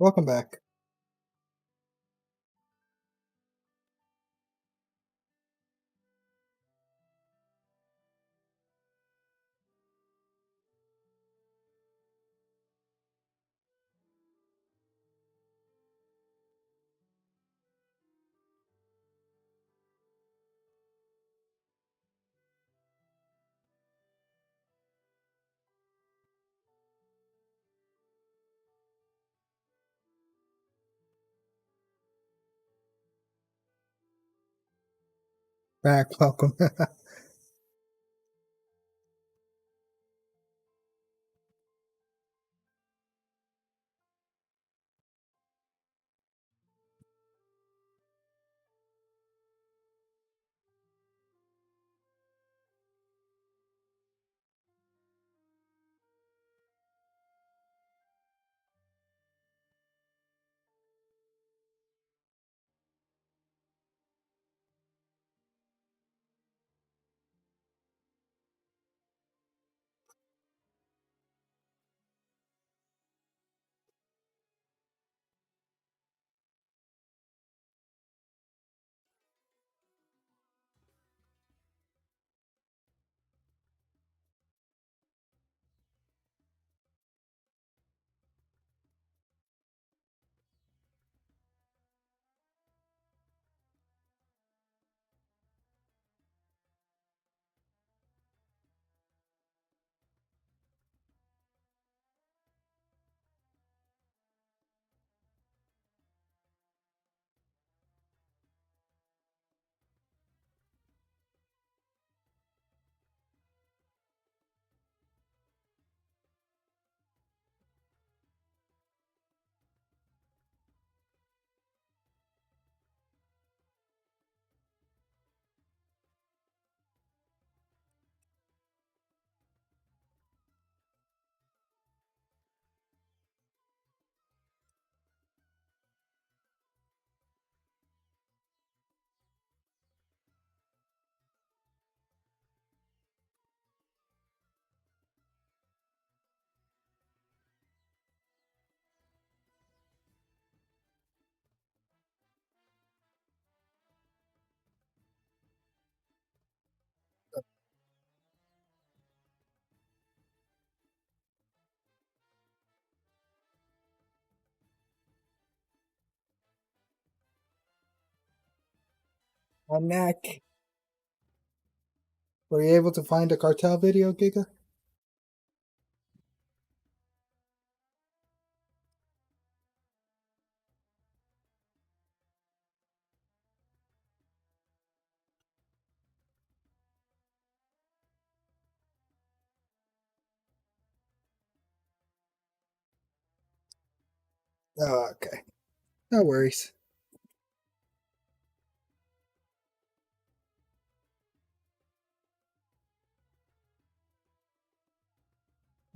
Welcome back. Back, welcome. On neck. Were you able to find a cartel video, Giga? Oh, okay. No worries.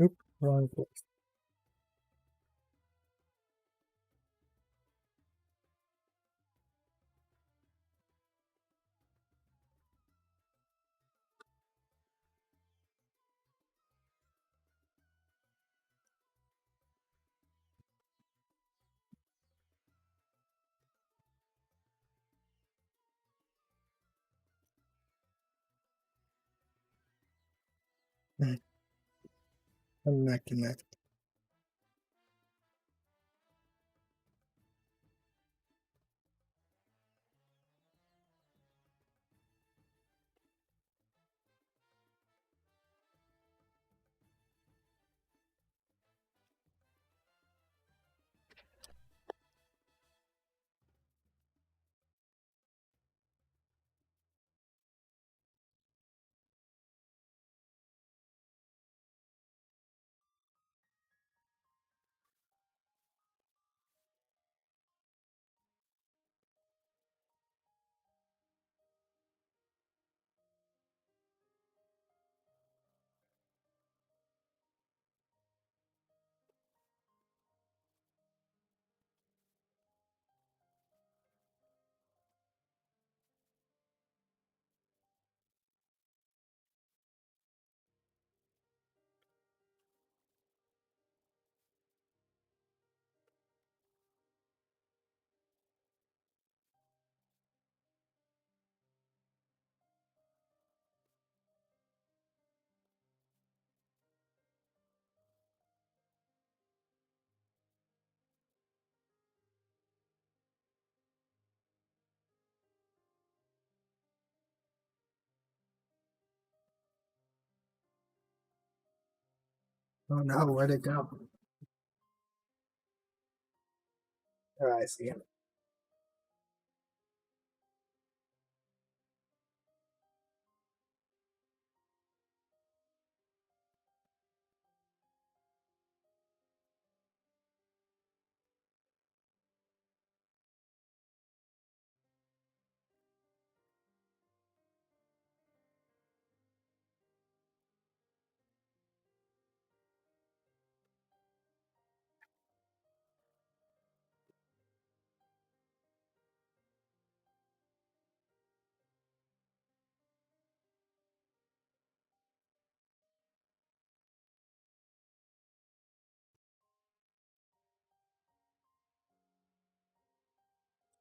Oop, wrong place. I'm neck and neck. Oh no, where'd it go? Oh, I see it.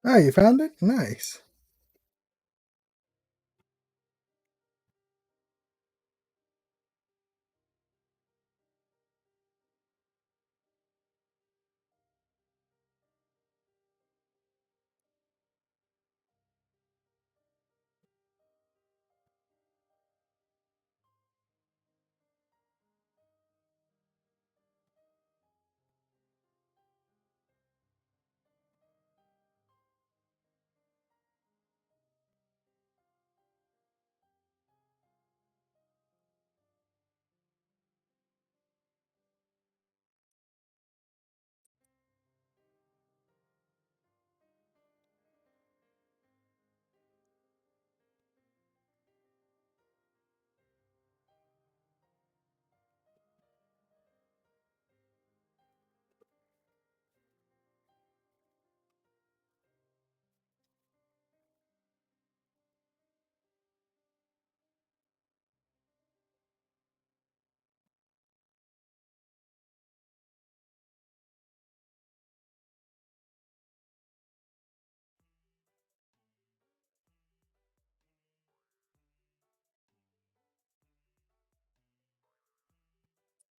Oh, you found it? Nice.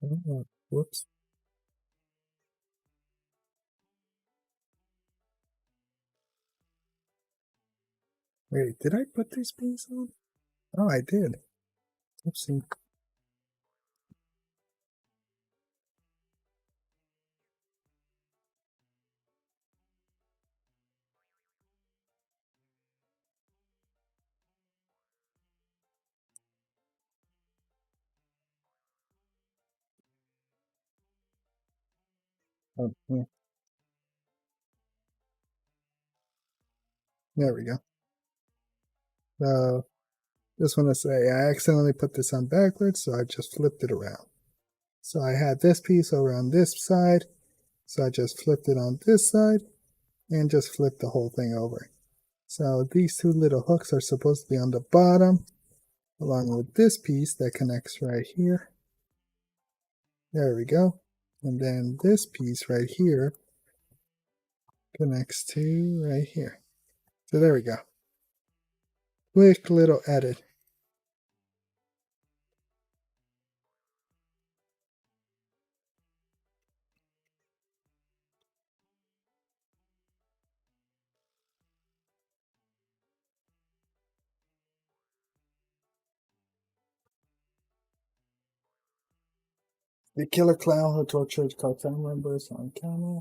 Oh, whoops. Wait, did I put this piece on? Oh, I did. Oopsie. Oh, yeah. There we go. So, just want to say I accidentally put this on backwards, so I just flipped it around. So I had this piece over on this side, so I just flipped it on this side and just flipped the whole thing over. So these two little hooks are supposed to be on the bottom, along with this piece that connects right here. There we go. And then this piece right here connects to right here. So there we go. Quick little edit. The killer clown who tortured cartel members on camera.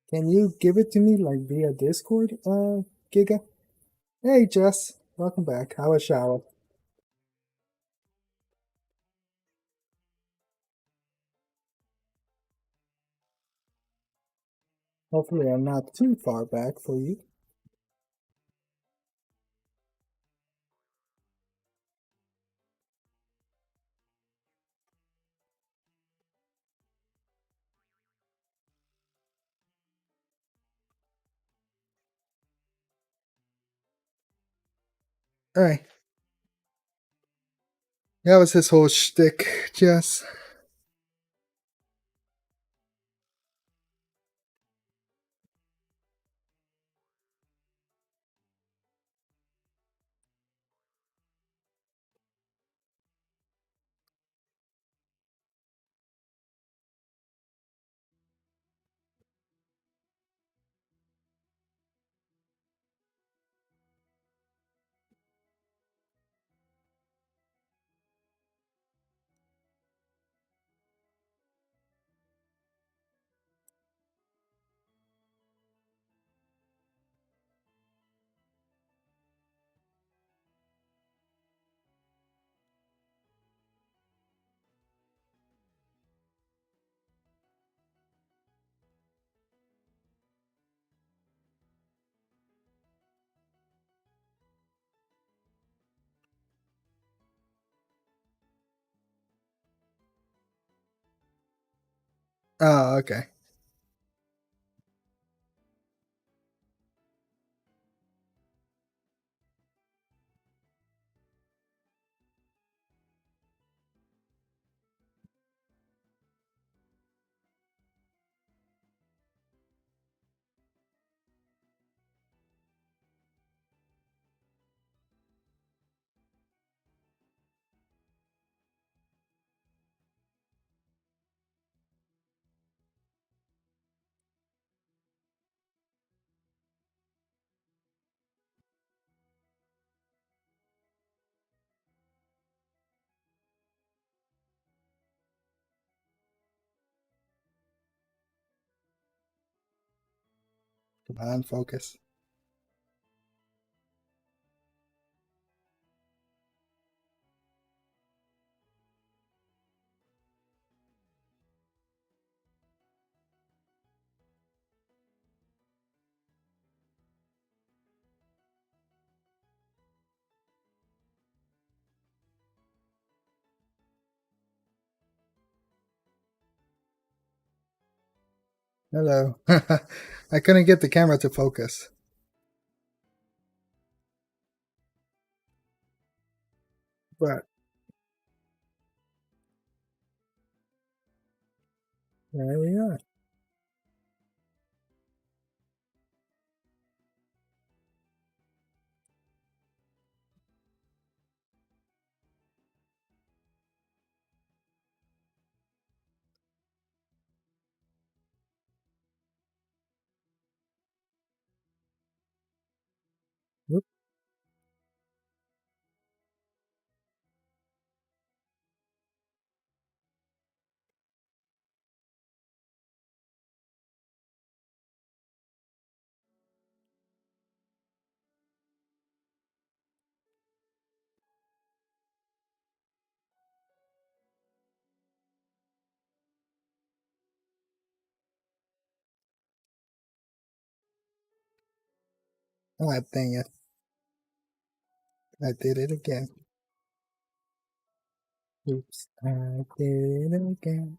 Can you give it to me like via Discord, Giga? Hey Jess, welcome back. How was shower? Hopefully I'm not too far back for you. Alright. That was his whole shtick, Jess. Oh, okay. Come on, focus. Hello. I couldn't get the camera to focus. But there we are. Whoop. Ah, dang it. I did it again. Oops. I did it again.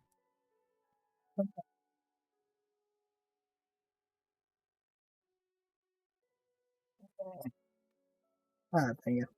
Ah, dang it.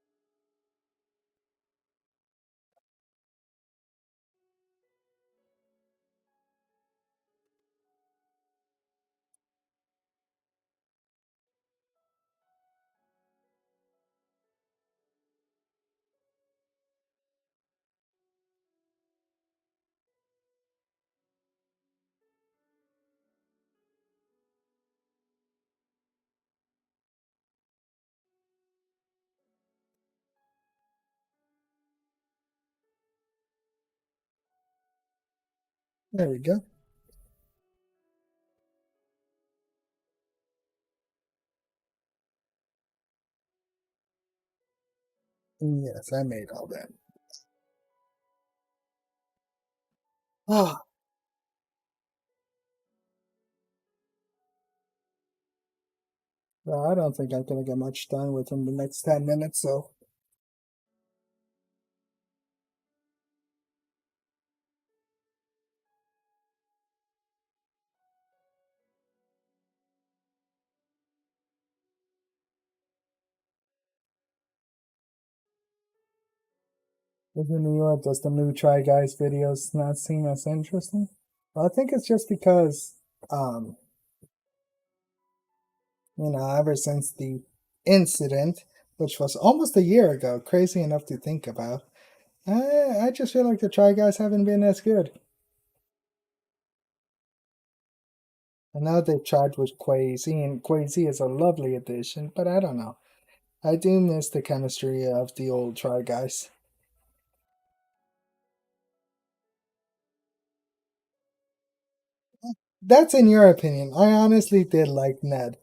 There we go. Yes, I made all that. Oh, well, I don't think I'm gonna get much done within the next 10 minutes, so isn't New York does the new Try Guys videos not seem as interesting? Well, I think it's just because, um, ever since the incident, which was almost a year ago, crazy enough to think about, I just feel like the Try Guys haven't been as good. And now they've tried with Quasi, and Quasi is a lovely addition, but I don't know. I do miss the chemistry of the old Try Guys. That's in your opinion. I honestly did like Ned.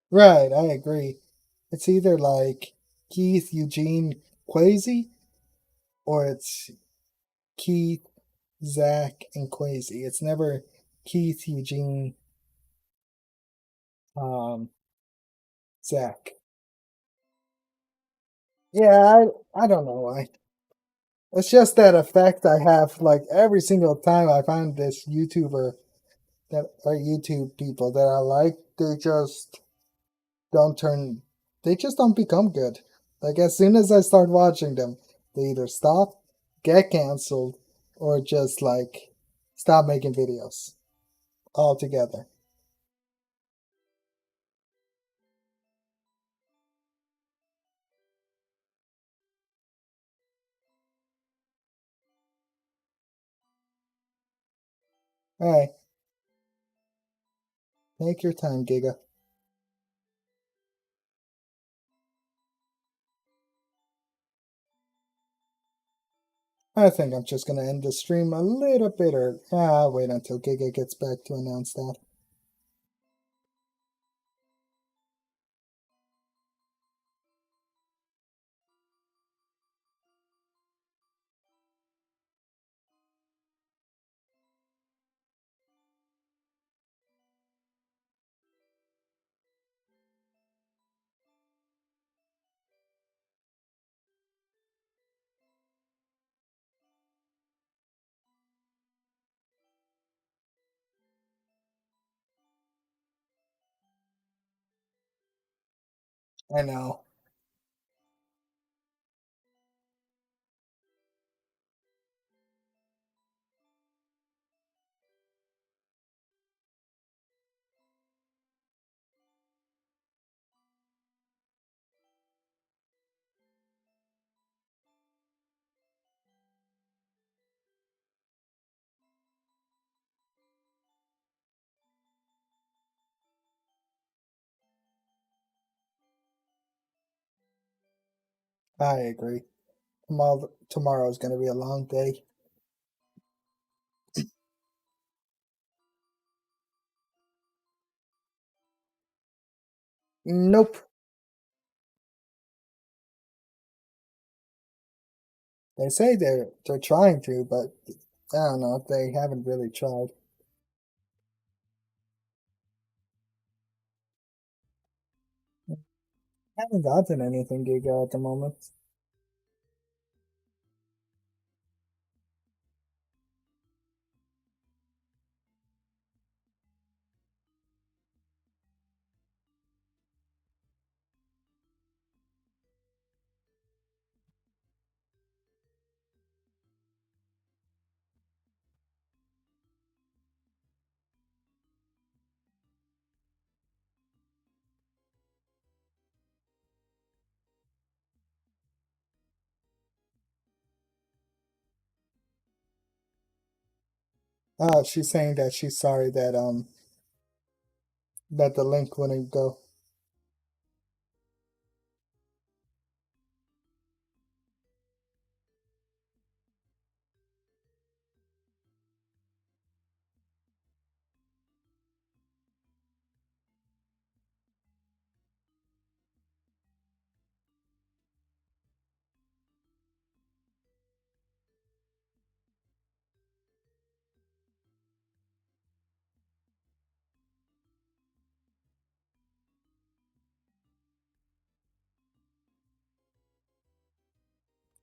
Right, I agree. It's either like Keith, Eugene, Quasi, or it's Keith, Zach, and Quasi. It's never Keith, Eugene, Zach. Yeah, I don't know why. It's just that effect I have, like, every single time I find this YouTuber that are YouTube people that I like, don't turn, they just don't become good. Like, as soon as I start watching them, they either stop, get canceled, or just, like, stop making videos altogether. Alright, take your time, Giga. I think I'm just gonna end the stream a little bit early. I'll wait until Giga gets back to announce that. I know. I agree. Tomorrow's gonna be a long day. Nope. They say they're trying to, but I don't know. They haven't really tried. Haven't gotten anything Giga at the moment. She's saying that she's sorry that the link wouldn't go.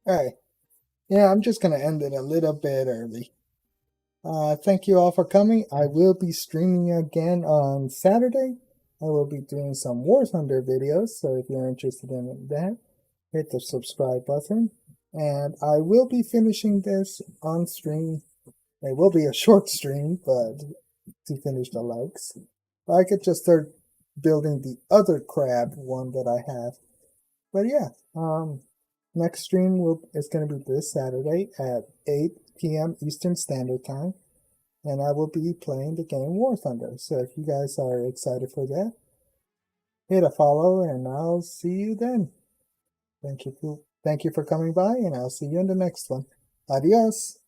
Alright. Yeah, I'm just gonna end it a little bit early. Thank you all for coming. I will be streaming again on Saturday. I will be doing some War Thunder videos, so if you're interested in that, hit the subscribe button. And I will be finishing this on stream. It will be a short stream, but to finish the likes. I could just start building the other crab one that I have. But yeah, next stream is going to be this Saturday at 8 p.m. Eastern Standard Time. And I will be playing the game War Thunder. So if you guys are excited for that, hit a follow and I'll see you then. Thank you for coming by, and I'll see you in the next one. Adios.